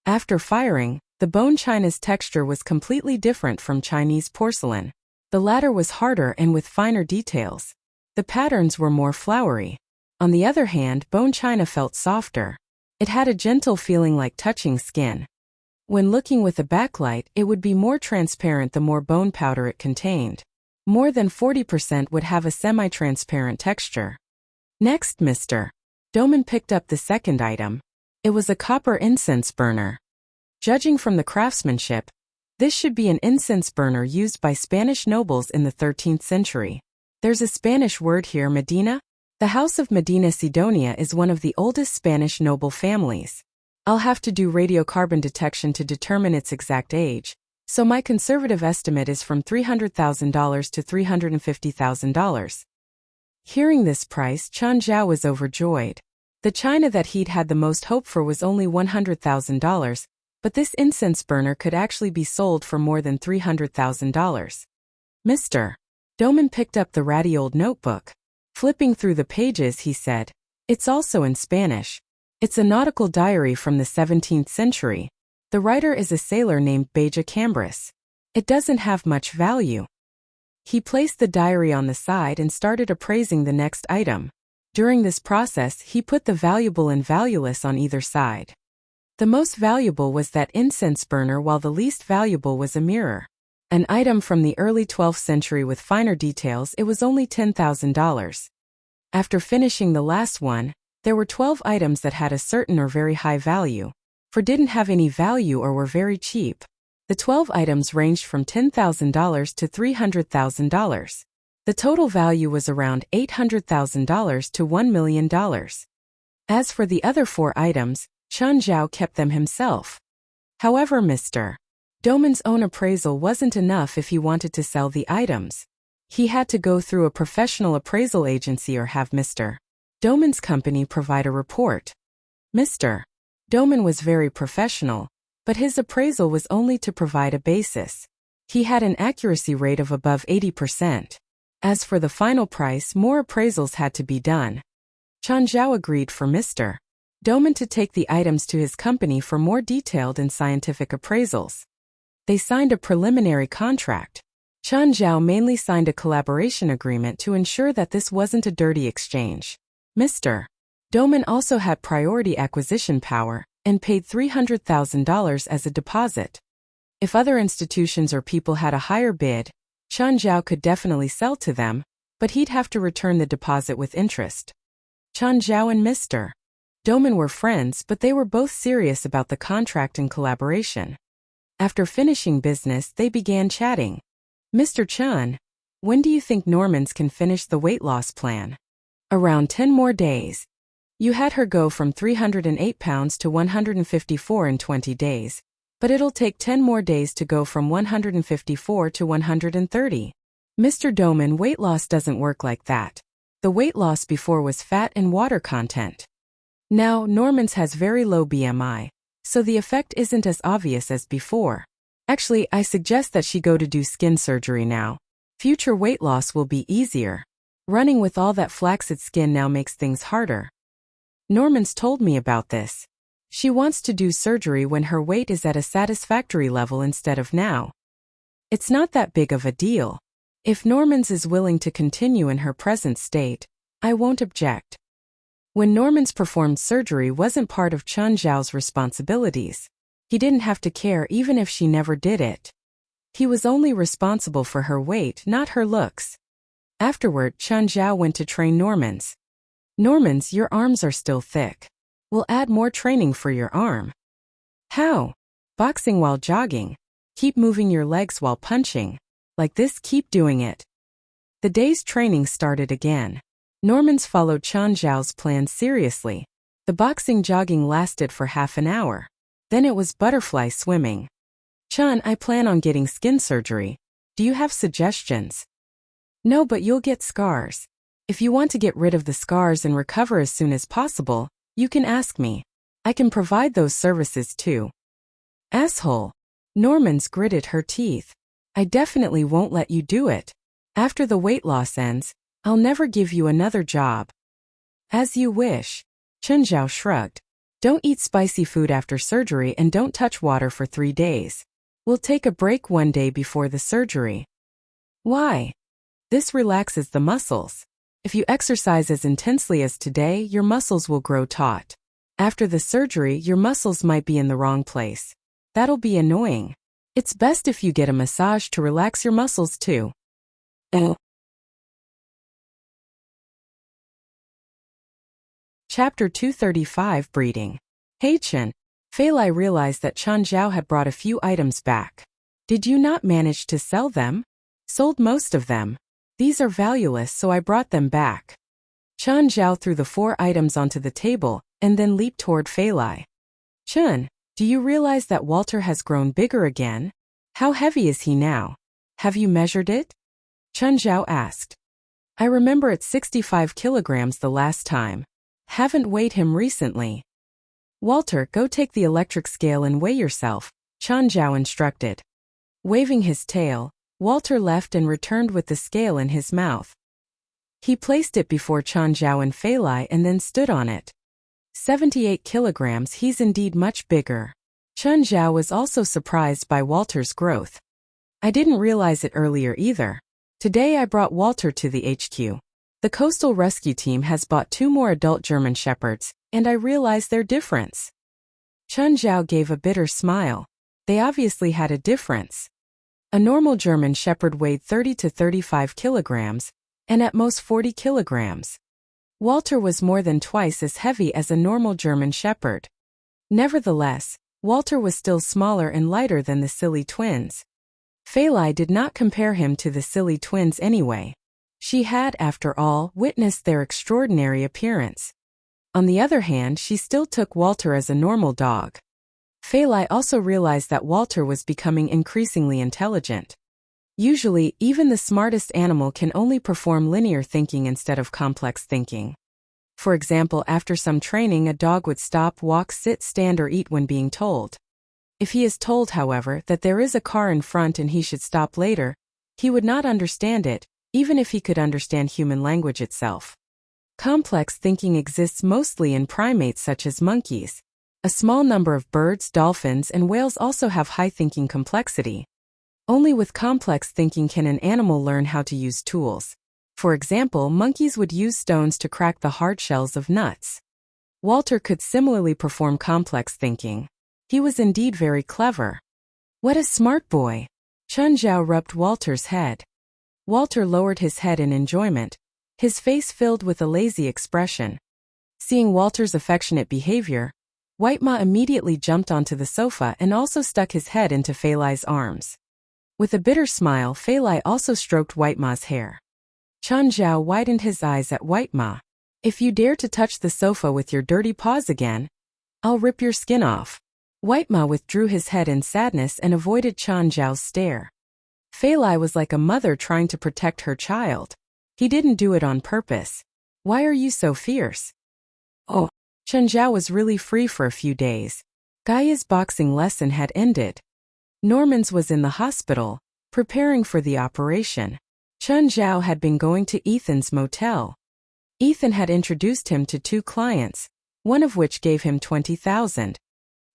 After firing, the bone china's texture was completely different from Chinese porcelain. The latter was harder and with finer details. The patterns were more flowery. On the other hand, bone china felt softer. It had a gentle feeling like touching skin. When looking with a backlight, it would be more transparent the more bone powder it contained. More than 40% would have a semi-transparent texture. Next, Mr. Doman picked up the second item. It was a copper incense burner. Judging from the craftsmanship, this should be an incense burner used by Spanish nobles in the 13th century. There's a Spanish word here, Medina. The House of Medina Sidonia is one of the oldest Spanish noble families. I'll have to do radiocarbon detection to determine its exact age, so my conservative estimate is from $300,000 to $350,000. Hearing this price, Chen Zhao was overjoyed. The china that he'd had the most hope for was only $100,000, but this incense burner could actually be sold for more than $300,000. Mr. Doman picked up the ratty old notebook. Flipping through the pages, he said, "It's also in Spanish. It's a nautical diary from the 17th century. The writer is a sailor named Beja Cambris. It doesn't have much value." He placed the diary on the side and started appraising the next item. During this process, he put the valuable and valueless on either side. The most valuable was that incense burner, while the least valuable was a mirror. An item from the early 12th century with finer details, it was only $10,000. After finishing the last one, there were 12 items that had a certain or very high value, for didn't have any value or were very cheap. The 12 items ranged from $10,000 to $300,000. The total value was around $800,000 to $1 million. As for the other 4 items, Chen Zhao kept them himself. However, Mr. Doman's own appraisal wasn't enough if he wanted to sell the items. He had to go through a professional appraisal agency or have Mr. Doman's company provide a report. Mr. Doman was very professional, but his appraisal was only to provide a basis. He had an accuracy rate of above 80%. As for the final price, more appraisals had to be done. Chen Zhao agreed for Mr. Doman to take the items to his company for more detailed and scientific appraisals. They signed a preliminary contract. Chen Zhao mainly signed a collaboration agreement to ensure that this wasn't a dirty exchange. Mr. Doman also had priority acquisition power and paid $300,000 as a deposit. If other institutions or people had a higher bid, Chen Zhao could definitely sell to them, but he'd have to return the deposit with interest. Chen Zhao and Mr. Doman were friends, but they were both serious about the contract and collaboration. After finishing business, they began chatting. "Mr. Chen, when do you think Normans can finish the weight loss plan?" "Around 10 more days. You had her go from 308 pounds to 154 in 20 days. But it'll take 10 more days to go from 154 to 130. Mr. Doman, weight loss doesn't work like that. The weight loss before was fat and water content. Now, Norman's has very low BMI, so the effect isn't as obvious as before. Actually, I suggest that she go to do skin surgery now. Future weight loss will be easier. Running with all that flaccid skin now makes things harder. Norman's told me about this. She wants to do surgery when her weight is at a satisfactory level instead of now. It's not that big of a deal. If Normans is willing to continue in her present state, I won't object. When Normans performed surgery wasn't part of Chen Zhao's responsibilities. He didn't have to care even if she never did it. He was only responsible for her weight, not her looks. Afterward, Chen Zhao went to train Normans. "Normans, your arms are still thick. will add more training for your arm. How? Boxing while jogging. Keep moving your legs while punching. Like this, keep doing it. The day's training started again. Normans followed Chen Zhao's plan seriously. The boxing jogging lasted for half an hour. Then it was butterfly swimming. Chen, I plan on getting skin surgery. Do you have suggestions? No, but you'll get scars. If you want to get rid of the scars and recover as soon as possible, you can ask me. I can provide those services too. Asshole. Normans gritted her teeth. I definitely won't let you do it. After the weight loss ends, I'll never give you another job. As you wish. Chen Zhao shrugged. Don't eat spicy food after surgery and don't touch water for 3 days. We'll take a break one day before the surgery. Why? This relaxes the muscles. If you exercise as intensely as today, your muscles will grow taut. After the surgery, your muscles might be in the wrong place. That'll be annoying. It's best if you get a massage to relax your muscles too. Chapter 235 Breeding. Hey Chen. Fei Lai realized that Chen Zhao had brought a few items back. Did you not manage to sell them? Sold most of them. These are valueless, so I brought them back. Chen Zhao threw the 4 items onto the table and then leaped toward Fei Lai. Chen, do you realize that Walter has grown bigger again? How heavy is he now? Have you measured it? Chen Zhao asked. I remember it's 65 kilograms the last time. Haven't weighed him recently. Walter, go take the electric scale and weigh yourself, Chen Zhao instructed. Waving his tail, Walter left and returned with the scale in his mouth. He placed it before Chen Zhao and Fei Lai and then stood on it. 78 kilograms, he's indeed much bigger. Chen Zhao was also surprised by Walter's growth. I didn't realize it earlier either. Today I brought Walter to the HQ. The Coastal Rescue Team has bought 2 more adult German Shepherds, and I realized their difference. Chen Zhao gave a bitter smile. They obviously had a difference. A normal German Shepherd weighed 30 to 35 kilograms, and at most 40 kilograms. Walter was more than twice as heavy as a normal German Shepherd. Nevertheless, Walter was still smaller and lighter than the silly twins. Fei Lai did not compare him to the silly twins anyway. She had, after all, witnessed their extraordinary appearance. On the other hand, she still took Walter as a normal dog. Fei Lai also realized that Walter was becoming increasingly intelligent. Usually, even the smartest animal can only perform linear thinking instead of complex thinking. For example, after some training, a dog would stop, walk, sit, stand, or eat when being told. If he is told, however, that there is a car in front and he should stop later, he would not understand it, even if he could understand human language itself. Complex thinking exists mostly in primates such as monkeys. A small number of birds, dolphins, and whales also have high thinking complexity. Only with complex thinking can an animal learn how to use tools. For example, monkeys would use stones to crack the hard shells of nuts. Walter could similarly perform complex thinking. He was indeed very clever. What a smart boy! Chen Zhao rubbed Walter's head. Walter lowered his head in enjoyment, his face filled with a lazy expression. Seeing Walter's affectionate behavior, White Ma immediately jumped onto the sofa and also stuck his head into Fei Lai's arms. With a bitter smile, Fei Lai also stroked White Ma's hair. Chen Zhao widened his eyes at White Ma. If you dare to touch the sofa with your dirty paws again, I'll rip your skin off. White Ma withdrew his head in sadness and avoided Chen Zhao's stare. Fei Lai was like a mother trying to protect her child. He didn't do it on purpose. Why are you so fierce? Oh, Chen Zhao was really free for a few days. Gaia's boxing lesson had ended. Normans was in the hospital, preparing for the operation. Chen Zhao had been going to Ethan's motel. Ethan had introduced him to 2 clients, one of which gave him 20,000.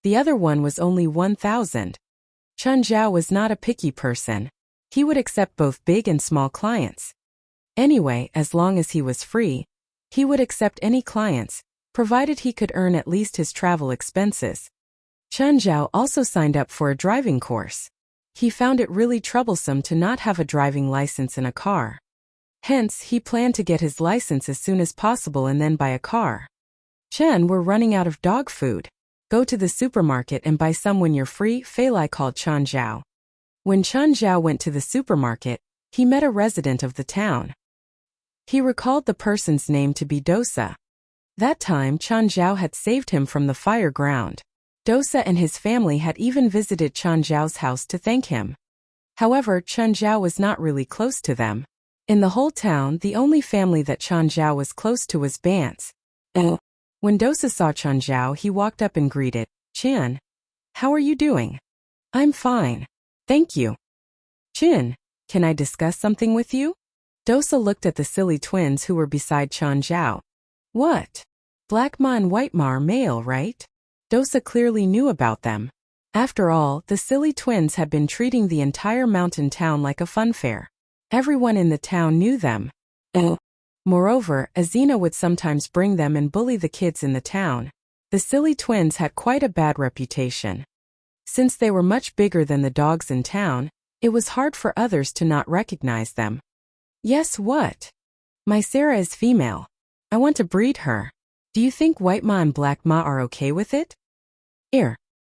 The other one was only 1,000. Chen Zhao was not a picky person. He would accept both big and small clients. Anyway, as long as he was free, he would accept any clients, provided he could earn at least his travel expenses. Chen Zhao also signed up for a driving course. He found it really troublesome to not have a driving license in a car. Hence, he planned to get his license as soon as possible and then buy a car. Chen, we're running out of dog food. Go to the supermarket and buy some when you're free, Fei Lai called Chen Zhao. When Chen Zhao went to the supermarket, he met a resident of the town. He recalled the person's name to be Dosa. That time Chen Zhao had saved him from the fire ground. Dosa and his family had even visited Chen Zhao's house to thank him. However, Chen Zhao was not really close to them. In the whole town, the only family that Chen Zhao was close to was Bance. When Dosa saw Chen Zhao, he walked up and greeted, "Chen, how are you doing?" "I'm fine. Thank you." "Chen, can I discuss something with you?" Dosa looked at the silly twins who were beside Chen Zhao. "What? Black Ma and White Ma are male, right?" Dosa clearly knew about them. After all, the silly twins had been treating the entire mountain town like a funfair. Everyone in the town knew them. Moreover, Azina would sometimes bring them and bully the kids in the town. The silly twins had quite a bad reputation. Since they were much bigger than the dogs in town, it was hard for others to not recognize them. "Yes, what? My Sarah is female. I want to breed her. Do you think White Ma and Black Ma are okay with it?"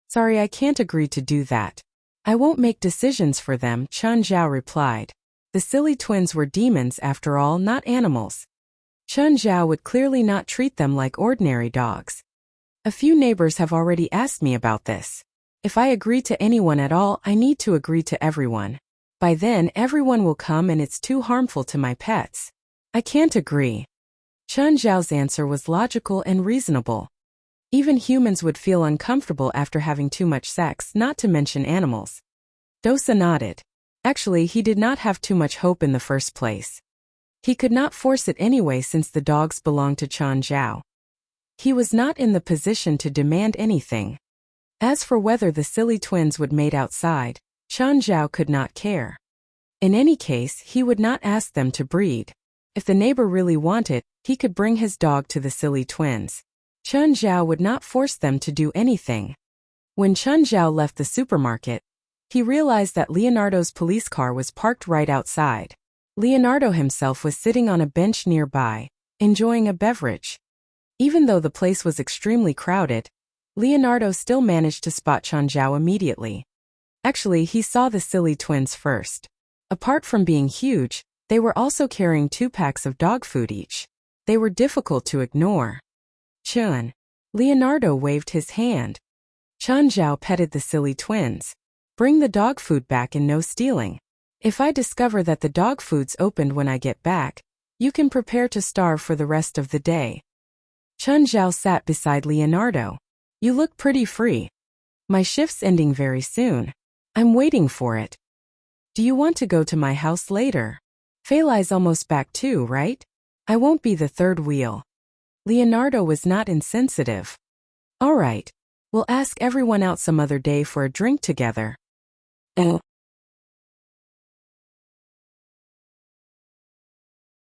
Sorry, I can't agree to do that. I won't make decisions for them, Chen Zhao replied. The silly twins were demons after all, not animals. Chen Zhao would clearly not treat them like ordinary dogs. "A few neighbors have already asked me about this. If I agree to anyone at all, I need to agree to everyone. By then, everyone will come and it's too harmful to my pets. I can't agree." Chen Zhao's answer was logical and reasonable. Even humans would feel uncomfortable after having too much sex, not to mention animals. Dosa nodded. Actually, he did not have too much hope in the first place. He could not force it anyway since the dogs belonged to Chen Zhao. He was not in the position to demand anything. As for whether the silly twins would mate outside, Chen Zhao could not care. In any case, he would not ask them to breed. If the neighbor really wanted, he could bring his dog to the silly twins. Chen Zhao would not force them to do anything. When Chen Zhao left the supermarket, he realized that Leonardo's police car was parked right outside. Leonardo himself was sitting on a bench nearby, enjoying a beverage. Even though the place was extremely crowded, Leonardo still managed to spot Chen Zhao immediately. Actually, he saw the silly twins first. Apart from being huge, they were also carrying 2 packs of dog food each. They were difficult to ignore. "Chen." Leonardo waved his hand. Chen Zhao petted the silly twins. "Bring the dog food back and no stealing. If I discover that the dog food's opened when I get back, you can prepare to starve for the rest of the day." Chen Zhao sat beside Leonardo. "You look pretty free." "My shift's ending very soon. I'm waiting for it." "Do you want to go to my house later? Fei Lai's almost back too, right? I won't be the third wheel." Leonardo was not insensitive. "All right, we'll ask everyone out some other day for a drink together."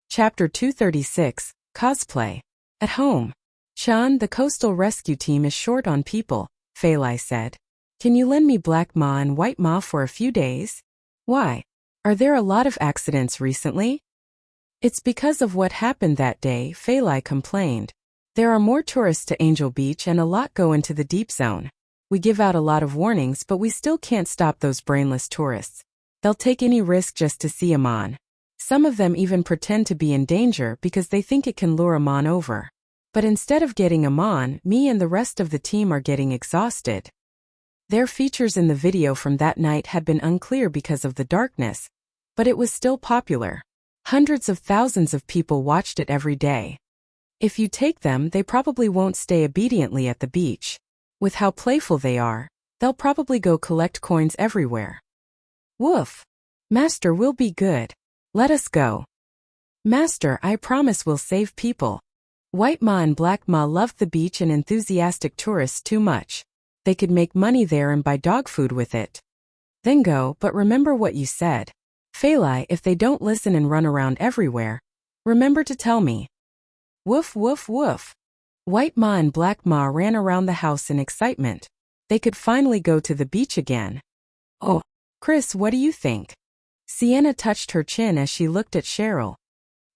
Chapter 236, Cosplay. At home. "Chan, the coastal rescue team is short on people," Fei Lai said. "Can you lend me Black Ma and White Ma for a few days?" "Why? Are there a lot of accidents recently?" "It's because of what happened that day," Fei Lai complained. "There are more tourists to Angel Beach and a lot go into the deep zone. We give out a lot of warnings, but we still can't stop those brainless tourists. They'll take any risk just to see 'em on. Some of them even pretend to be in danger because they think it can lure 'em on over. But instead of getting 'em on, me and the rest of the team are getting exhausted." Their features in the video from that night had been unclear because of the darkness, but it was still popular. Hundreds of thousands of people watched it every day. If you take them, they probably won't stay obediently at the beach. With how playful they are, they'll probably go collect coins everywhere. "Woof. Master, we'll be good. Let us go." "Master, I promise we'll save people." White Ma and Black Ma loved the beach and enthusiastic tourists too much. They could make money there and buy dog food with it. "Then go, but remember what you said. Fei Lai, if they don't listen and run around everywhere, remember to tell me." Woof woof woof. White Ma and Black Ma ran around the house in excitement. They could finally go to the beach again. "Oh, Chris, what do you think?" Sienna touched her chin as she looked at Cheryl.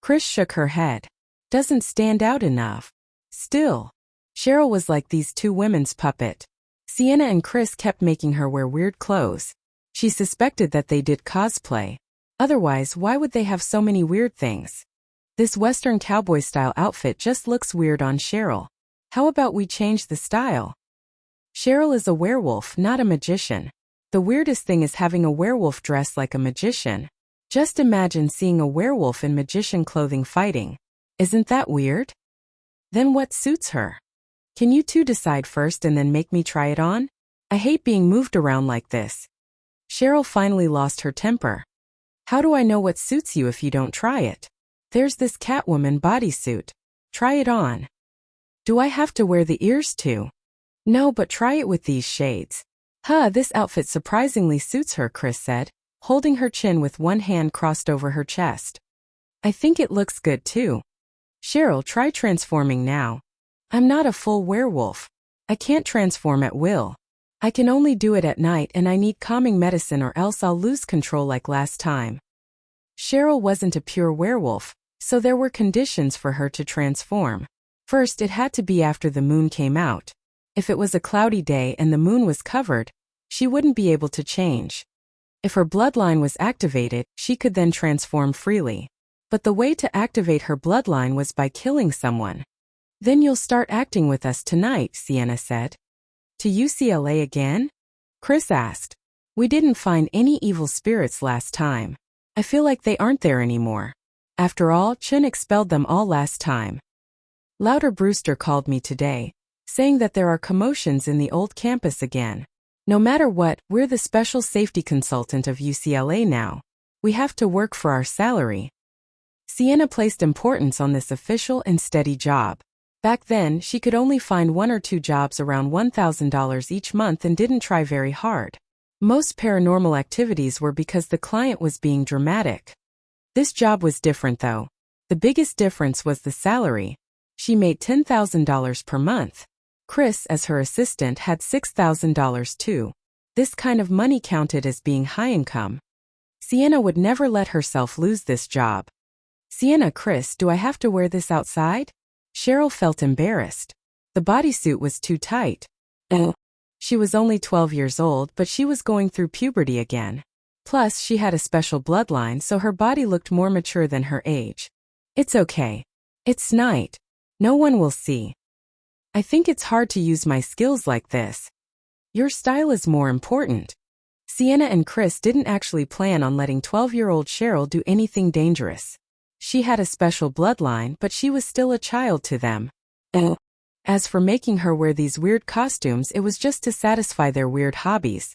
Chris shook her head. "Doesn't stand out enough. Still, Cheryl was like these two women's puppet. Sienna and Chris kept making her wear weird clothes. She suspected that they did cosplay. Otherwise, why would they have so many weird things? This Western cowboy-style outfit just looks weird on Cheryl. How about we change the style? Cheryl is a werewolf, not a magician. The weirdest thing is having a werewolf dress like a magician. Just imagine seeing a werewolf in magician clothing fighting. Isn't that weird? Then what suits her? Can you two decide first and then make me try it on? I hate being moved around like this. Cheryl finally lost her temper. How do I know what suits you if you don't try it? There's this Catwoman bodysuit. Try it on. Do I have to wear the ears too? No, but try it with these shades. This outfit surprisingly suits her, Chris said, holding her chin with one hand crossed over her chest. I think it looks good too. Cheryl, try transforming now. I'm not a full werewolf. I can't transform at will. I can only do it at night and I need calming medicine or else I'll lose control like last time. Cheryl wasn't a pure werewolf, so there were conditions for her to transform. First, it had to be after the moon came out. If it was a cloudy day and the moon was covered, she wouldn't be able to change. If her bloodline was activated, she could then transform freely. But the way to activate her bloodline was by killing someone. Then you'll start acting with us tonight, Sienna said. To UCLA again? Chris asked. We didn't find any evil spirits last time. I feel like they aren't there anymore. After all, Chin expelled them all last time. Louder Brewster called me today, saying that there are commotions in the old campus again. No matter what, we're the special safety consultant of UCLA now. We have to work for our salary. Sienna placed importance on this official and steady job. Back then, she could only find 1 or 2 jobs around $1,000 each month and didn't try very hard. Most paranormal activities were because the client was being dramatic. This job was different though. The biggest difference was the salary. She made $10,000 per month. Chris, as her assistant, had $6,000 too. This kind of money counted as being high income. Sienna would never let herself lose this job. Sienna, Chris, do I have to wear this outside? Cheryl felt embarrassed. The bodysuit was too tight. She was only 12 years old, but she was going through puberty again. Plus, she had a special bloodline, so her body looked more mature than her age. It's okay. It's night. No one will see. I think it's hard to use my skills like this. Your style is more important. Sienna and Chris didn't actually plan on letting 12-year-old Cheryl do anything dangerous. She had a special bloodline, but she was still a child to them. As for making her wear these weird costumes, it was just to satisfy their weird hobbies.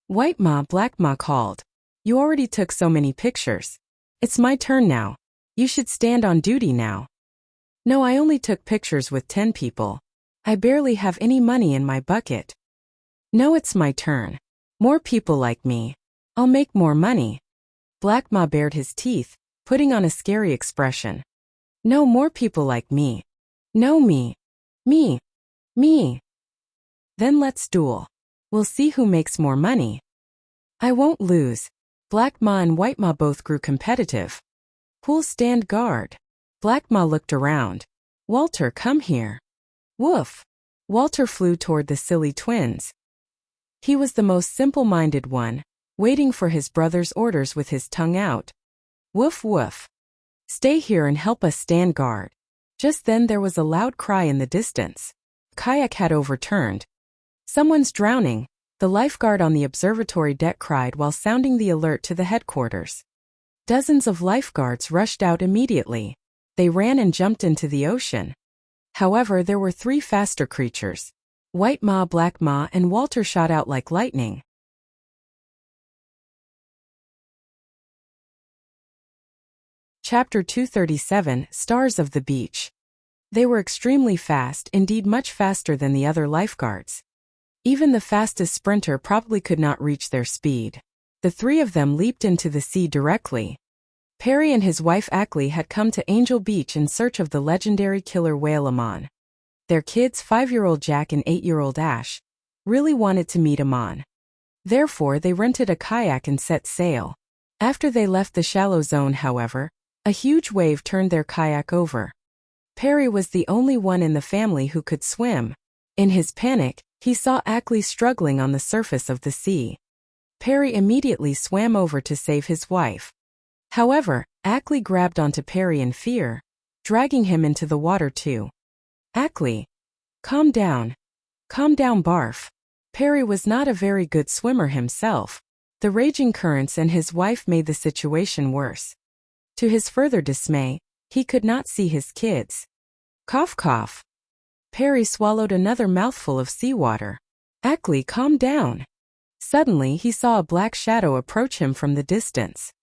White Ma, Black Ma called. You already took so many pictures. It's my turn now. You should stand on duty now. No, I only took pictures with 10 people. I barely have any money in my bucket. No, it's my turn. More people like me. I'll make more money. Black Ma bared his teeth, putting on a scary expression. No, more people like me. No, me. Me. Me. Then let's duel. We'll see who makes more money. I won't lose. Black Ma and White Ma both grew competitive. Who'll stand guard? Black Ma looked around. Walter, come here. Woof. Walter flew toward the silly twins. He was the most simple-minded one, waiting for his brother's orders with his tongue out. Woof woof. Stay here and help us stand guard. Just then there was a loud cry in the distance. Kayak had overturned. Someone's drowning, the lifeguard on the observatory deck cried while sounding the alert to the headquarters. Dozens of lifeguards rushed out immediately. They ran and jumped into the ocean. However, there were 3 faster creatures. White Ma, Black Ma, and Walter shot out like lightning. Chapter 237, Stars of the Beach. They were extremely fast, indeed much faster than the other lifeguards. Even the fastest sprinter probably could not reach their speed. The 3 of them leaped into the sea directly. Perry and his wife Ackley had come to Angel Beach in search of the legendary killer whale Amon. Their kids, 5-year-old Jack and 8-year-old Ash, really wanted to meet Amon. Therefore, they rented a kayak and set sail. After they left the shallow zone, however, a huge wave turned their kayak over. Perry was the only one in the family who could swim. In his panic, he saw Ackley struggling on the surface of the sea. Perry immediately swam over to save his wife. However, Ackley grabbed onto Perry in fear, dragging him into the water too. Ackley, calm down. Calm down, barf. Perry was not a very good swimmer himself. The raging currents and his wife made the situation worse. To his further dismay, he could not see his kids. Cough cough. Perry swallowed another mouthful of seawater. Ackley, calm down. Suddenly he saw a black shadow approach him from the distance.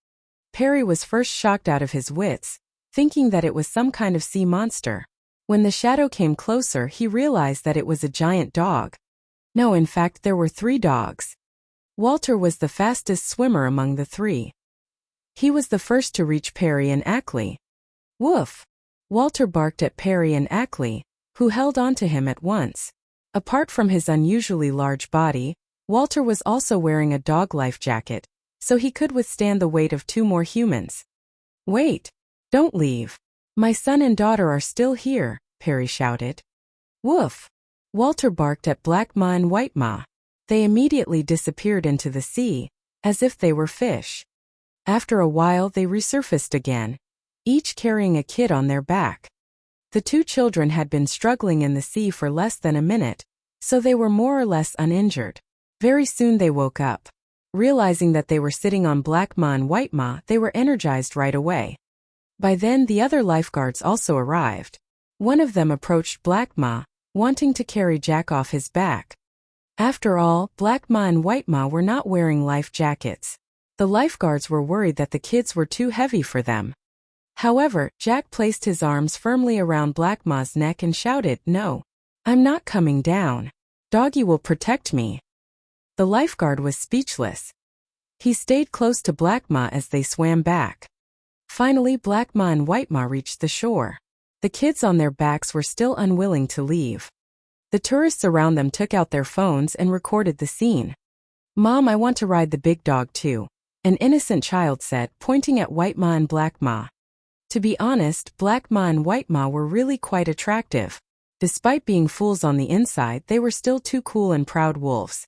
Perry was first shocked out of his wits, thinking that it was some kind of sea monster. When the shadow came closer, he realized that it was a giant dog. No, in fact, there were 3 dogs. Walter was the fastest swimmer among the 3. He was the first to reach Perry and Ackley. Woof! Walter barked at Perry and Ackley, who held onto him at once. Apart from his unusually large body, Walter was also wearing a dog life jacket, so he could withstand the weight of 2 more humans. Wait! Don't leave. My son and daughter are still here, Perry shouted. Woof! Walter barked at Black Ma and White Ma. They immediately disappeared into the sea, as if they were fish. After a while they resurfaced again, each carrying a kid on their back. The 2 children had been struggling in the sea for less than a minute, so they were more or less uninjured. Very soon they woke up. Realizing that they were sitting on Black Ma and White Ma, they were energized right away. By then the other lifeguards also arrived. One of them approached Black Ma, wanting to carry Jack off his back. After all, Black Ma and White Ma were not wearing life jackets. The lifeguards were worried that the kids were too heavy for them. However, Jack placed his arms firmly around Black Ma's neck and shouted, "No, I'm not coming down. Doggy will protect me." The lifeguard was speechless. He stayed close to Black Ma as they swam back. Finally, Black Ma and White Ma reached the shore. The kids on their backs were still unwilling to leave. The tourists around them took out their phones and recorded the scene. "Mom, I want to ride the big dog too," an innocent child said, pointing at White Ma and Black Ma. To be honest, Black Ma and White Ma were really quite attractive. Despite being fools on the inside, they were still 2 cool and proud wolves.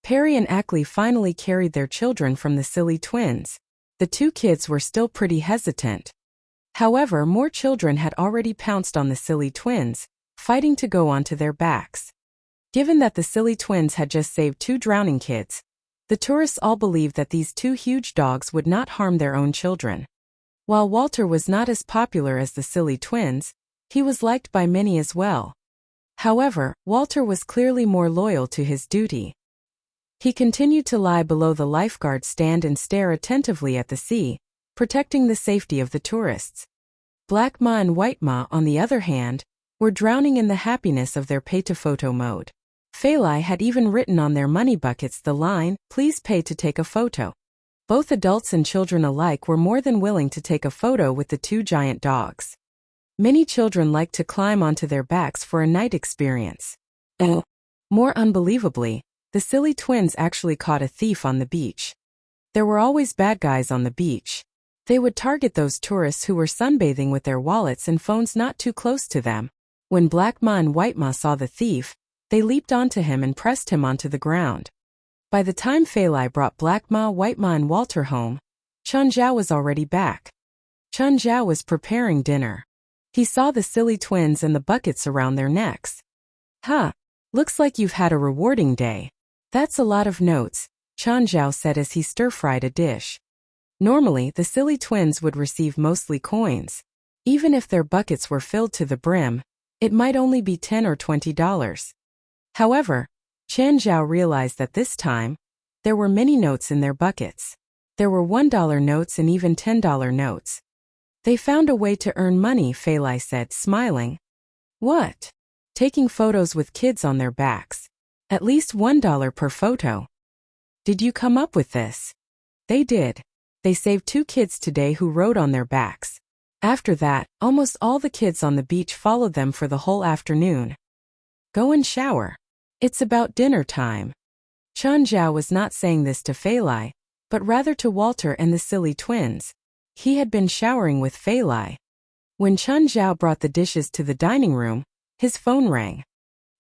Perry and Ackley finally carried their children from the silly twins. The 2 kids were still pretty hesitant. However, more children had already pounced on the silly twins, fighting to go onto their backs. Given that the silly twins had just saved 2 drowning kids, the tourists all believed that these 2 huge dogs would not harm their own children. While Walter was not as popular as the silly twins, he was liked by many as well. However, Walter was clearly more loyal to his duty. He continued to lie below the lifeguard stand and stare attentively at the sea, protecting the safety of the tourists. Black Ma and White Ma, on the other hand, were drowning in the happiness of their pay-to-photo mode. Feilai had even written on their money buckets the line, "Please pay to take a photo." Both adults and children alike were more than willing to take a photo with the 2 giant dogs. Many children liked to climb onto their backs for a night experience. More unbelievably, the silly twins actually caught a thief on the beach. There were always bad guys on the beach. They would target those tourists who were sunbathing with their wallets and phones not too close to them. When Black Ma and White Ma saw the thief, they leaped onto him and pressed him onto the ground. By the time Feilai brought Black Ma, White Ma and Walter home, Chun Zhao was already back. Chun Zhao was preparing dinner. He saw the silly twins and the buckets around their necks. "Huh, looks like you've had a rewarding day. That's a lot of notes," Chun Zhao said as he stir-fried a dish. Normally, the silly twins would receive mostly coins. Even if their buckets were filled to the brim, it might only be $10 or $20. However, Chun Zhao realized that this time, there were many notes in their buckets. There were $1 notes and even $10 notes. "They found a way to earn money," Feilai said, smiling. "What?" "Taking photos with kids on their backs. At least $1 per photo." "Did you come up with this?" "They did. They saved 2 kids today who rode on their backs. After that, almost all the kids on the beach followed them for the whole afternoon." "Go and shower. It's about dinner time." Chun Zhao was not saying this to Feilai, but rather to Walter and the silly twins. He had been showering with Feilai. When Chun Zhao brought the dishes to the dining room, his phone rang.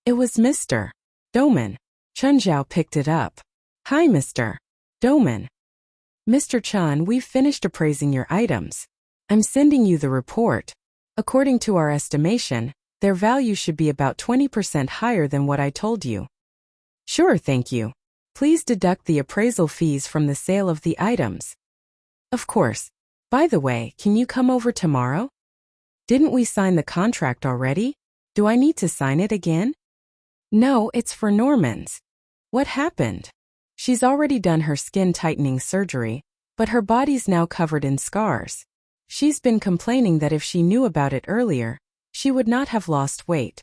It was Mr. Doman. Chun Zhao picked it up. Hi, Mr. Doman. Mr. Chun, we've finished appraising your items. I'm sending you the report. According to our estimation, their value should be about 20% higher than what I told you. Sure, thank you. Please deduct the appraisal fees from the sale of the items. Of course. By the way, can you come over tomorrow? Didn't we sign the contract already? Do I need to sign it again? No, it's for Norman's. What happened? She's already done her skin tightening surgery, but her body's now covered in scars. She's been complaining that if she knew about it earlier, she would not have lost weight.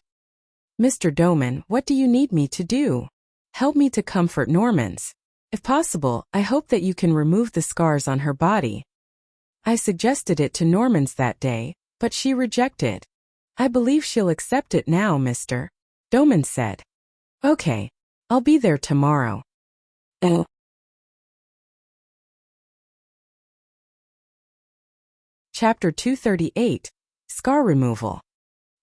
Mr. Doman, what do you need me to do? Help me to comfort Norman's. If possible, I hope that you can remove the scars on her body. I suggested it to Norman's that day, but she rejected. I believe she'll accept it now, Mr. Doman said. Okay, I'll be there tomorrow. Chapter 238, Scar Removal.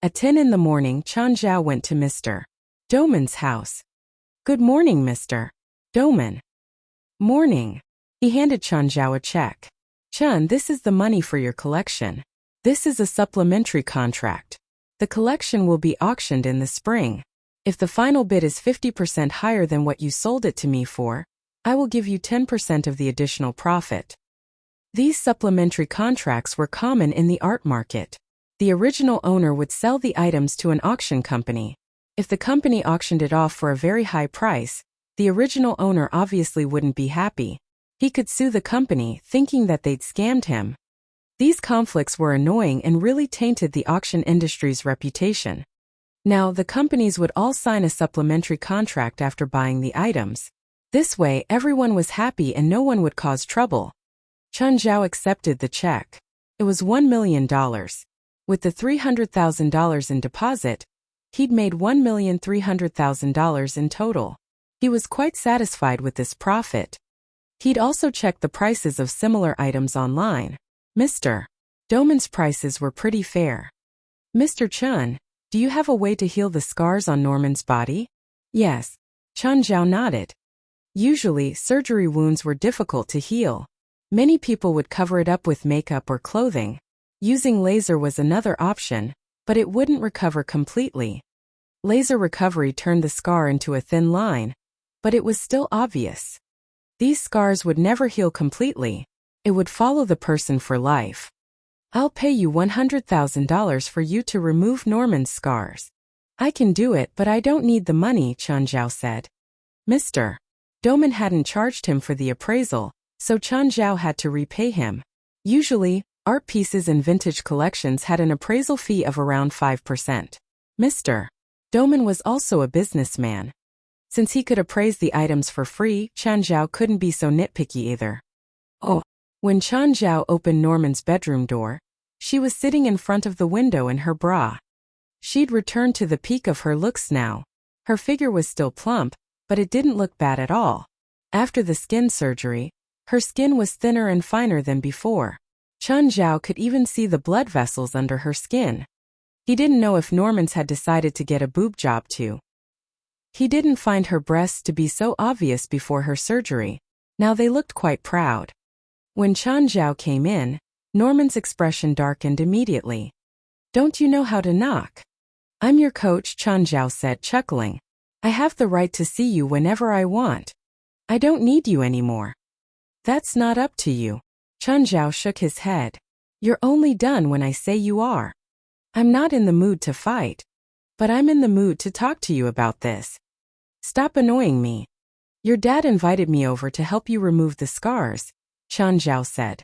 At 10 in the morning, Chun Zhao went to Mr. Doman's house. Good morning, Mr. Doman. Morning. He handed Chun Zhao a check. Chun, this is the money for your collection. This is a supplementary contract. The collection will be auctioned in the spring. If the final bid is 50% higher than what you sold it to me for, I will give you 10% of the additional profit. These supplementary contracts were common in the art market. The original owner would sell the items to an auction company. If the company auctioned it off for a very high price, the original owner obviously wouldn't be happy. He could sue the company, thinking that they'd scammed him. These conflicts were annoying and really tainted the auction industry's reputation. Now, the companies would all sign a supplementary contract after buying the items. This way, everyone was happy and no one would cause trouble. Chun Zhao accepted the check. It was $1 million. With the $300,000 in deposit, he'd made $1,300,000 in total. He was quite satisfied with this profit. He'd also checked the prices of similar items online. Mr. Doman's prices were pretty fair. Mr. Chun, do you have a way to heal the scars on Norman's body? Yes. Chun Zhao nodded. Usually, surgery wounds were difficult to heal. Many people would cover it up with makeup or clothing. Using laser was another option, but it wouldn't recover completely. Laser recovery turned the scar into a thin line, but it was still obvious. These scars would never heal completely. It would follow the person for life. I'll pay you $100,000 for you to remove Norman's scars. I can do it, but I don't need the money, Chun Zhao said. Mr. Doman hadn't charged him for the appraisal, so Chun Zhao had to repay him. Usually, art pieces in vintage collections had an appraisal fee of around 5%. Mr. Doman was also a businessman. Since he could appraise the items for free, Chun Zhao couldn't be so nitpicky either. Oh. When Chun Zhao opened Norman's bedroom door, she was sitting in front of the window in her bra. She'd returned to the peak of her looks now. Her figure was still plump, but it didn't look bad at all. After the skin surgery, her skin was thinner and finer than before. Chun Zhao could even see the blood vessels under her skin. He didn't know if Norman's had decided to get a boob job too. He didn't find her breasts to be so obvious before her surgery. Now they looked quite proud. When Chun Zhao came in, Norman's expression darkened immediately. Don't you know how to knock? I'm your coach, Chun Zhao said, chuckling. I have the right to see you whenever I want. I don't need you anymore. That's not up to you. Chun Zhao shook his head. You're only done when I say you are. I'm not in the mood to fight. But I'm in the mood to talk to you about this. Stop annoying me. Your dad invited me over to help you remove the scars, Chun Zhao said.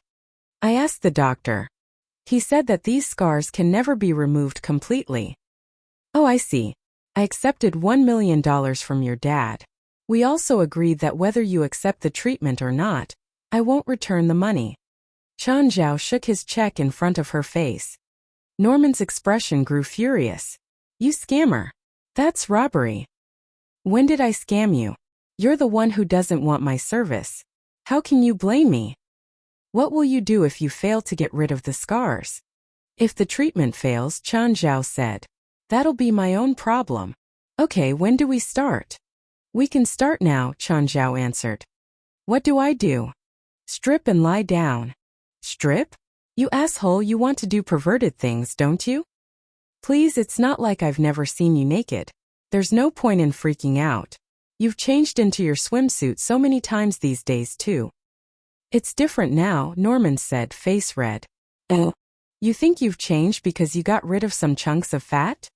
I asked the doctor. He said that these scars can never be removed completely. Oh, I see. I accepted $1 million from your dad. We also agreed that whether you accept the treatment or not, I won't return the money. Chun Zhao shook his check in front of her face. Norman's expression grew furious. You scammer. That's robbery. When did I scam you? You're the one who doesn't want my service. How can you blame me? What will you do if you fail to get rid of the scars? If the treatment fails, Chan Zhao said, that'll be my own problem. Okay, when do we start? We can start now, Chan Zhao answered. What do I do? Strip and lie down. Strip? You asshole, you want to do perverted things, don't you? Please, it's not like I've never seen you naked. There's no point in freaking out. You've changed into your swimsuit so many times these days too. It's different now, Norman said, face red. Oh. You think you've changed because you got rid of some chunks of fat?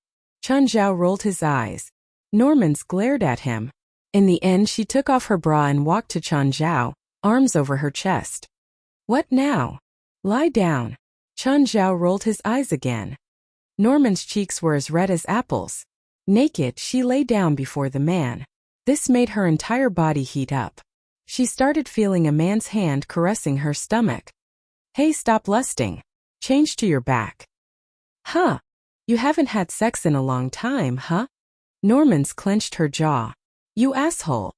Chan Zhao rolled his eyes. Norman's glared at him. In the end, she took off her bra and walked to Chan Zhao, arms over her chest. What now? Lie down. Chan Zhao rolled his eyes again. Norman's cheeks were as red as apples. Naked, she lay down before the man. This made her entire body heat up. She started feeling a man's hand caressing her stomach. Hey, stop lusting. Change to your back. Huh? You haven't had sex in a long time, huh? Norman's clenched her jaw. You asshole.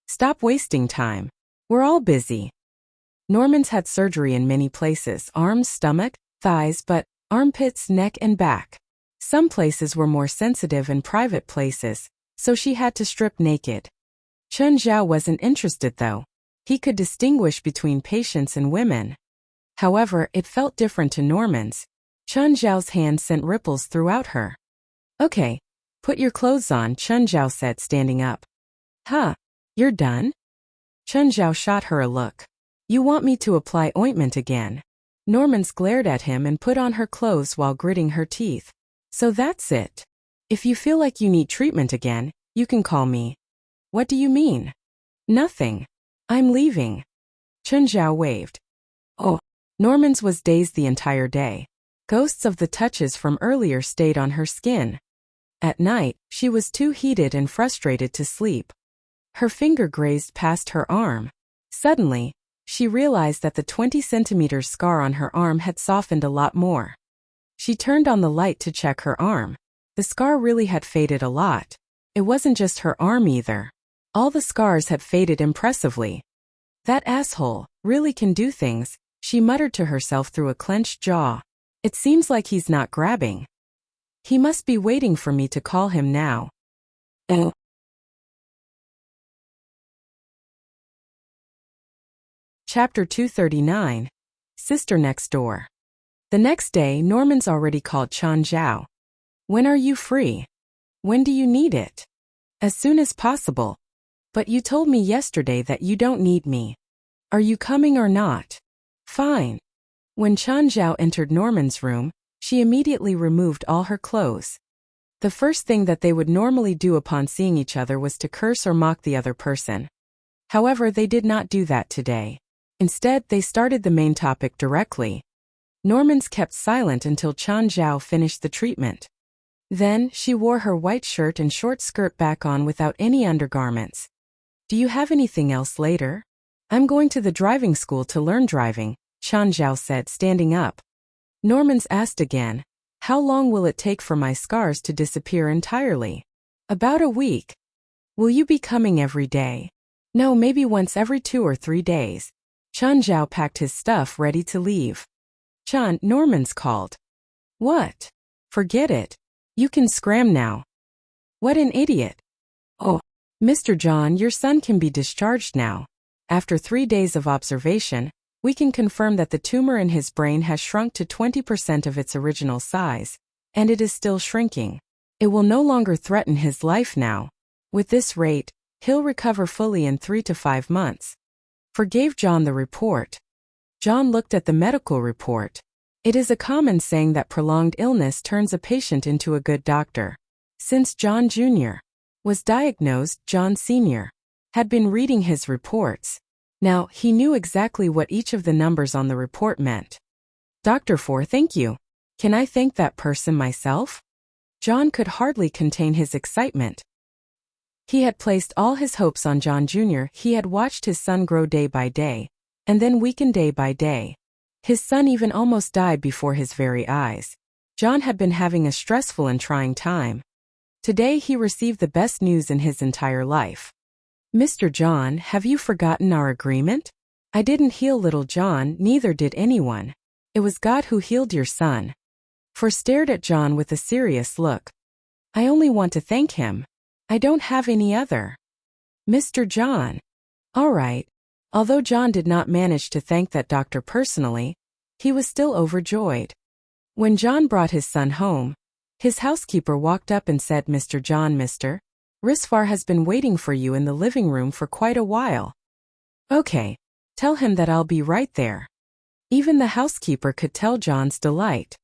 Stop wasting time. We're all busy. Norman's had surgery in many places, arms, stomach, thighs, but armpits, neck, and back. Some places were more sensitive and private places, so she had to strip naked. Chan Zhao wasn't interested though. He could distinguish between patients and women. However, it felt different to Norman's. Chan Zhao's hand sent ripples throughout her. Okay, put your clothes on, Chan Zhao said, standing up. Huh, you're done? Chan Zhao shot her a look. You want me to apply ointment again? Norman's glared at him and put on her clothes while gritting her teeth. So that's it. If you feel like you need treatment again, you can call me. What do you mean? Nothing. I'm leaving. Chan Zhao waved. Oh. Norman's was dazed the entire day. Ghosts of the touches from earlier stayed on her skin. At night, she was too heated and frustrated to sleep. Her finger grazed past her arm. Suddenly, she realized that the 20-centimeter scar on her arm had softened a lot more. She turned on the light to check her arm. The scar really had faded a lot. It wasn't just her arm either. All the scars had faded impressively. That asshole really can do things, she muttered to herself through a clenched jaw. It seems like he's not grabbing. He must be waiting for me to call him now. Oh. Chapter 239. Sister Next Door. The next day, Norman's already called Chan Zhao. When are you free? When do you need it? As soon as possible. But you told me yesterday that you don't need me. Are you coming or not? Fine. When Chan Zhao entered Norman's room, she immediately removed all her clothes. The first thing that they would normally do upon seeing each other was to curse or mock the other person. However, they did not do that today. Instead, they started the main topic directly. Norman's kept silent until Chan Zhao finished the treatment. Then, she wore her white shirt and short skirt back on without any undergarments. Do you have anything else later? I'm going to the driving school to learn driving, Chan Zhao said, standing up. Norman's asked again, how long will it take for my scars to disappear entirely? About a week. Will you be coming every day? No, maybe once every 2 or 3 days. Chan Zhao packed his stuff ready to leave. Chan, Norman's called. What? Forget it. You can scram now. What an idiot. Oh, Mr. John, your son can be discharged now. After 3 days of observation, we can confirm that the tumor in his brain has shrunk to 20% of its original size, and it is still shrinking. It will no longer threaten his life now. With this rate, he'll recover fully in 3 to 5 months. Forgave John the report. John looked at the medical report. It is a common saying that prolonged illness turns a patient into a good doctor. Since John Jr. was diagnosed, John Sr. had been reading his reports. Now, he knew exactly what each of the numbers on the report meant. Dr. For, thank you. Can I thank that person myself? John could hardly contain his excitement. He had placed all his hopes on John Jr. He had watched his son grow day by day, and then weaken day by day. His son even almost died before his very eyes. John had been having a stressful and trying time. Today he received the best news in his entire life. Mr. John, have you forgotten our agreement? I didn't heal little John, neither did anyone. It was God who healed your son. For stared at John with a serious look. I only want to thank him. I don't have any other. Mr. John. All right. Although John did not manage to thank that doctor personally, he was still overjoyed. When John brought his son home, his housekeeper walked up and said, Mr. John, Mr. Risvar has been waiting for you in the living room for quite a while. Okay. Tell him that I'll be right there. Even the housekeeper could tell John's delight.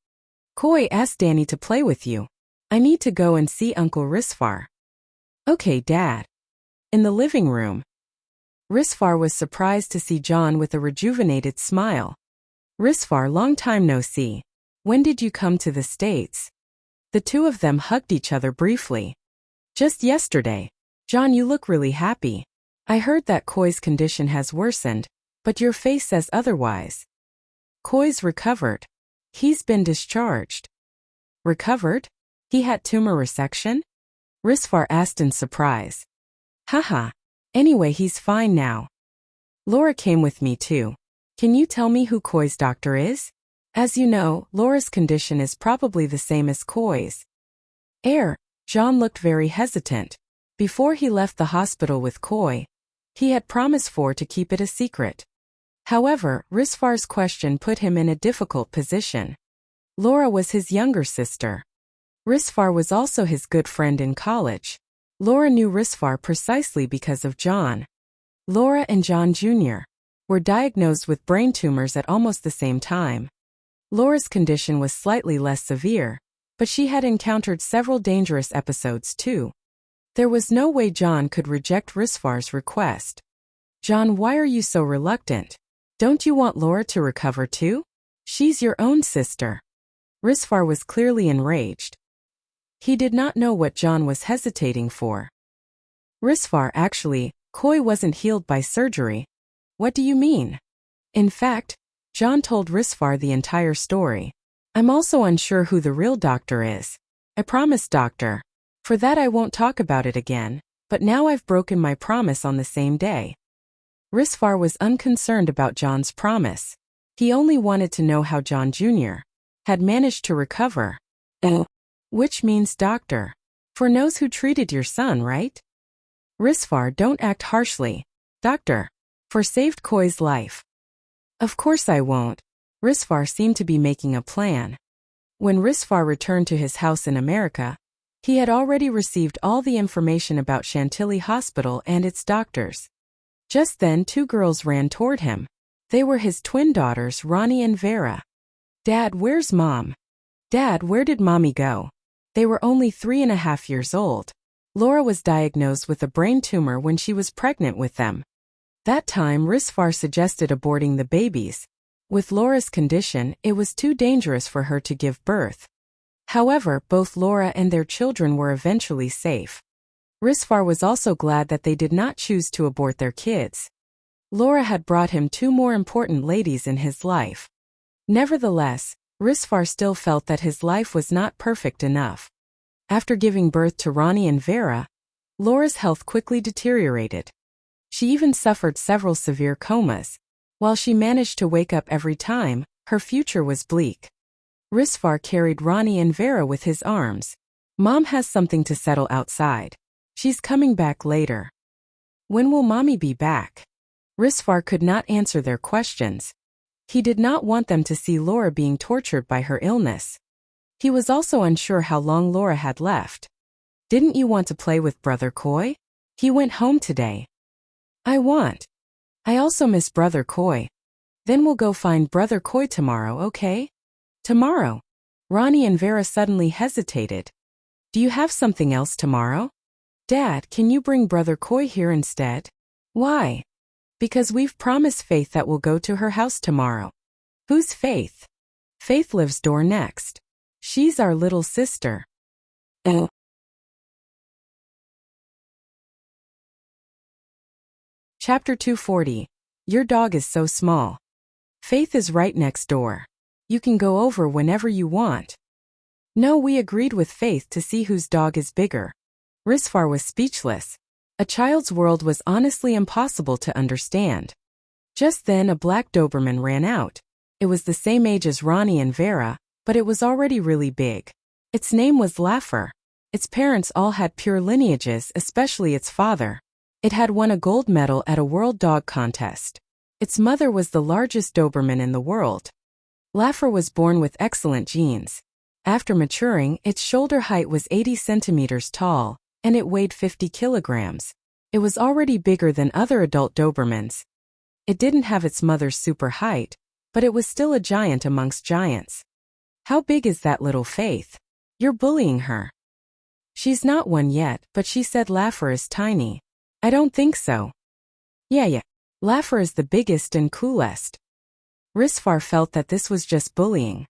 Koi asked Danny to play with you. I need to go and see Uncle Risvar. Okay, Dad. In the living room. Risvar was surprised to see John with a rejuvenated smile. Risvar, long time no see. When did you come to the States? The two of them hugged each other briefly. Just yesterday. John, you look really happy. I heard that Koi's condition has worsened, but your face says otherwise. Koi's recovered. He's been discharged. Recovered? He had tumor resection? Risvar asked in surprise. Haha. Anyway, he's fine now. Laura came with me too. Can you tell me who Koi's doctor is? As you know, Laura's condition is probably the same as Koi's. John looked very hesitant. Before he left the hospital with Koi, he had promised to keep it a secret. However, Risvar's question put him in a difficult position. Laura was his younger sister. Risvar was also his good friend in college. Laura knew Risvar precisely because of John. Laura and John Jr. were diagnosed with brain tumors at almost the same time. Laura's condition was slightly less severe, but she had encountered several dangerous episodes too. There was no way John could reject Risvar's request. John, why are you so reluctant? Don't you want Laura to recover too? She's your own sister. Risvar was clearly enraged. He did not know what John was hesitating for. Risvar, actually, Koi wasn't healed by surgery. What do you mean? In fact, John told Risvar the entire story. I'm also unsure who the real doctor is. I promised, doctor. For that I won't talk about it again, but now I've broken my promise on the same day. Risvar was unconcerned about John's promise. He only wanted to know how John Jr. had managed to recover. Which means doctor. For knows who treated your son, right? Risvar, don't act harshly. Doctor. For saved Koi's life. Of course I won't. Risvar seemed to be making a plan. When Risvar returned to his house in America, he had already received all the information about Chantilly Hospital and its doctors. Just then 2 girls ran toward him. They were his twin daughters, Ronnie and Vera. Dad, where's Mom? Dad, where did Mommy go? They were only 3.5 years old. Laura was diagnosed with a brain tumor when she was pregnant with them. That time Risvar suggested aborting the babies. With Laura's condition, it was too dangerous for her to give birth. However, both Laura and their children were eventually safe. Risvar was also glad that they did not choose to abort their kids. Laura had brought him 2 more important ladies in his life. Nevertheless, Risvar still felt that his life was not perfect enough. After giving birth to Ronnie and Vera, Laura's health quickly deteriorated. She even suffered several severe comas. While she managed to wake up every time, her future was bleak. Risvar carried Ronnie and Vera with his arms. Mom has something to settle outside. She's coming back later. When will Mommy be back? Risvar could not answer their questions. He did not want them to see Laura being tortured by her illness. He was also unsure how long Laura had left. Didn't you want to play with Brother Koi? He went home today. I also miss Brother Koi. Then we'll go find Brother Koi tomorrow, okay? Tomorrow? Ronnie and Vera suddenly hesitated. Do you have something else tomorrow? Dad, can you bring Brother Koi here instead? Why? Because we've promised Faith that we'll go to her house tomorrow. Who's Faith? Faith lives door next. She's our little sister. Chapter 240. Your dog is so small. Faith is right next door. You can go over whenever you want. No, we agreed with Faith to see whose dog is bigger. Risvar was speechless. A child's world was honestly impossible to understand. Just then a black Doberman ran out. It was the same age as Ronnie and Vera, but it was already really big. Its name was Laffer. Its parents all had pure lineages, especially its father. It had won a gold medal at a world dog contest. Its mother was the largest Doberman in the world. Laffer was born with excellent genes. After maturing, its shoulder height was 80 centimeters tall, and it weighed 50 kilograms. It was already bigger than other adult Dobermans. It didn't have its mother's super height, but it was still a giant amongst giants. How big is that little Faith? You're bullying her. She's not one yet, but she said Laffer is tiny. I don't think so. Yeah. Laffer is the biggest and coolest. Risfar felt that this was just bullying.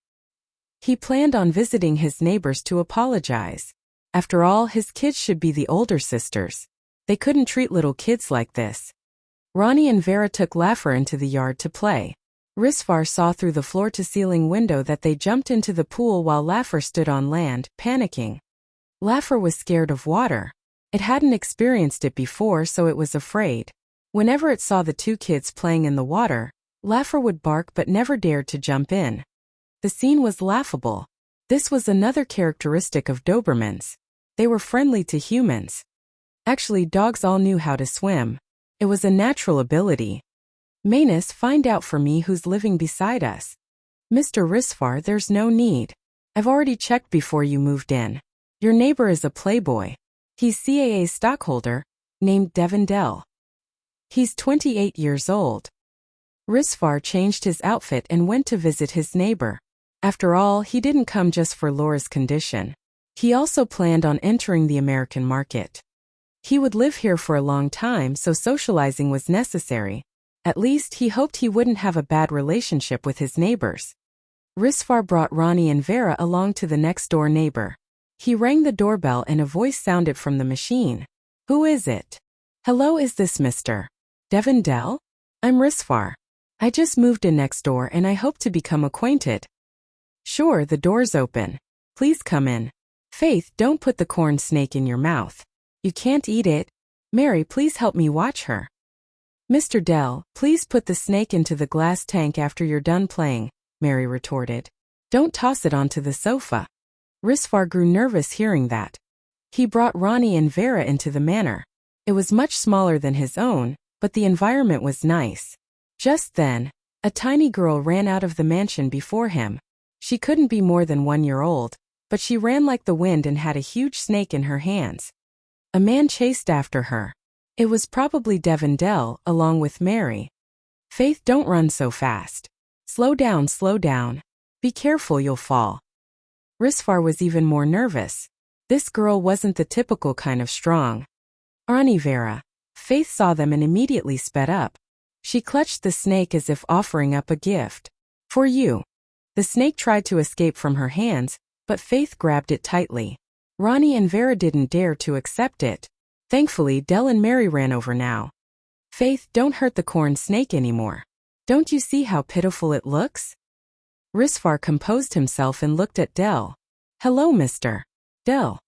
He planned on visiting his neighbors to apologize. After all, his kids should be the older sisters. They couldn't treat little kids like this. Ronnie and Vera took Laffer into the yard to play. Risfar saw through the floor-to-ceiling window that they jumped into the pool while Laffer stood on land, panicking. Laffer was scared of water. It hadn't experienced it before, so it was afraid. Whenever it saw the two kids playing in the water, Laffer would bark but never dared to jump in. The scene was laughable. This was another characteristic of Dobermans. They were friendly to humans. Actually, dogs all knew how to swim. It was a natural ability. Manus, find out for me who's living beside us. Mr. Risfar, there's no need. I've already checked before you moved in. Your neighbor is a playboy. He's CAA's stockholder, named Devin Dell. He's 28 years old. Risfar changed his outfit and went to visit his neighbor. After all, he didn't come just for Laura's condition. He also planned on entering the American market. He would live here for a long time, so socializing was necessary. At least he hoped he wouldn't have a bad relationship with his neighbors. Risfar brought Ronnie and Vera along to the next-door neighbor. He rang the doorbell and a voice sounded from the machine. Who is it? Hello, is this Mr. Devin Dell? I'm Risfar. I just moved in next door and I hope to become acquainted. Sure, the door's open. Please come in. Faith, don't put the corn snake in your mouth. You can't eat it. Mary, please help me watch her. Mr. Dell, please put the snake into the glass tank after you're done playing, Mary retorted. Don't toss it onto the sofa. Risfar grew nervous hearing that. He brought Ronnie and Vera into the manor. It was much smaller than his own, but the environment was nice. Just then, a tiny girl ran out of the mansion before him. She couldn't be more than 1 year old, but she ran like the wind and had a huge snake in her hands. A man chased after her. It was probably Devin Dell, along with Mary. Faith, don't run so fast. Slow down, slow down. Be careful, you'll fall. Risfar was even more nervous. This girl wasn't the typical kind of strong. Ronnie, Vera. Faith saw them and immediately sped up. She clutched the snake as if offering up a gift. For you. The snake tried to escape from her hands, but Faith grabbed it tightly. Ronnie and Vera didn't dare to accept it. Thankfully, Dell and Mary ran over now. Faith, don't hurt the corn snake anymore. Don't you see how pitiful it looks? Risfar composed himself and looked at Dell. Hello, Mr. Dell.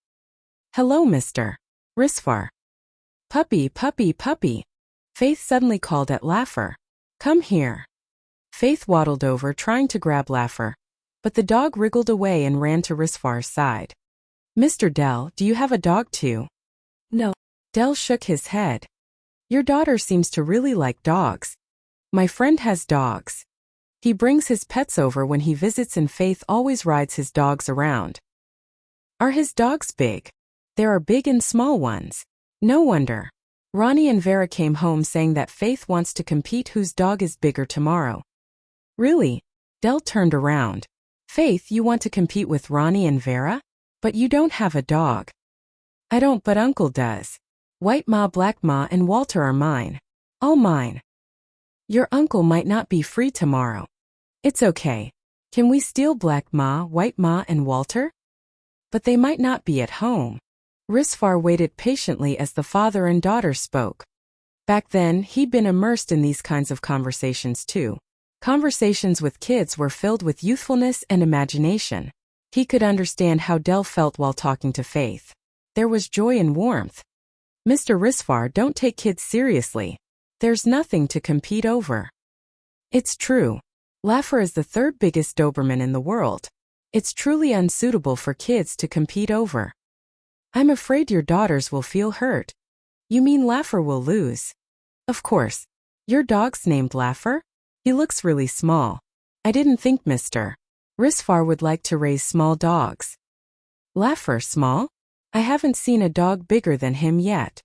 Hello, Mr. Risfar. Puppy, puppy, puppy. Faith suddenly called at Laffer. Come here. Faith waddled over trying to grab Laffer, but the dog wriggled away and ran to Risfar's side. Mr. Dell, do you have a dog too? No. Dell shook his head. Your daughter seems to really like dogs. My friend has dogs. He brings his pets over when he visits and Faith always rides his dogs around. Are his dogs big? There are big and small ones. No wonder. Ronnie and Vera came home saying that Faith wants to compete whose dog is bigger tomorrow. Really? Dell turned around. Faith, you want to compete with Ronnie and Vera? But you don't have a dog. I don't, but Uncle does. White Ma, Black Ma, and Walter are mine. All mine. Your uncle might not be free tomorrow. It's okay. Can we steal Black Ma, White Ma, and Walter? But they might not be at home. Risfar waited patiently as the father and daughter spoke. Back then, he'd been immersed in these kinds of conversations too. Conversations with kids were filled with youthfulness and imagination. He could understand how Dell felt while talking to Faith. There was joy and warmth. Mr. Risfar, don't take kids seriously. There's nothing to compete over. It's true. Laffer is the third biggest Doberman in the world. It's truly unsuitable for kids to compete over. I'm afraid your daughters will feel hurt. You mean Laugher will lose? Of course. Your dog's named Laugher? He looks really small. I didn't think Mr. Risfar would like to raise small dogs. Laugher small? I haven't seen a dog bigger than him yet.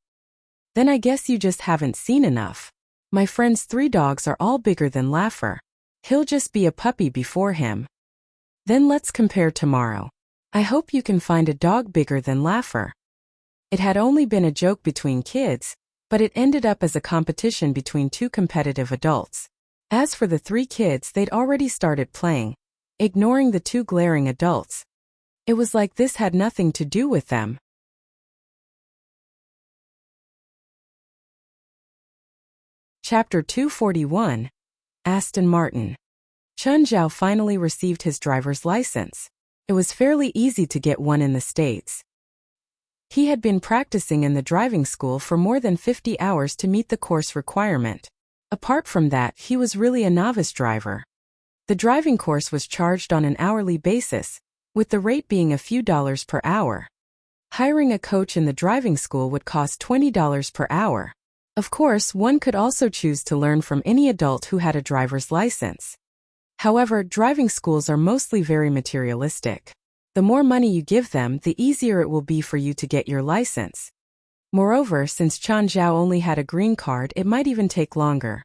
Then I guess you just haven't seen enough. My friend's 3 dogs are all bigger than Laugher. He'll just be a puppy before him. Then let's compare tomorrow. I hope you can find a dog bigger than Laugher. It had only been a joke between kids, but it ended up as a competition between 2 competitive adults. As for the 3 kids, they'd already started playing, ignoring the 2 glaring adults. It was like this had nothing to do with them. Chapter 241. Aston Martin. Chun Zhao finally received his driver's license. It was fairly easy to get one in the States. He had been practicing in the driving school for more than 50 hours to meet the course requirement. Apart from that, he was really a novice driver. The driving course was charged on an hourly basis, with the rate being a few dollars per hour. Hiring a coach in the driving school would cost $20 per hour. Of course, one could also choose to learn from any adult who had a driver's license. However, driving schools are mostly very materialistic. The more money you give them, the easier it will be for you to get your license. Moreover, since Chun Zhao only had a green card, it might even take longer.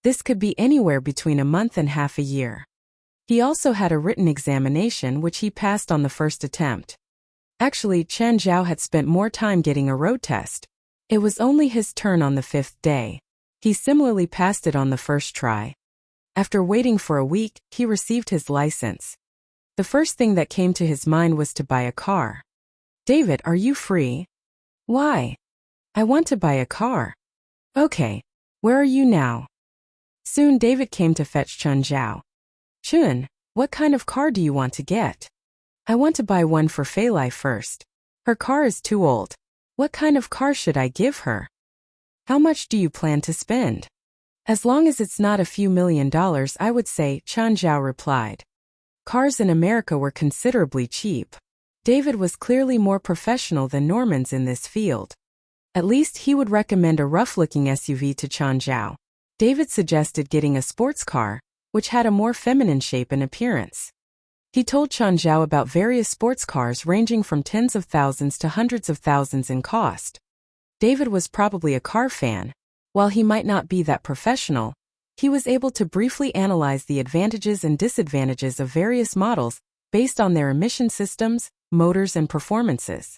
This could be anywhere between a month and half a year. He also had a written examination which he passed on the first attempt. Actually, Chun Zhao had spent more time getting a road test. It was only his turn on the 5th day. He similarly passed it on the first try. After waiting for a week, he received his license. The first thing that came to his mind was to buy a car. David, are you free? Why? I want to buy a car. Okay. Where are you now? Soon David came to fetch Chun Zhao. Chun, what kind of car do you want to get? I want to buy one for Fei Lai first. Her car is too old. What kind of car should I give her? How much do you plan to spend? As long as it's not a few $1,000,000, I would say, Chun Zhao replied. Cars in America were considerably cheap. David was clearly more professional than Normans in this field. At least he would recommend a rough-looking SUV to Chun Zhao. David suggested getting a sports car, which had a more feminine shape and appearance. He told Chun Zhao about various sports cars ranging from tens of thousands to hundreds of thousands in cost. David was probably a car fan. While he might not be that professional, he was able to briefly analyze the advantages and disadvantages of various models based on their emission systems, motors, and performances.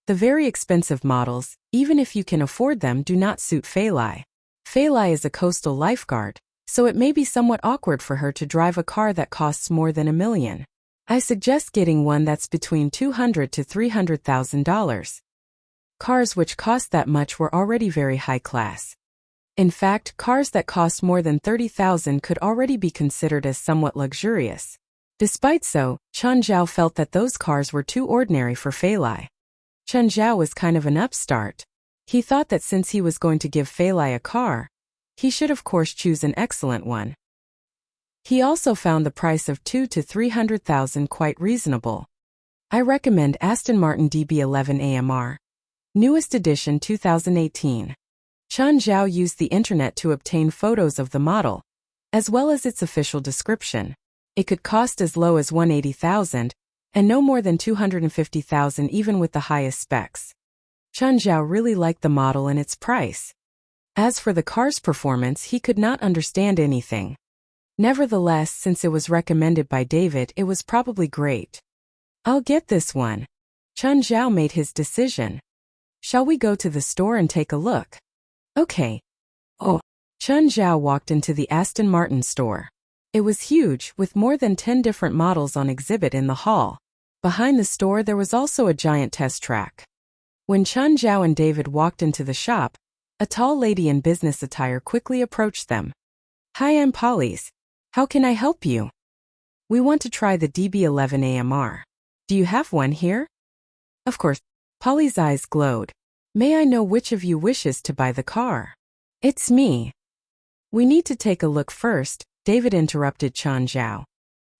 The very expensive models, even if you can afford them, do not suit Fei Lai. Fei Lai is a coastal lifeguard, so it may be somewhat awkward for her to drive a car that costs more than $1 million. I suggest getting one that's between $200,000 to $300,000. Cars which cost that much were already very high class. In fact, cars that cost more than $30,000 could already be considered as somewhat luxurious. Despite so, Chun Zhao felt that those cars were too ordinary for Fei Lai. Chun Zhao was kind of an upstart. He thought that since he was going to give Fei Lai a car, he should of course choose an excellent one. He also found the price of $200,000 to $300,000 quite reasonable. I recommend Aston Martin DB11 AMR. Newest edition 2018. Chun Zhao used the internet to obtain photos of the model, as well as its official description. It could cost as low as $180,000, and no more than $250,000 even with the highest specs. Chun Zhao really liked the model and its price. As for the car's performance, he could not understand anything. Nevertheless, since it was recommended by David, it was probably great. I'll get this one. Chun Zhao made his decision. Shall we go to the store and take a look? Okay. Oh. Chun Zhao walked into the Aston Martin store. It was huge, with more than 10 different models on exhibit in the hall. Behind the store there was also a giant test track. When Chun Zhao and David walked into the shop, a tall lady in business attire quickly approached them. Hi, I'm Polly's. How can I help you? We want to try the DB11 AMR. Do you have one here? Of course. Polly's eyes glowed. May I know which of you wishes to buy the car? It's me. We need to take a look first, David interrupted Chun Zhao.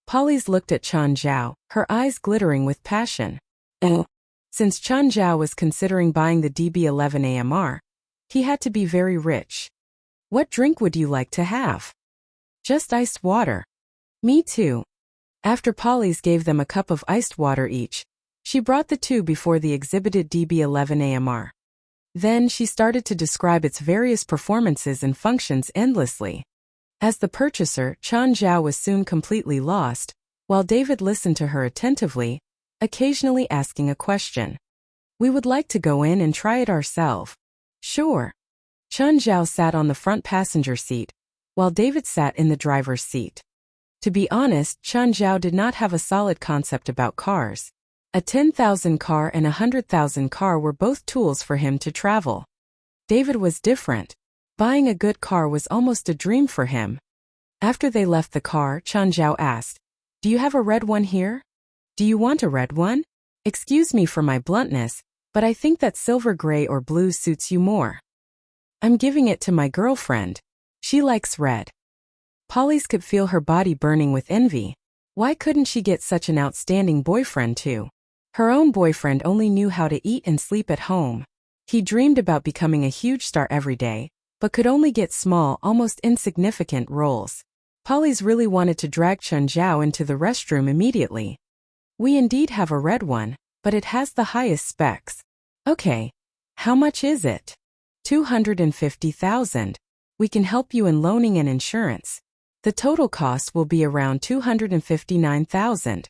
Polly's looked at Chen Zhao, her eyes glittering with passion. Oh. Since Chen Zhao was considering buying the DB11 AMR, he had to be very rich. What drink would you like to have? Just iced water. Me too. After Polly's gave them a cup of iced water each, she brought the two before the exhibited DB11 AMR. Then she started to describe its various performances and functions endlessly. As the purchaser, Chen Zhao was soon completely lost, while David listened to her attentively, occasionally asking a question. We would like to go in and try it ourselves. Sure. Chen Zhao sat on the front passenger seat, while David sat in the driver's seat. To be honest, Chen Zhao did not have a solid concept about cars. A 10,000 car and a 100,000 car were both tools for him to travel. David was different. Buying a good car was almost a dream for him. After they left the car, Chen Zhao asked, "Do you have a red one here? Do you want a red one? Excuse me for my bluntness, but I think that silver gray or blue suits you more. I'm giving it to my girlfriend. She likes red." Polly's could feel her body burning with envy. Why couldn't she get such an outstanding boyfriend too? Her own boyfriend only knew how to eat and sleep at home. He dreamed about becoming a huge star every day, but could only get small, almost insignificant roles. Polly's really wanted to drag Chen Zhao into the restroom immediately. We indeed have a red one, but it has the highest specs. Okay. How much is it? 250,000. We can help you in loaning and insurance. The total cost will be around 259,000.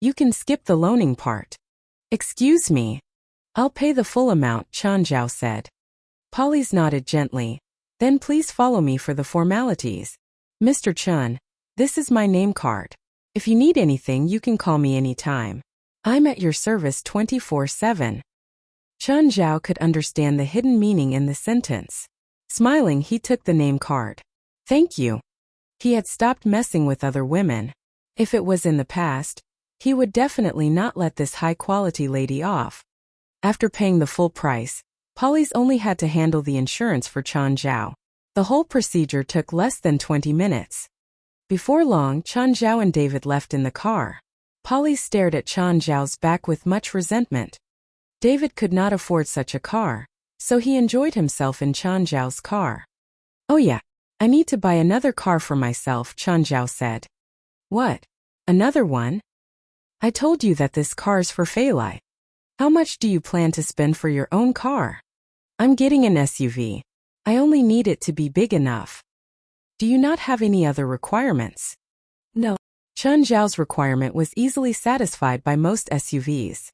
You can skip the loaning part. Excuse me. I'll pay the full amount, Chen Zhao said. Polly's nodded gently. Then please follow me for the formalities. Mr. Chen, this is my name card. If you need anything, you can call me anytime. I'm at your service 24/7. Chen Zhao could understand the hidden meaning in the sentence. Smiling, he took the name card. Thank you. He had stopped messing with other women. If it was in the past, he would definitely not let this high-quality lady off. After paying the full price, Polly's only had to handle the insurance for Chen Zhao. The whole procedure took less than 20 minutes. Before long, Chen Zhao and David left in the car. Polly stared at Chen Zhao's back with much resentment. David could not afford such a car, so he enjoyed himself in Chen Zhao's car. Oh yeah, I need to buy another car for myself, Chen Zhao said. What? Another one? I told you that this car's for Fei Lai. How much do you plan to spend for your own car? I'm getting an SUV. I only need it to be big enough. Do you not have any other requirements? No. Chen Zhao's requirement was easily satisfied by most SUVs.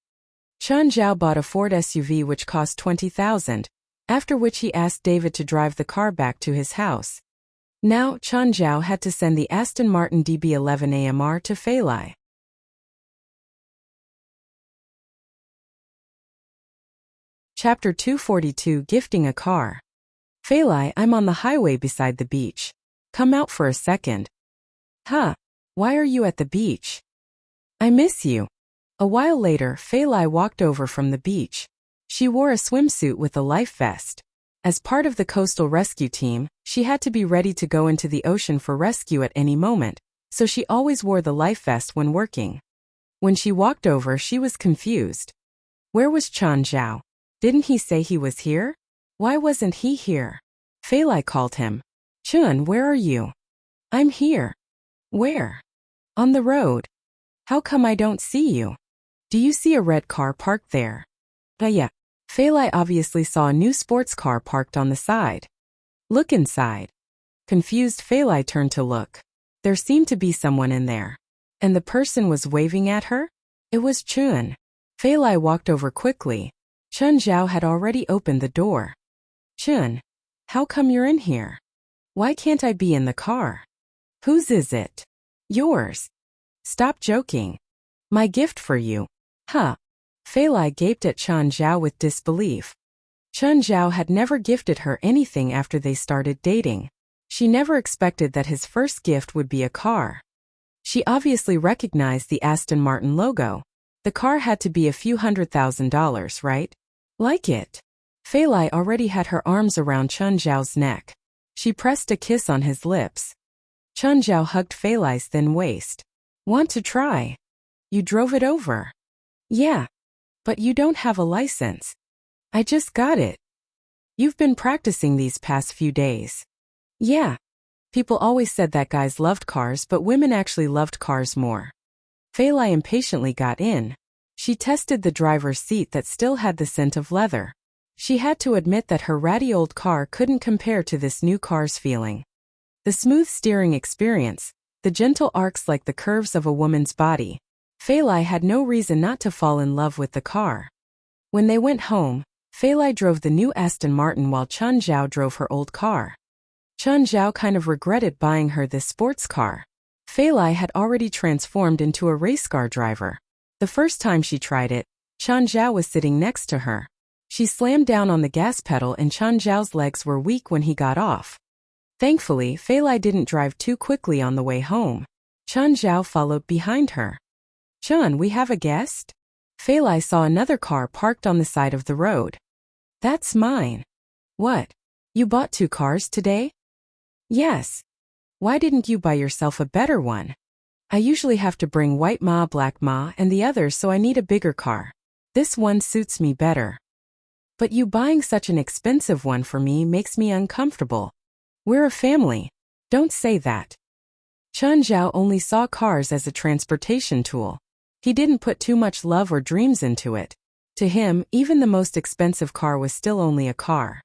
Chen Zhao bought a Ford SUV which cost 20,000, after which he asked David to drive the car back to his house. Now, Chen Zhao had to send the Aston Martin DB11 AMR to Fei Lai. Chapter 242, Gifting a Car. Fei Lai, I'm on the highway beside the beach. Come out for a second. Huh? Why are you at the beach? I miss you. A while later, Fei Lai walked over from the beach. She wore a swimsuit with a life vest. As part of the coastal rescue team, she had to be ready to go into the ocean for rescue at any moment, so she always wore the life vest when working. When she walked over, she was confused. Where was Chen Zhao? Didn't he say he was here? Why wasn't he here? Fei Lai called him. Chun, where are you? I'm here. Where? On the road. How come I don't see you? Do you see a red car parked there? Yeah. Fei Lai obviously saw a new sports car parked on the side. Look inside. Confused, Fei Lai turned to look. There seemed to be someone in there. And the person was waving at her? It was Chun. Fei Lai walked over quickly. Chen Zhao had already opened the door. Chun, how come you're in here? Why can't I be in the car? Whose is it? Yours. Stop joking. My gift for you. Huh. Fei Lai gaped at Chen Zhao with disbelief. Chen Zhao had never gifted her anything after they started dating. She never expected that his first gift would be a car. She obviously recognized the Aston Martin logo. The car had to be a few $100,000, right? Like it. Fei Lai already had her arms around Chen Zhao's neck. She pressed a kiss on his lips. Chen Zhao hugged Fei Lai's thin waist. Want to try? You drove it over. Yeah. But you don't have a license. I just got it. You've been practicing these past few days. Yeah. People always said that guys loved cars, but women actually loved cars more. Feilai impatiently got in. She tested the driver's seat that still had the scent of leather. She had to admit that her ratty old car couldn't compare to this new car's feeling. The smooth steering experience, the gentle arcs like the curves of a woman's body. Feilai had no reason not to fall in love with the car. When they went home, Feilai drove the new Aston Martin while Chun Zhao drove her old car. Chun Zhao kind of regretted buying her this sports car. Feilai had already transformed into a race car driver. The first time she tried it, Chun Zhao was sitting next to her. She slammed down on the gas pedal and Chun Zhao's legs were weak when he got off. Thankfully, Feilai didn't drive too quickly on the way home. Chun Zhao followed behind her. Chun, we have a guest? Feilai saw another car parked on the side of the road. That's mine. What? You bought 2 cars today? Yes. Why didn't you buy yourself a better one? I usually have to bring white ma, black ma, and the others, so I need a bigger car. This one suits me better. But you buying such an expensive one for me makes me uncomfortable. We're a family. Don't say that. Chun Zhao only saw cars as a transportation tool. He didn't put too much love or dreams into it. To him, even the most expensive car was still only a car.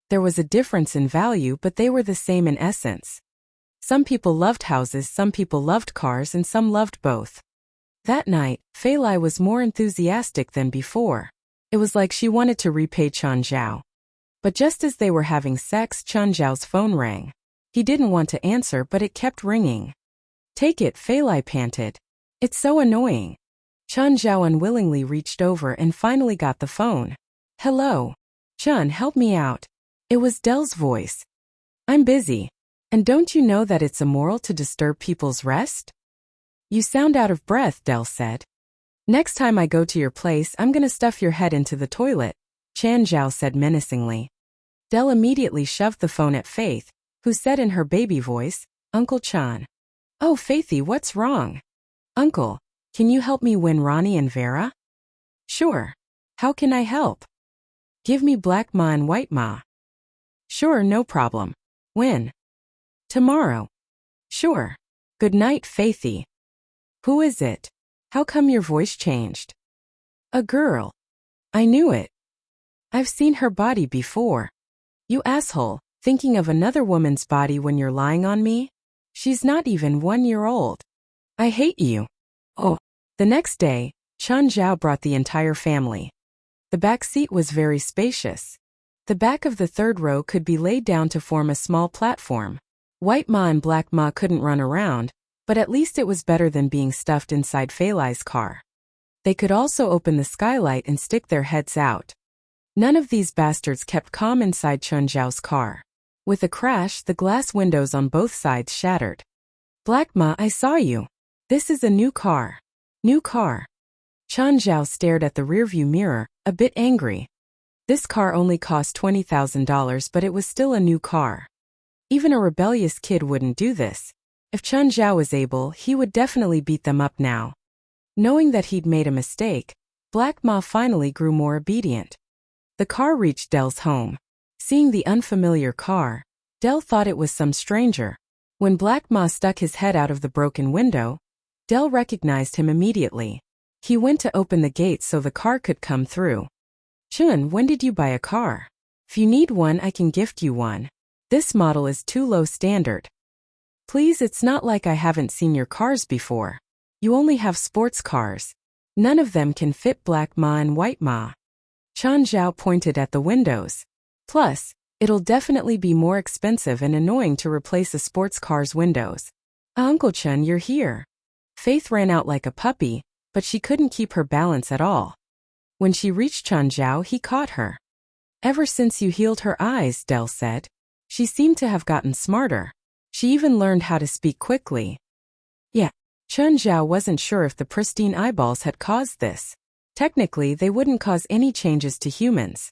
There was a difference in value, but they were the same in essence. Some people loved houses, some people loved cars, and some loved both. That night, Feilai was more enthusiastic than before. It was like she wanted to repay Chun Zhao. But just as they were having sex, Chun Zhao's phone rang. He didn't want to answer, but it kept ringing. Take it, Feilai panted. It's so annoying. Chun Zhao unwillingly reached over and finally got the phone. Hello. Chun, help me out. It was Dell's voice. I'm busy. And don't you know that it's immoral to disturb people's rest? You sound out of breath, Dell said. Next time I go to your place, I'm gonna stuff your head into the toilet, Chan Zhao said menacingly. Dell immediately shoved the phone at Faith, who said in her baby voice, Uncle Chan. Oh, Faithy, what's wrong? Uncle, can you help me win Ronnie and Vera? Sure. How can I help? Give me black ma and white ma. Sure, no problem. When? Tomorrow. Sure. Good night, Faithy. Who is it? How come your voice changed? A girl. I knew it. I've seen her body before. You asshole, thinking of another woman's body when you're lying on me? She's not even 1 year old. I hate you. Oh. The next day, Chun Zhao brought the entire family. The back seat was very spacious. The back of the third row could be laid down to form a small platform. White ma and black ma couldn't run around, but at least it was better than being stuffed inside Feilai's car. They could also open the skylight and stick their heads out. None of these bastards kept calm inside Chun Zhao's car. With a crash, the glass windows on both sides shattered. Black ma, I saw you. This is a new car. New car. Chun Zhao stared at the rearview mirror, a bit angry. This car only cost $20,000, but it was still a new car. Even a rebellious kid wouldn't do this. If Chun Zhao was able, he would definitely beat them up now. Knowing that he'd made a mistake, Black Ma finally grew more obedient. The car reached Dell's home. Seeing the unfamiliar car, Dell thought it was some stranger. When Black Ma stuck his head out of the broken window, Dell recognized him immediately. He went to open the gate so the car could come through. Chun, when did you buy a car? If you need one, I can gift you one. This model is too low standard. Please, it's not like I haven't seen your cars before. You only have sports cars. None of them can fit Black Ma and White Ma. Chun Zhao pointed at the windows. Plus, it'll definitely be more expensive and annoying to replace a sports car's windows. Uncle Chun, you're here. Faith ran out like a puppy, but she couldn't keep her balance at all. When she reached Chun Zhao, he caught her. Ever since you healed her eyes, Dell said. She seemed to have gotten smarter. She even learned how to speak quickly. Yeah, Chun Zhao wasn't sure if the pristine eyeballs had caused this. Technically, they wouldn't cause any changes to humans.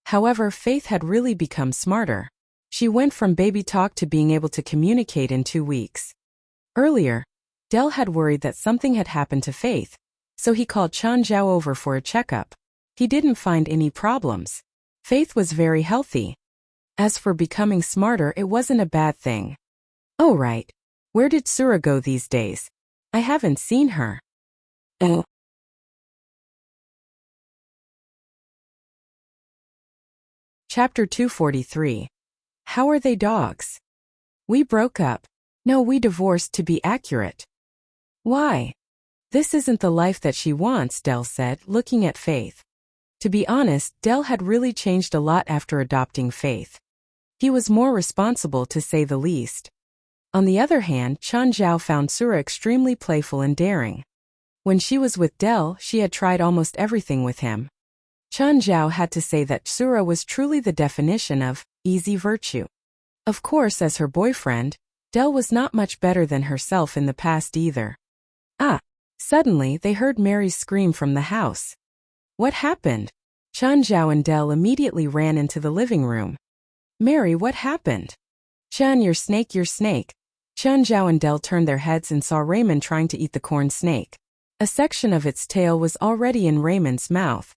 However, Faith had really become smarter. She went from baby talk to being able to communicate in 2 weeks. Earlier, Del had worried that something had happened to Faith, so he called Chan Zhao over for a checkup. He didn't find any problems. Faith was very healthy. As for becoming smarter, it wasn't a bad thing. Oh right. Where did Sura go these days? I haven't seen her. Oh. Chapter 243. How are they dogs? We broke up. No, we divorced to be accurate. Why? This isn't the life that she wants, Del said, looking at Faith. To be honest, Del had really changed a lot after adopting Faith. He was more responsible, to say the least. On the other hand, Chan Zhao found Sura extremely playful and daring. When she was with Del, she had tried almost everything with him. Chan Zhao had to say that Sura was truly the definition of easy virtue. Of course, as her boyfriend, Del was not much better than herself in the past either. Suddenly they heard Mary's scream from the house. What happened? Chan Zhao and Del immediately ran into the living room. Mary, what happened? Chan, your snake. Chan Zhao and Del turned their heads and saw Raymond trying to eat the corn snake. A section of its tail was already in Raymond's mouth.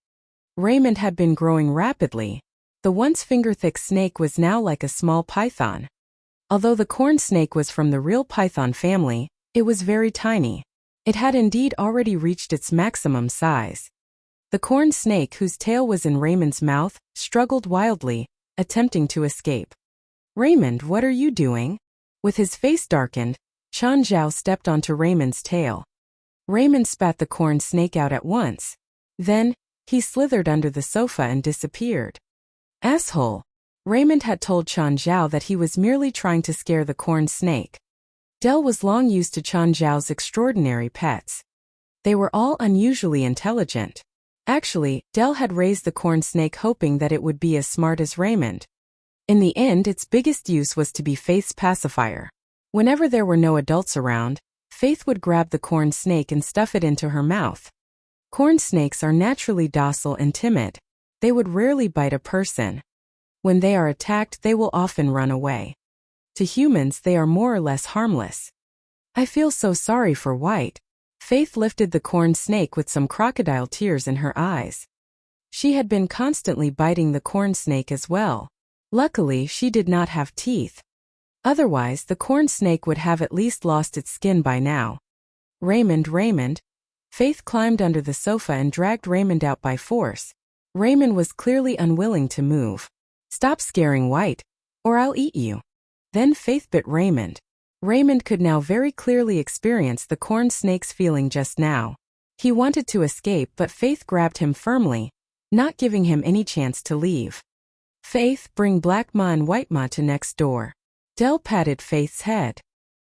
Raymond had been growing rapidly. The once finger-thick snake was now like a small python. Although the corn snake was from the real python family, it was very tiny. It had indeed already reached its maximum size. The corn snake, whose tail was in Raymond's mouth, struggled wildly, attempting to escape. Raymond, what are you doing? With his face darkened, Chan Zhao stepped onto Raymond's tail. Raymond spat the corn snake out at once. Then, he slithered under the sofa and disappeared. Asshole! Raymond had told Chan Zhao that he was merely trying to scare the corn snake. Del was long used to Chan Zhao's extraordinary pets. They were all unusually intelligent. Actually, Del had raised the corn snake hoping that it would be as smart as Raymond. In the end, its biggest use was to be Faith's pacifier. Whenever there were no adults around, Faith would grab the corn snake and stuff it into her mouth. Corn snakes are naturally docile and timid. They would rarely bite a person. When they are attacked, they will often run away. To humans, they are more or less harmless. I feel so sorry for White. Faith lifted the corn snake with some crocodile tears in her eyes. She had been constantly biting the corn snake as well. Luckily, she did not have teeth. Otherwise, the corn snake would have at least lost its skin by now. Raymond. Faith climbed under the sofa and dragged Raymond out by force. Raymond was clearly unwilling to move. Stop scaring White, or I'll eat you. Then Faith bit Raymond. Raymond could now very clearly experience the corn snake's feeling just now. He wanted to escape, but Faith grabbed him firmly, not giving him any chance to leave. Faith, bring Black Ma and White Ma to next door. Del patted Faith's head.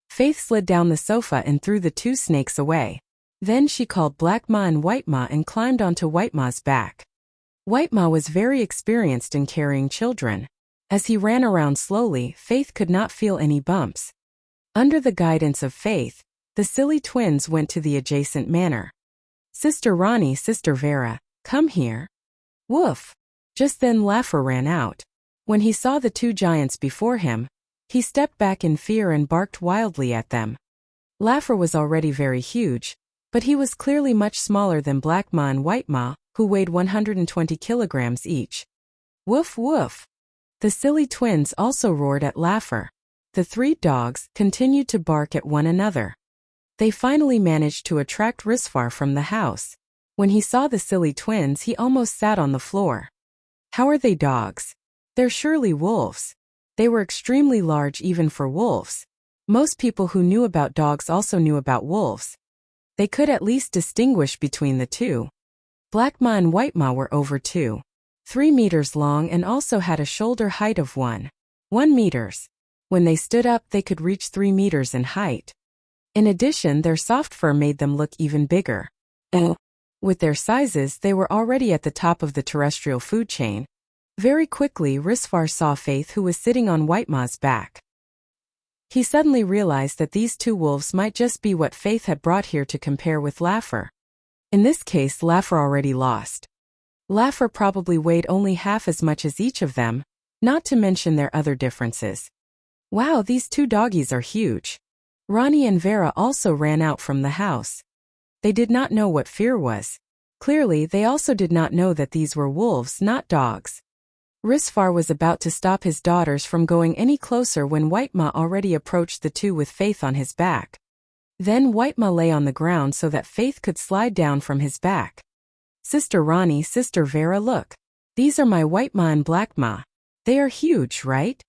Faith slid down the sofa and threw the two snakes away. Then she called Black Ma and White Ma and climbed onto White Ma's back. White Ma was very experienced in carrying children. As he ran around slowly, Faith could not feel any bumps. Under the guidance of Faith, the silly twins went to the adjacent manor. Sister Ronnie, Sister Vera, come here. Woof! Just then Laffer ran out. When he saw the two giants before him, he stepped back in fear and barked wildly at them. Laffer was already very huge, but he was clearly much smaller than Black Ma and White Ma, who weighed 120 kilograms each. Woof woof! The silly twins also roared at Laffer. The three dogs continued to bark at one another. They finally managed to attract Risfar from the house. When he saw the silly twins, he almost sat on the floor. How are they dogs? They're surely wolves. They were extremely large even for wolves. Most people who knew about dogs also knew about wolves. They could at least distinguish between the two. Black Ma and White Ma were over 3 meters long and also had a shoulder height of 1 meters. When they stood up, they could reach 3 meters in height. In addition, their soft fur made them look even bigger. With their sizes, they were already at the top of the terrestrial food chain. Very quickly, Risfar saw Faith, who was sitting on White Ma's back. He suddenly realized that these two wolves might just be what Faith had brought here to compare with Laffer. In this case, Laffer already lost. Laffer probably weighed only half as much as each of them, not to mention their other differences. Wow, these two doggies are huge. Ronnie and Vera also ran out from the house. They did not know what fear was. Clearly, they also did not know that these were wolves, not dogs. Risfar was about to stop his daughters from going any closer when White Ma already approached the two with Faith on his back. Then White Ma lay on the ground so that Faith could slide down from his back. Sister Ronnie, Sister Vera, look. These are my White Ma and Black Ma. They are huge, right?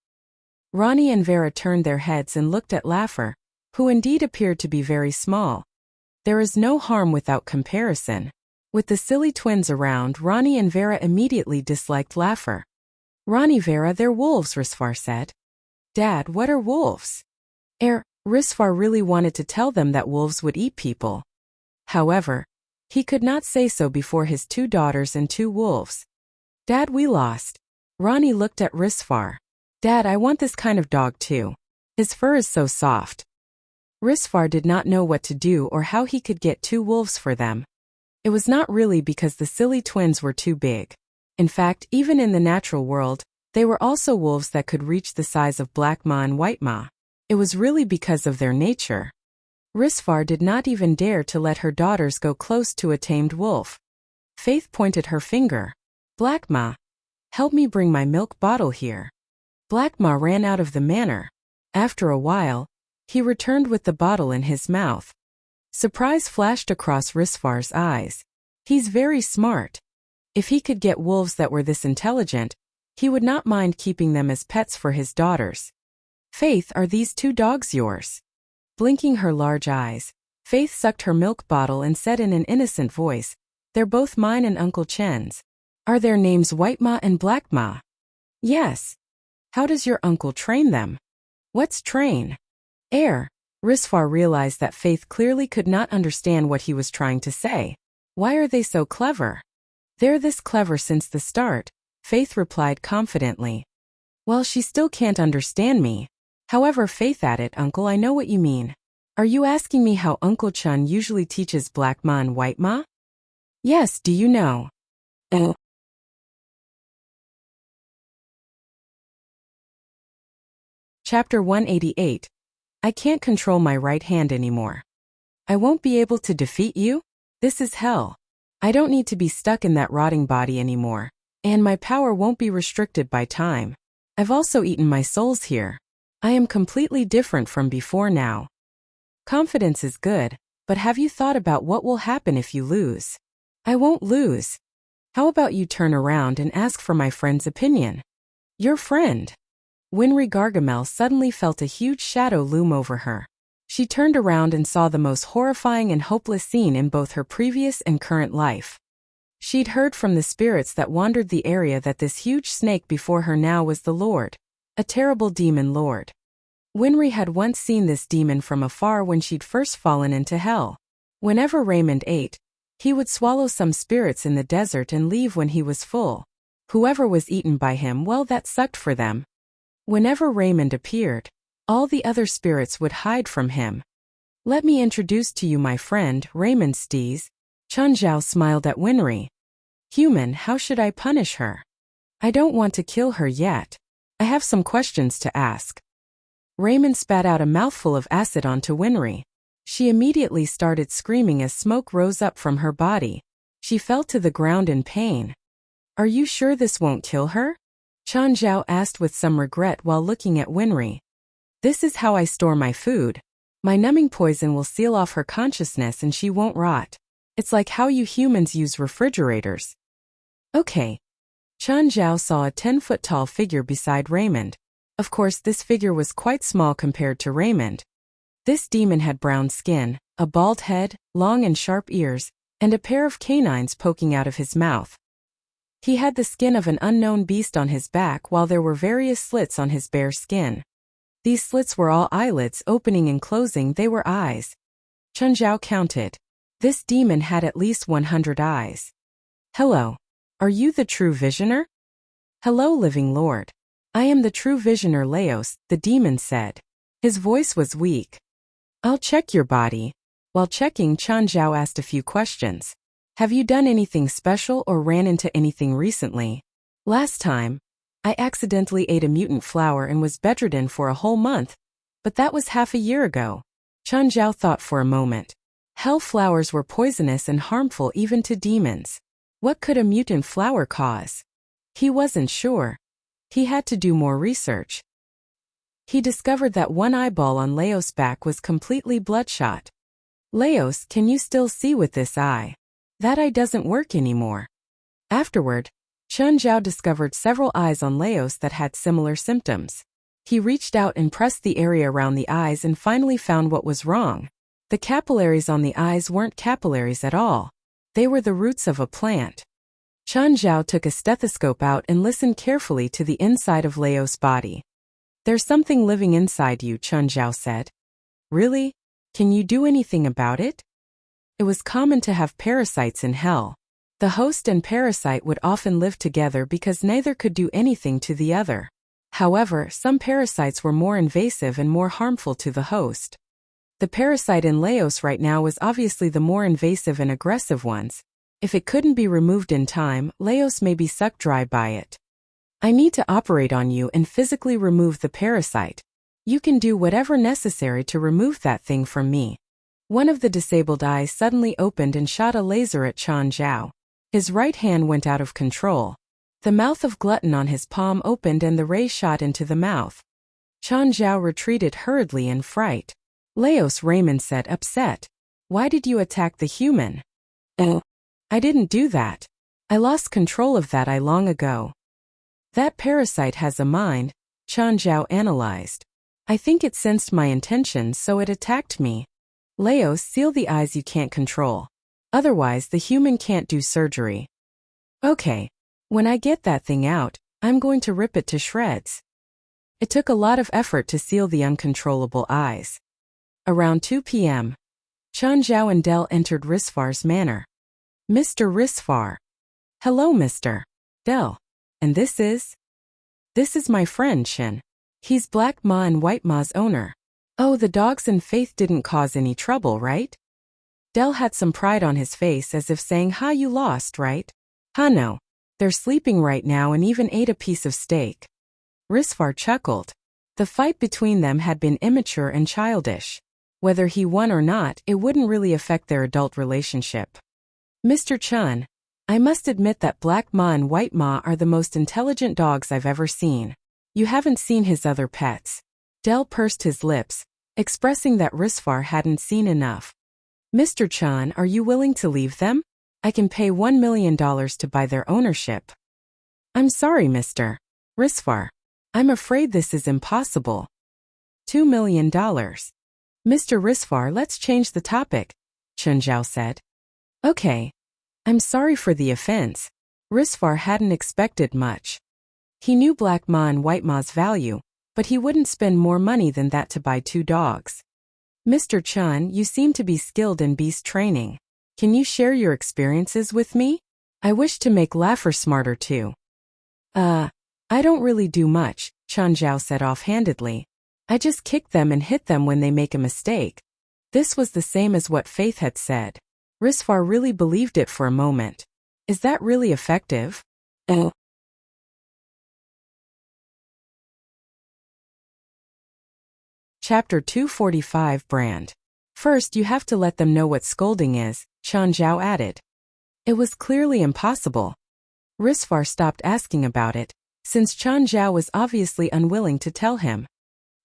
Ronnie and Vera turned their heads and looked at Laffer, who indeed appeared to be very small. There is no harm without comparison. With the silly twins around, Ronnie and Vera immediately disliked Laffer. Ronnie, Vera, they're wolves, Risfar said. Dad, what are wolves? Risfar really wanted to tell them that wolves would eat people. However, he could not say so before his two daughters and two wolves. Dad, we lost. Ronnie looked at Risfar. Dad, I want this kind of dog too. His fur is so soft. Risfar did not know what to do or how he could get two wolves for them. It was not really because the silly twins were too big. In fact, even in the natural world, they were also wolves that could reach the size of Black Ma and White Ma. It was really because of their nature. Risfar did not even dare to let her daughters go close to a tamed wolf. Faith pointed her finger. Black Ma, help me bring my milk bottle here. Black Ma ran out of the manor. After a while, he returned with the bottle in his mouth. Surprise flashed across Risfar's eyes. He's very smart. If he could get wolves that were this intelligent, he would not mind keeping them as pets for his daughters. Faith, are these two dogs yours? Blinking her large eyes, Faith sucked her milk bottle and said in an innocent voice, they're both mine and Uncle Chen's. Are their names White Ma and Black Ma? Yes. How does your uncle train them? What's train? Risfar realized that Faith clearly could not understand what he was trying to say. Why are they so clever? They're this clever since the start, Faith replied confidently. Well, she still can't understand me. However, Faith added, Uncle, I know what you mean. Are you asking me how Uncle Chun usually teaches Black Ma and White Ma? Yes, do you know? Chapter 188. I can't control my right hand anymore. I won't be able to defeat you? This is hell. I don't need to be stuck in that rotting body anymore, and my power won't be restricted by time. I've also eaten my souls here. I am completely different from before now. Confidence is good, but have you thought about what will happen if you lose? I won't lose. How about you turn around and ask for my friend's opinion? Your friend. Winry Gargamel suddenly felt a huge shadow loom over her. She turned around and saw the most horrifying and hopeless scene in both her previous and current life. She'd heard from the spirits that wandered the area that this huge snake before her now was the Lord, a terrible demon lord. Winry had once seen this demon from afar when she'd first fallen into hell. Whenever Raymond ate, he would swallow some spirits in the desert and leave when he was full. Whoever was eaten by him, well, that sucked for them. Whenever Raymond appeared, all the other spirits would hide from him. Let me introduce to you my friend, Raymond Stees. Chun Zhao smiled at Winry. Human, how should I punish her? I don't want to kill her yet. I have some questions to ask. Raymond spat out a mouthful of acid onto Winry. She immediately started screaming as smoke rose up from her body. She fell to the ground in pain. Are you sure this won't kill her? Chun Zhao asked with some regret while looking at Winry. This is how I store my food. My numbing poison will seal off her consciousness and she won't rot. It's like how you humans use refrigerators. Okay. Chun Zhao saw a 10-foot-tall figure beside Raymond. Of course, this figure was quite small compared to Raymond. This demon had brown skin, a bald head, long and sharp ears, and a pair of canines poking out of his mouth. He had the skin of an unknown beast on his back while there were various slits on his bare skin. These slits were all eyelids opening and closing, they were eyes. Chun Zhao counted. This demon had at least 100 eyes. Hello. Are you the true visioner? Hello, living lord. I am the true visioner Laos, the demon said. His voice was weak. I'll check your body. While checking, Chun Zhao asked a few questions. Have you done anything special or ran into anything recently? Last time, I accidentally ate a mutant flower and was bedridden for a whole month, but that was half a year ago. Chen Zhao thought for a moment. Hell flowers were poisonous and harmful even to demons. What could a mutant flower cause? He wasn't sure. He had to do more research. He discovered that one eyeball on Laos' back was completely bloodshot. Laos, can you still see with this eye? That eye doesn't work anymore. Afterward, Chen Zhao discovered several eyes on Laos that had similar symptoms. He reached out and pressed the area around the eyes and finally found what was wrong. The capillaries on the eyes weren't capillaries at all. They were the roots of a plant. Chen Zhao took a stethoscope out and listened carefully to the inside of Laos' body. There's something living inside you, Chen Zhao said. Really? Can you do anything about it? It was common to have parasites in hell. The host and parasite would often live together because neither could do anything to the other. However, some parasites were more invasive and more harmful to the host. The parasite in Laos right now was obviously the more invasive and aggressive ones. If it couldn't be removed in time, Laos may be sucked dry by it. I need to operate on you and physically remove the parasite. You can do whatever necessary to remove that thing from me. One of the disabled eyes suddenly opened and shot a laser at Chen Zhao. His right hand went out of control. The mouth of Glutton on his palm opened and the ray shot into the mouth. Chen Zhao retreated hurriedly in fright. Laos, Raymond said, upset. Why did you attack the human? Oh, I didn't do that. I lost control of that eye long ago. That parasite has a mind, Chen Zhao analyzed. I think it sensed my intentions so it attacked me. Laos, seal the eyes you can't control. Otherwise the human can't do surgery. Okay. When I get that thing out, I'm going to rip it to shreds. It took a lot of effort to seal the uncontrollable eyes. Around 2 p.m., Chen Zhao and Dell entered Risfar's manor. Mr. Risfar. Hello, Mr. Dell. And this is? This is my friend, Shin. He's Black Ma and White Ma's owner. Oh, the dogs and Faith didn't cause any trouble, right? Dell had some pride on his face as if saying, "Ha, you lost, right?" "Ha, no. They're sleeping right now and even ate a piece of steak." Risfar chuckled. The fight between them had been immature and childish. Whether he won or not, it wouldn't really affect their adult relationship. Mr. Chen, I must admit that Black Ma and White Ma are the most intelligent dogs I've ever seen. You haven't seen his other pets. Dell pursed his lips, expressing that Risfar hadn't seen enough. Mr. Chen, are you willing to leave them? I can pay $1 million to buy their ownership. I'm sorry, Mr. Risfar. I'm afraid this is impossible. $2 million. Mr. Risfar, let's change the topic, Chen Zhao said. Okay. I'm sorry for the offense. Risfar hadn't expected much. He knew Black Ma and White Ma's value, but he wouldn't spend more money than that to buy 2 dogs. Mr. Chen, you seem to be skilled in beast training. Can you share your experiences with me? I wish to make Laffer smarter too. I don't really do much, Chen Zhao said offhandedly. I just kick them and hit them when they make a mistake. This was the same as what Faith had said. Risfar really believed it for a moment. Is that really effective? Chapter 245 Brand. First you have to let them know what scolding is, Chen Zhao added. It was clearly impossible. Risfar stopped asking about it, since Chen Zhao was obviously unwilling to tell him.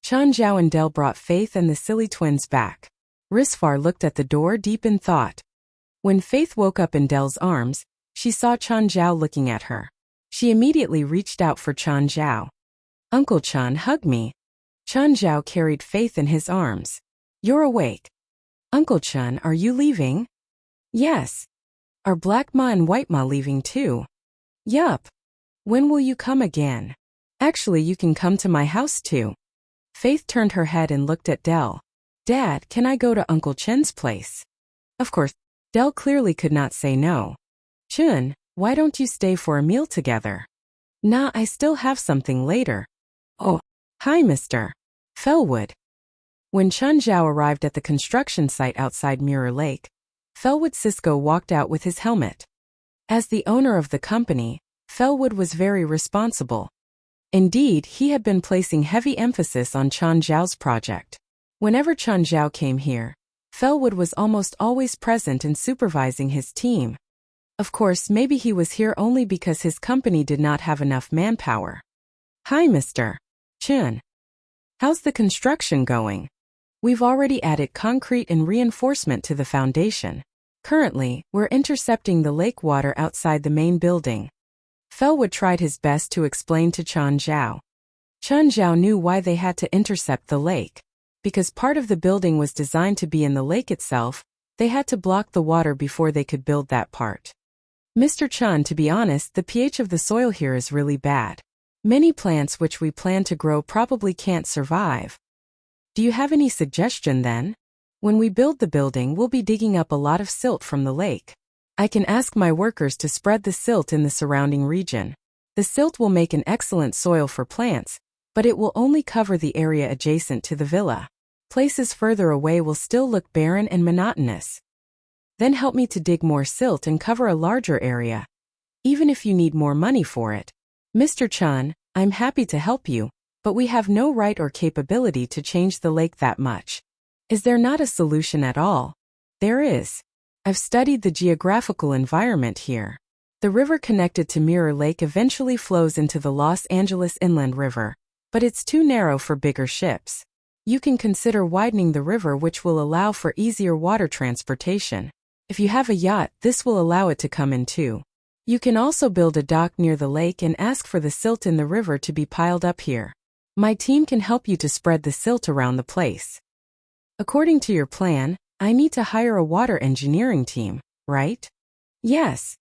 Chen Zhao and Dell brought Faith and the silly twins back. Risfar looked at the door deep in thought. When Faith woke up in Dell's arms, she saw Chen Zhao looking at her. She immediately reached out for Chen Zhao. Uncle Chen, hug me. Chen Zhao carried Faith in his arms. You're awake. Uncle Chen, are you leaving? Yes. Are Black Ma and White Ma leaving too? Yup. When will you come again? Actually, you can come to my house too. Faith turned her head and looked at Dell. Dad, can I go to Uncle Chen's place? Of course. Dell clearly could not say no. Chun, why don't you stay for a meal together? Nah, I still have something later. Oh, hi, Mr. Fellwood. When Chen Zhao arrived at the construction site outside Mirror Lake, Fellwood Cisco walked out with his helmet. As the owner of the company, Fellwood was very responsible. Indeed, he had been placing heavy emphasis on Chen Zhao's project. Whenever Chun Zhao came here, Fellwood was almost always present and supervising his team. Of course, maybe he was here only because his company did not have enough manpower. Hi, Mr. Chun. How's the construction going? We've already added concrete and reinforcement to the foundation. Currently, we're intercepting the lake water outside the main building. Fellwood tried his best to explain to Chun Zhao. Chun Zhao knew why they had to intercept the lake. Because part of the building was designed to be in the lake itself, they had to block the water before they could build that part. Mr. Chun, to be honest, the pH of the soil here is really bad. Many plants which we plan to grow probably can't survive. Do you have any suggestion then? When we build the building, we'll be digging up a lot of silt from the lake. I can ask my workers to spread the silt in the surrounding region. The silt will make an excellent soil for plants, but it will only cover the area adjacent to the villa. Places further away will still look barren and monotonous. Then help me to dig more silt and cover a larger area. Even if you need more money for it. Mr. Chun, I'm happy to help you, but we have no right or capability to change the lake that much. Is there not a solution at all? There is. I've studied the geographical environment here. The river connected to Mirror Lake eventually flows into the Los Angeles Inland River, but it's too narrow for bigger ships. You can consider widening the river, which will allow for easier water transportation. If you have a yacht, this will allow it to come in too. You can also build a dock near the lake and ask for the silt in the river to be piled up here. My team can help you to spread the silt around the place. According to your plan, I need to hire a water engineering team, right? Yes.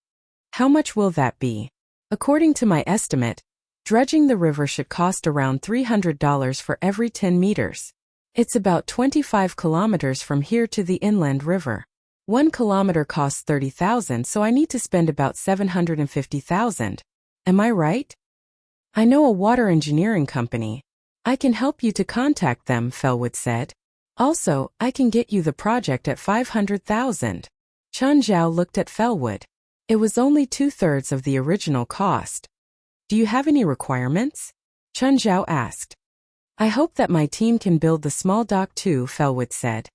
How much will that be? According to my estimate, dredging the river should cost around $300 for every 10 meters. It's about 25 kilometers from here to the inland river. 1 kilometer costs $30,000, so I need to spend about $750,000. Am I right? I know a water engineering company. I can help you to contact them, Fellwood said. Also, I can get you the project at $500,000. Chun Zhao looked at Fellwood. It was only 2/3 of the original cost. Do you have any requirements? Chun Zhao asked. I hope that my team can build the small dock too, Fellwood said.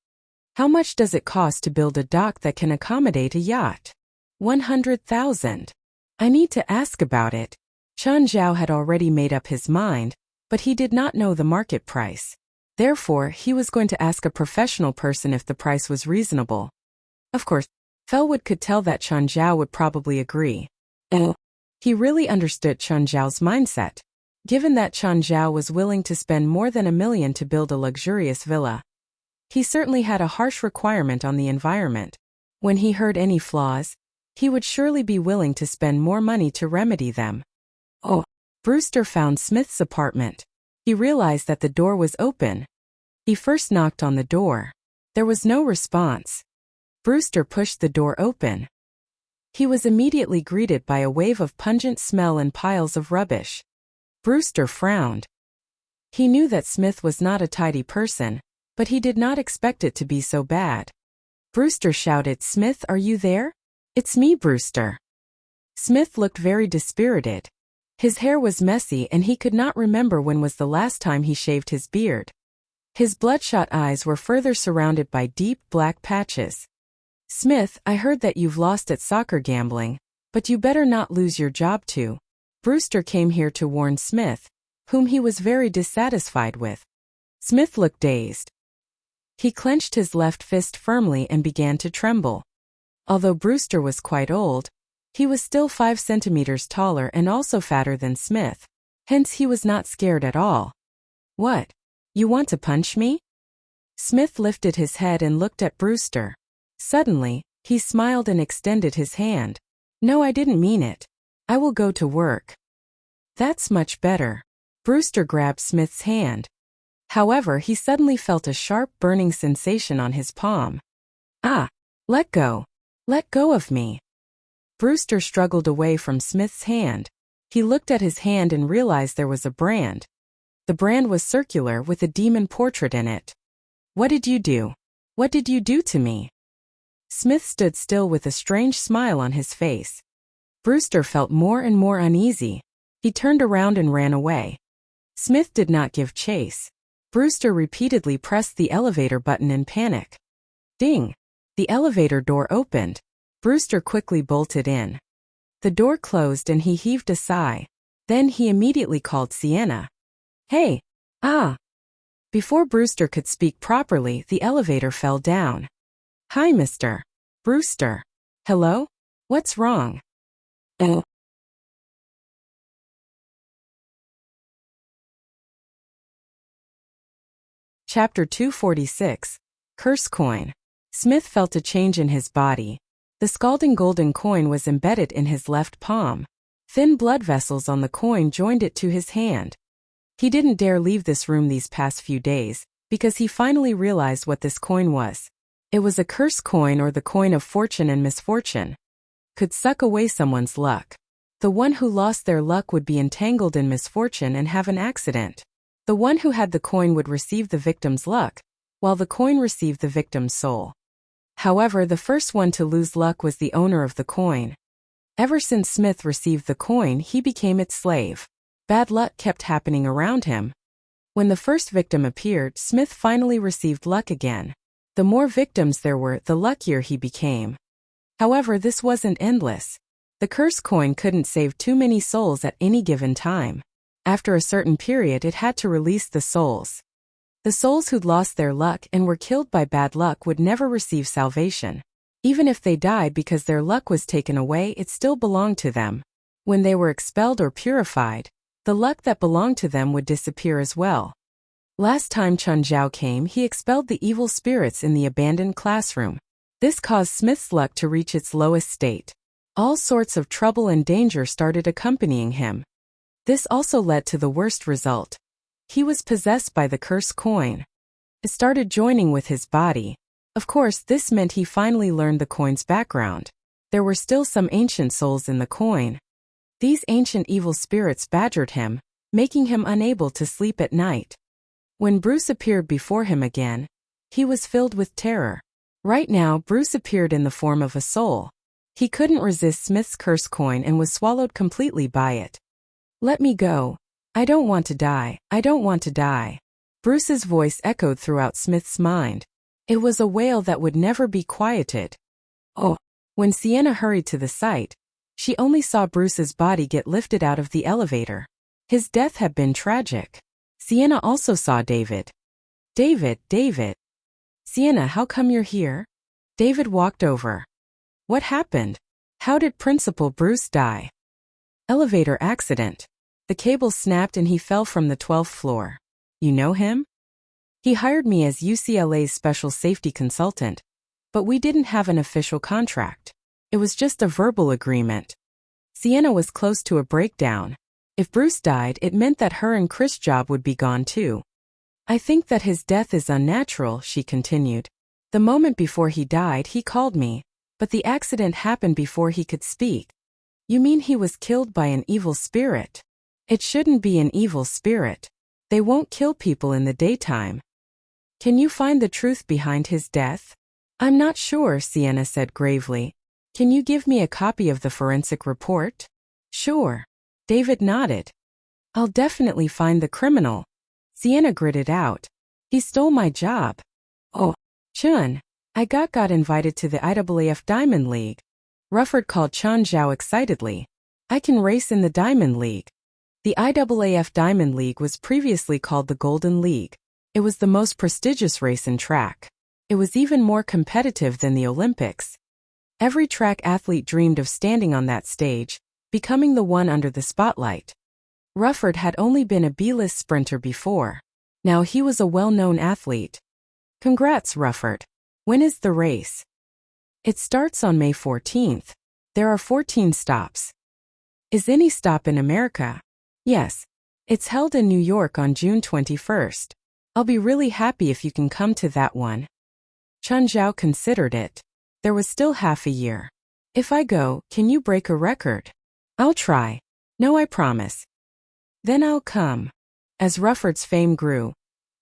How much does it cost to build a dock that can accommodate a yacht? $100,000. I need to ask about it. Chun Zhao had already made up his mind, but he did not know the market price. Therefore, he was going to ask a professional person if the price was reasonable. Of course, Fellwood could tell that Chun Zhao would probably agree. He really understood Chun Zhao's mindset. Given that Chun Zhao was willing to spend more than $1 million to build a luxurious villa, he certainly had a harsh requirement on the environment. When he heard any flaws, he would surely be willing to spend more money to remedy them. Brewster found Smith's apartment. He realized that the door was open. He first knocked on the door. There was no response. Brewster pushed the door open. He was immediately greeted by a wave of pungent smell and piles of rubbish. Brewster frowned. He knew that Smith was not a tidy person, but he did not expect it to be so bad. Brewster shouted, "Smith, are you there?" "It's me, Brewster." Smith looked very dispirited. His hair was messy and he could not remember when was the last time he shaved his beard. His bloodshot eyes were further surrounded by deep black patches. "Smith, I heard that you've lost at soccer gambling, but you better not lose your job too." Brewster came here to warn Smith, whom he was very dissatisfied with. Smith looked dazed. He clenched his left fist firmly and began to tremble. Although Brewster was quite old, he was still 5 centimeters taller and also fatter than Smith. Hence he was not scared at all. "What? You want to punch me?" Smith lifted his head and looked at Brewster. Suddenly, he smiled and extended his hand. "No, I didn't mean it. I will go to work." "That's much better." Brewster grabbed Smith's hand. However, he suddenly felt a sharp burning sensation on his palm. "Ah! Let go! Let go of me!" Brewster struggled away from Smith's hand. He looked at his hand and realized there was a brand. The brand was circular with a demon portrait in it. "What did you do? What did you do to me?" Smith stood still with a strange smile on his face. Brewster felt more and more uneasy. He turned around and ran away. Smith did not give chase. Brewster repeatedly pressed the elevator button in panic. Ding! The elevator door opened. Brewster quickly bolted in. The door closed and he heaved a sigh. Then he immediately called Sienna. Hey! Ah! Before Brewster could speak properly, the elevator fell down. Hi, Mr. Brewster. Hello? What's wrong? Oh. Chapter 246. Curse Coin. Smith felt a change in his body. The scalding golden coin was embedded in his left palm. Thin blood vessels on the coin joined it to his hand. He didn't dare leave this room these past few days, because he finally realized what this coin was. It was a curse coin, or the coin of fortune and misfortune. Could suck away someone's luck. The one who lost their luck would be entangled in misfortune and have an accident. The one who had the coin would receive the victim's luck, while the coin received the victim's soul. However, the first one to lose luck was the owner of the coin. Ever since Smith received the coin, he became its slave. Bad luck kept happening around him. When the first victim appeared, Smith finally received luck again. The more victims there were, the luckier he became. However, this wasn't endless. The curse coin couldn't save too many souls at any given time. After a certain period, it had to release the souls. The souls who'd lost their luck and were killed by bad luck would never receive salvation. Even if they died because their luck was taken away, it still belonged to them. When they were expelled or purified, the luck that belonged to them would disappear as well. Last time Chun Zhao came, he expelled the evil spirits in the abandoned classroom. This caused Smith's luck to reach its lowest state. All sorts of trouble and danger started accompanying him. This also led to the worst result. He was possessed by the curse coin. It started joining with his body. Of course, this meant he finally learned the coin's background. There were still some ancient souls in the coin. These ancient evil spirits badgered him, making him unable to sleep at night. When Bruce appeared before him again, he was filled with terror. Right now, Bruce appeared in the form of a soul. He couldn't resist Smith's curse coin and was swallowed completely by it. Let me go. I don't want to die. I don't want to die. Bruce's voice echoed throughout Smith's mind. It was a wail that would never be quieted. Oh! When Sienna hurried to the site, she only saw Bruce's body get lifted out of the elevator. His death had been tragic. Sienna also saw David. David. Sienna, how come you're here? David walked over. What happened? How did Principal Bruce die? Elevator accident. The cable snapped and he fell from the 12th floor. You know him? He hired me as UCLA's special safety consultant, but we didn't have an official contract. It was just a verbal agreement. Sienna was close to a breakdown. If Bruce died, it meant that her and Chris' job would be gone too. I think that his death is unnatural, she continued. The moment before he died, he called me, but the accident happened before he could speak. You mean he was killed by an evil spirit? It shouldn't be an evil spirit. They won't kill people in the daytime. Can you find the truth behind his death? I'm not sure, Sienna said gravely. Can you give me a copy of the forensic report? Sure. David nodded. I'll definitely find the criminal. Sienna gritted out. He stole my job. Oh, Chun. I got invited to the IAAF Diamond League. Rufford called Chun Zhao excitedly. I can race in the Diamond League. The IAAF Diamond League was previously called the Golden League. It was the most prestigious race in track. It was even more competitive than the Olympics. Every track athlete dreamed of standing on that stage, becoming the one under the spotlight. Rufford had only been a B-list sprinter before. Now he was a well-known athlete. Congrats, Rufford. When is the race? It starts on May 14th. There are 14 stops. Is any stop in America? Yes. It's held in New York on June 21st. I'll be really happy if you can come to that one. Chun Zhao considered it. There was still half a year. If I go, can you break a record? I'll try. No, I promise. Then I'll come. As Rufford's fame grew,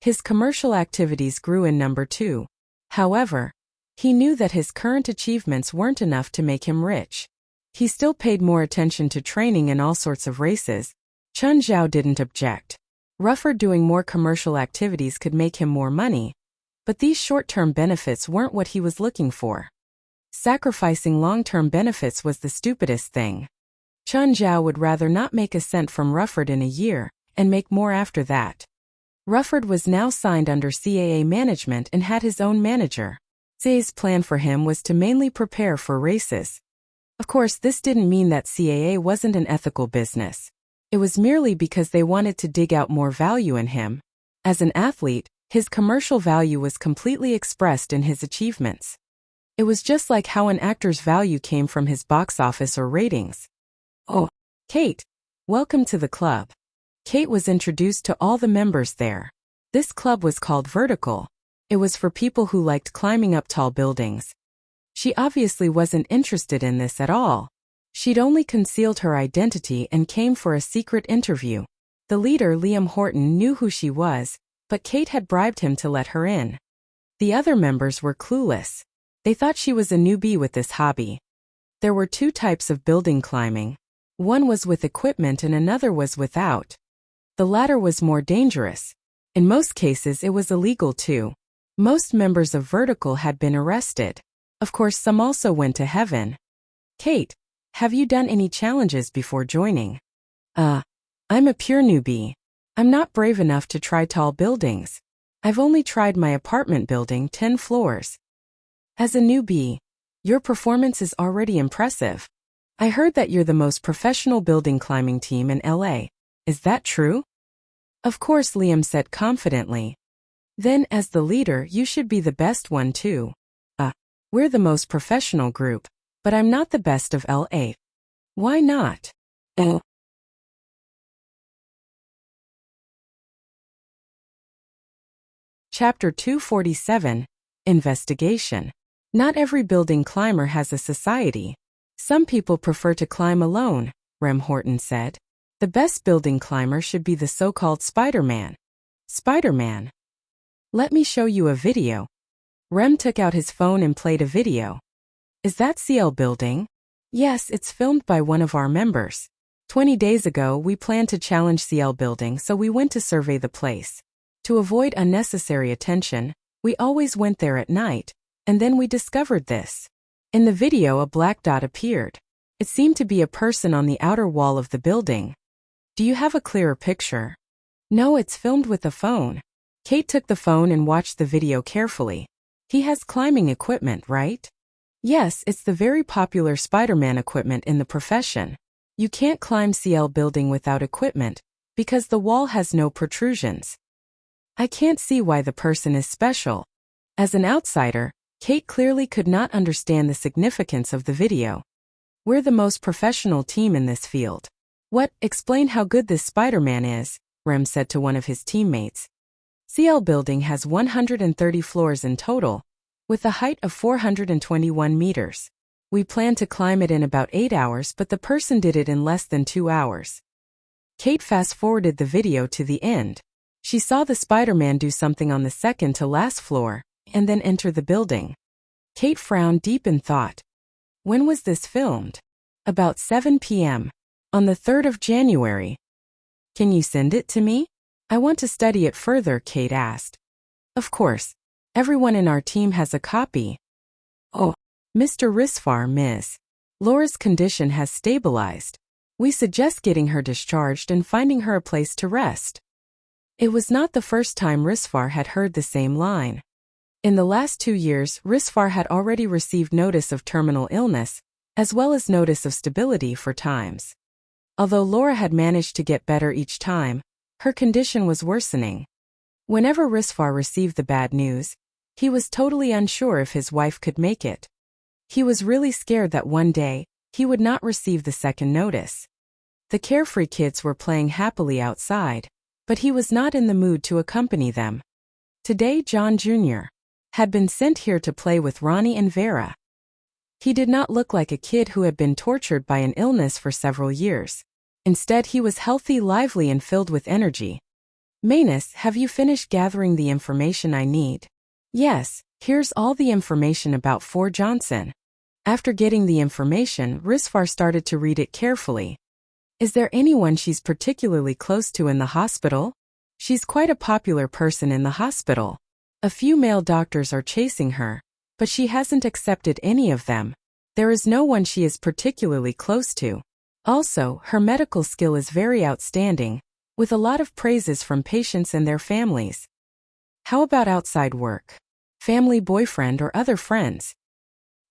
his commercial activities grew in number too. However, he knew that his current achievements weren't enough to make him rich. He still paid more attention to training and all sorts of races. Chun Zhao didn't object. Rufford doing more commercial activities could make him more money, but these short-term benefits weren't what he was looking for. Sacrificing long-term benefits was the stupidest thing. Chun Zhao would rather not make a cent from Rufford in a year, and make more after that. Rufford was now signed under CAA management and had his own manager. CAA's plan for him was to mainly prepare for races. Of course, this didn't mean that CAA wasn't an ethical business. It was merely because they wanted to dig out more value in him. As an athlete, his commercial value was completely expressed in his achievements. It was just like how an actor's value came from his box office or ratings. Oh, Kate, welcome to the club. Kate was introduced to all the members there. This club was called Vertical. It was for people who liked climbing up tall buildings. She obviously wasn't interested in this at all. She'd only concealed her identity and came for a secret interview. The leader, Liam Horton, knew who she was, but Kate had bribed him to let her in. The other members were clueless. They thought she was a newbie with this hobby. There were two types of building climbing. One was with equipment and another was without. The latter was more dangerous. In most cases it was illegal too. Most members of Vertical had been arrested. Of course, some also went to heaven. Kate, have you done any challenges before joining? I'm a pure newbie. I'm not brave enough to try tall buildings. I've only tried my apartment building 10 floors. As a newbie, your performance is already impressive. I heard that you're the most professional building climbing team in LA. Is that true? Of course, Liam said confidently. Then, as the leader, you should be the best one too. We're the most professional group, but I'm not the best of LA. Why not? Chapter 247, Investigation. Not every building climber has a society. Some people prefer to climb alone, Rem Horton said. The best building climber should be the so-called Spider-Man. Spider-Man. Let me show you a video. Rem took out his phone and played a video. Is that CL building? Yes, it's filmed by one of our members. 20 days ago, we planned to challenge CL building, so we went to survey the place. To avoid unnecessary attention, we always went there at night, and then we discovered this. In the video, a black dot appeared. It seemed to be a person on the outer wall of the building. Do you have a clearer picture? No, it's filmed with a phone. Kate took the phone and watched the video carefully. He has climbing equipment, right? Yes, it's the very popular Spider-Man equipment in the profession. You can't climb CL building without equipment, because the wall has no protrusions. I can't see why the person is special. As an outsider, Kate clearly could not understand the significance of the video. We're the most professional team in this field. What? Explain how good this Spider-Man is, Rem said to one of his teammates. CL building has 130 floors in total, with a height of 421 meters. We planned to climb it in about 8 hours, but the person did it in less than 2 hours. Kate fast-forwarded the video to the end. She saw the Spider-Man do something on the second to last floor, and then enter the building. Kate frowned deep in thought. When was this filmed? About 7 p.m. on the 3rd of January. Can you send it to me? I want to study it further, Kate asked. Of course. Everyone in our team has a copy. Oh, Mr. Risfar, Ms. Laura's condition has stabilized. We suggest getting her discharged and finding her a place to rest. It was not the first time Risfar had heard the same line. In the last 2 years, Risfar had already received notice of terminal illness, as well as notice of stability for times. Although Laura had managed to get better each time, her condition was worsening. Whenever Risfar received the bad news, he was totally unsure if his wife could make it. He was really scared that one day, he would not receive the second notice. The carefree kids were playing happily outside, but he was not in the mood to accompany them. Today, John Jr. had been sent here to play with Ronnie and Vera. He did not look like a kid who had been tortured by an illness for several years. Instead, he was healthy, lively, and filled with energy. Manus, have you finished gathering the information I need? Yes, here's all the information about Fort Johnson. After getting the information, Risfar started to read it carefully. Is there anyone she's particularly close to in the hospital? She's quite a popular person in the hospital. A few male doctors are chasing her, but she hasn't accepted any of them. There is no one she is particularly close to. Also, her medical skill is very outstanding, with a lot of praises from patients and their families. How about outside work? Family, boyfriend, or other friends?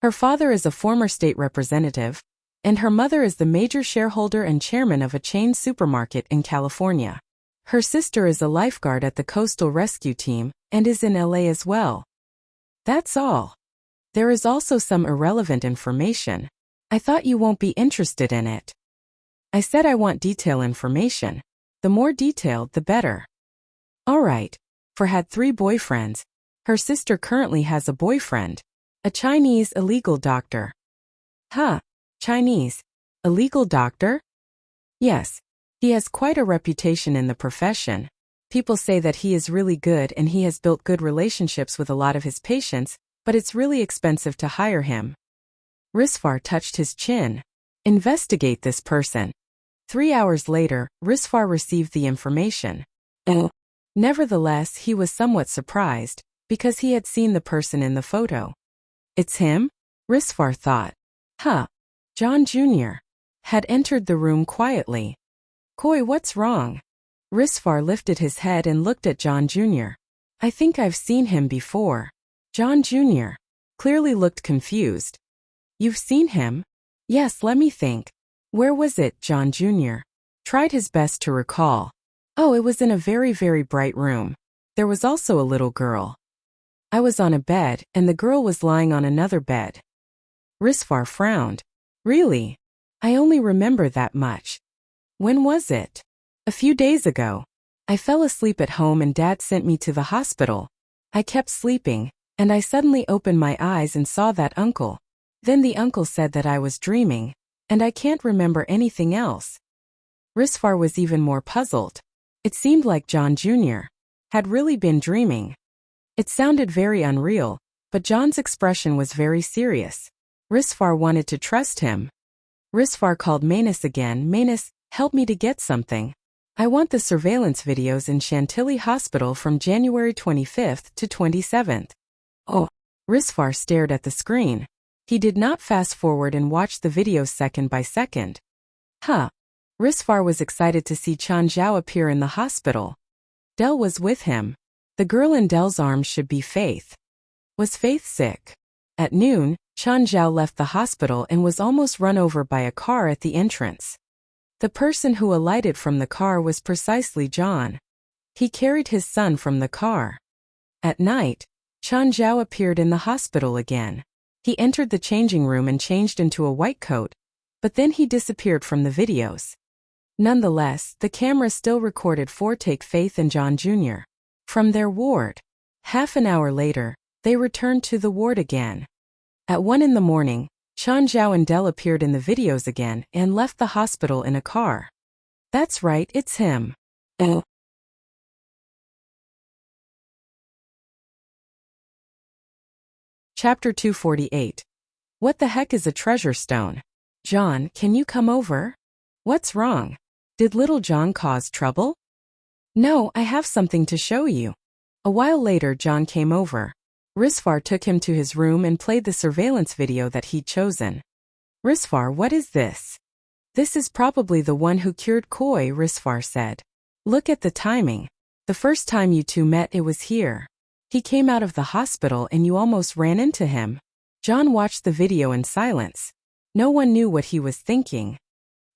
Her father is a former state representative, and her mother is the major shareholder and chairman of a chain supermarket in California. Her sister is a lifeguard at the Coastal Rescue Team and is in LA as well. That's all. There is also some irrelevant information. I thought you won't be interested in it. I said I want detailed information. The more detailed, the better. Alright. For had 3 boyfriends. Her sister currently has a boyfriend. A Chinese illegal doctor. Huh. Chinese. Illegal doctor? Yes. He has quite a reputation in the profession. People say that he is really good and he has built good relationships with a lot of his patients, but it's really expensive to hire him. Risfar touched his chin. Investigate this person. 3 hours later, Risfar received the information. Nevertheless, he was somewhat surprised, because he had seen the person in the photo. It's him? Risfar thought. Huh. John Jr. had entered the room quietly. Koi, what's wrong? Risfar lifted his head and looked at John Jr. I think I've seen him before. John Jr. clearly looked confused. You've seen him? Yes, let me think. Where was it? John Jr. tried his best to recall. Oh, it was in a very, very bright room. There was also a little girl. I was on a bed, and the girl was lying on another bed. Risfar frowned. Really? I only remember that much. When was it? A few days ago. I fell asleep at home and Dad sent me to the hospital. I kept sleeping, and I suddenly opened my eyes and saw that uncle. Then the uncle said that I was dreaming, and I can't remember anything else. Risfar was even more puzzled. It seemed like John Jr. had really been dreaming. It sounded very unreal, but John's expression was very serious. Risfar wanted to trust him. Risfar called Manus again. Manus, help me to get something. I want the surveillance videos in Chantilly Hospital from January 25th to 27th. Oh. Risfar stared at the screen. He did not fast forward and watch the videos second by second. Huh. Risfar was excited to see Chan Zhao appear in the hospital. Del was with him. The girl in Del's arms should be Faith. Was Faith sick? At noon, Chan Zhao left the hospital and was almost run over by a car at the entrance. The person who alighted from the car was precisely John. He carried his son from the car. At night, Chan Zhao appeared in the hospital again. He entered the changing room and changed into a white coat, but then he disappeared from the videos. Nonetheless, the camera still recorded Take Faith and John Jr. from their ward. Half an hour later, they returned to the ward again. At 1 in the morning, Chan Zhao and Del appeared in the videos again and left the hospital in a car. That's right, it's him. Chapter 248. What the heck is a treasure stone? John, can you come over? What's wrong? Did little John cause trouble? No, I have something to show you. A while later, John came over. Risfar took him to his room and played the surveillance video that he'd chosen. Risfar, what is this? This is probably the one who cured Koi, Risfar said. Look at the timing. The first time you two met, it was here. He came out of the hospital and you almost ran into him. John watched the video in silence. No one knew what he was thinking.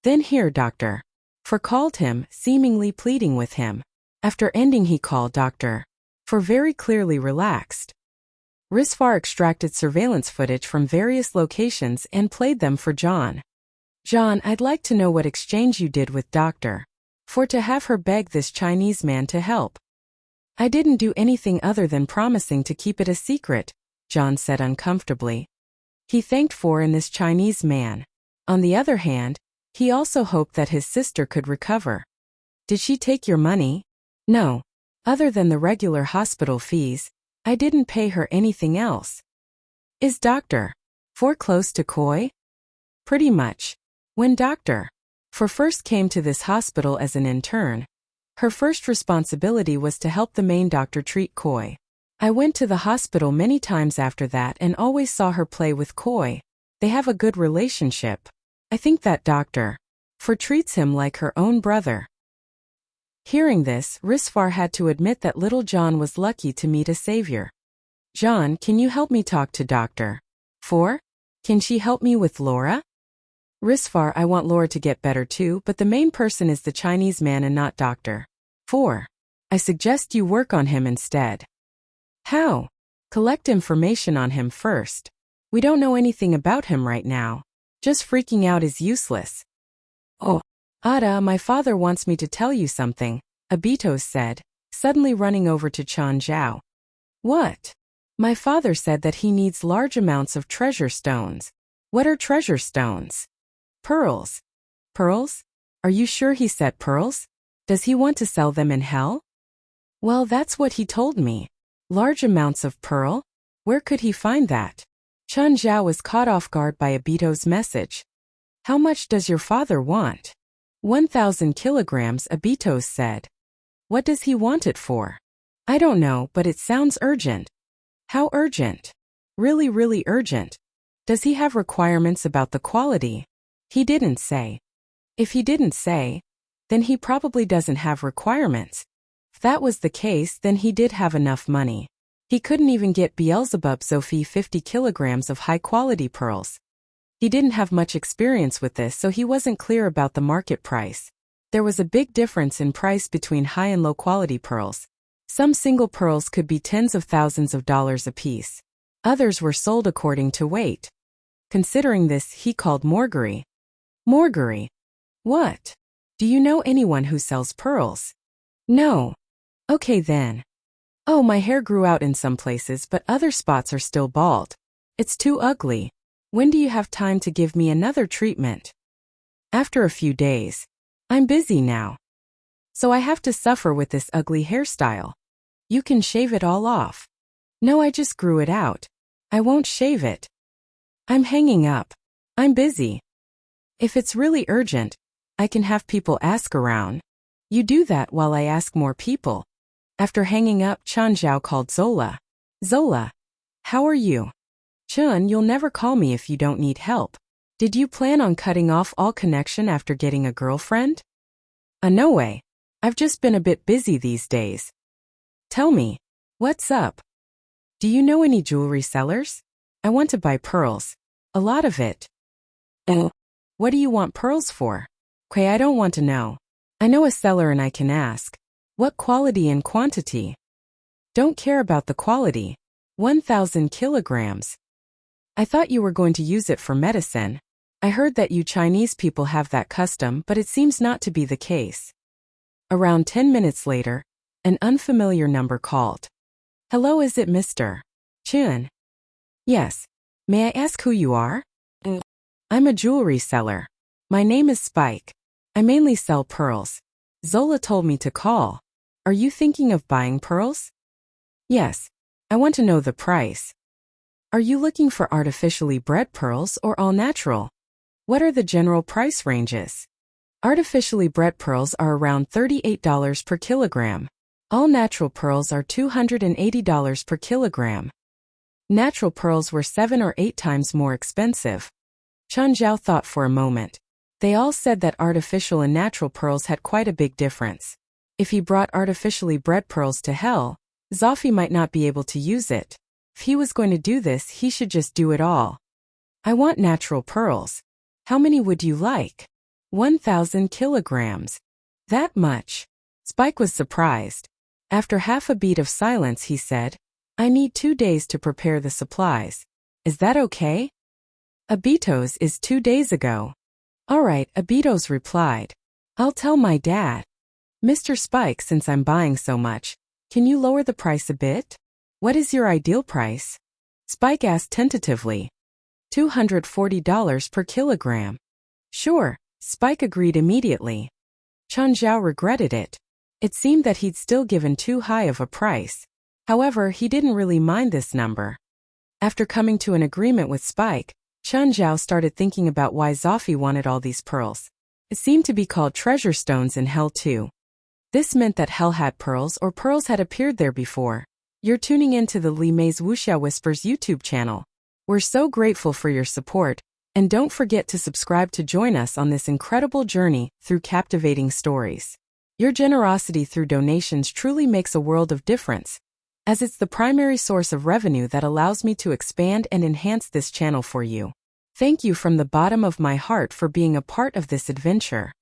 Then here, doctor. For called him, seemingly pleading with him. After ending he called doctor. For very clearly relaxed. Risfar extracted surveillance footage from various locations and played them for John. John, I'd like to know what exchange you did with Doctor. For to have her beg this Chinese man to help. I didn't do anything other than promising to keep it a secret, John said uncomfortably. He thanked for in this Chinese man. On the other hand, he also hoped that his sister could recover. Did she take your money? No. Other than the regular hospital fees, I didn't pay her anything else. Is Dr. For close to Koi? Pretty much. When Dr. For first came to this hospital as an intern, Her first responsibility was to help the main doctor treat Koi. I went to the hospital many times after that and always saw her play with Koi. They have a good relationship. I think that doctor treats him like her own brother. Hearing this, Risvar had to admit that little John was lucky to meet a savior. John, can you help me talk to Dr. For? Can she help me with Laura? Risvar, I want Laura to get better too, but the main person is the Chinese man and not Dr. For. I suggest you work on him instead. How? Collect information on him first. We don't know anything about him right now. Just freaking out is useless. Oh, Ada, my father wants me to tell you something, Abitos said, suddenly running over to Chan Zhao. What? My father said that he needs large amounts of treasure stones. What are treasure stones? Pearls. Pearls? Are you sure he said pearls? Does he want to sell them in hell? Well, that's what he told me. Large amounts of pearl? Where could he find that? Chan Zhao was caught off guard by Abitos' message. How much does your father want? 1,000 kilograms, Abitos said. What does he want it for? I don't know, but it sounds urgent. How urgent? Really, really urgent. Does he have requirements about the quality? He didn't say. If he didn't say, then he probably doesn't have requirements. If that was the case, then he did have enough money. He couldn't even get Beelzebub Sophie 50 kilograms of high-quality pearls. He didn't have much experience with this, so he wasn't clear about the market price. There was a big difference in price between high and low-quality pearls. Some single pearls could be tens of thousands of dollars apiece. Others were sold according to weight. Considering this, he called Morgari. Morgari? What? Do you know anyone who sells pearls? No. Okay then. Oh, my hair grew out in some places, but other spots are still bald. It's too ugly. When do you have time to give me another treatment? After a few days. I'm busy now. So I have to suffer with this ugly hairstyle. You can shave it all off. No, I just grew it out. I won't shave it. I'm hanging up. I'm busy. If it's really urgent, I can have people ask around. You do that while I ask more people. After hanging up, Chan Zhao called Zola. Zola. How are you? Chun, you'll never call me if you don't need help. Did you plan on cutting off all connection after getting a girlfriend? No way. I've just been a bit busy these days. Tell me, what's up? Do you know any jewelry sellers? I want to buy pearls. A lot of it. What do you want pearls for? Okay, I don't want to know. I know a seller and I can ask. What quality and quantity? Don't care about the quality. 1,000 kilograms. I thought you were going to use it for medicine. I heard that you Chinese people have that custom, but it seems not to be the case. Around 10 minutes later, an unfamiliar number called. Hello, is it Mr. Chun? Yes. May I ask who you are? I'm a jewelry seller. My name is Spike. I mainly sell pearls. Zola told me to call. Are you thinking of buying pearls? Yes. I want to know the price. Are you looking for artificially bred pearls or all natural? What are the general price ranges? Artificially bred pearls are around $38 per kilogram. All natural pearls are $280 per kilogram. Natural pearls were 7 or 8 times more expensive. Chan Zhao thought for a moment. They all said that artificial and natural pearls had quite a big difference. If he brought artificially bred pearls to hell, Zophie might not be able to use it. If he was going to do this, he should just do it all. I want natural pearls. How many would you like? 1,000 kilograms. That much. Spike was surprised. After half a beat of silence, he said, I need 2 days to prepare the supplies. Is that okay? Abitos is 2 days ago. All right, Abitos replied. I'll tell my dad. Mr. Spike, since I'm buying so much, can you lower the price a bit? What is your ideal price? Spike asked tentatively. $240 per kilogram. Sure, Spike agreed immediately. Chan Zhao regretted it. It seemed that he'd still given too high of a price. However, he didn't really mind this number. After coming to an agreement with Spike, Chan Zhao started thinking about why Zophie wanted all these pearls. It seemed to be called treasure stones in hell too. This meant that hell had pearls or pearls had appeared there before. You're tuning into the Li Mei's Wuxia Whispers YouTube channel. We're so grateful for your support, and don't forget to subscribe to join us on this incredible journey through captivating stories. Your generosity through donations truly makes a world of difference, as it's the primary source of revenue that allows me to expand and enhance this channel for you. Thank you from the bottom of my heart for being a part of this adventure.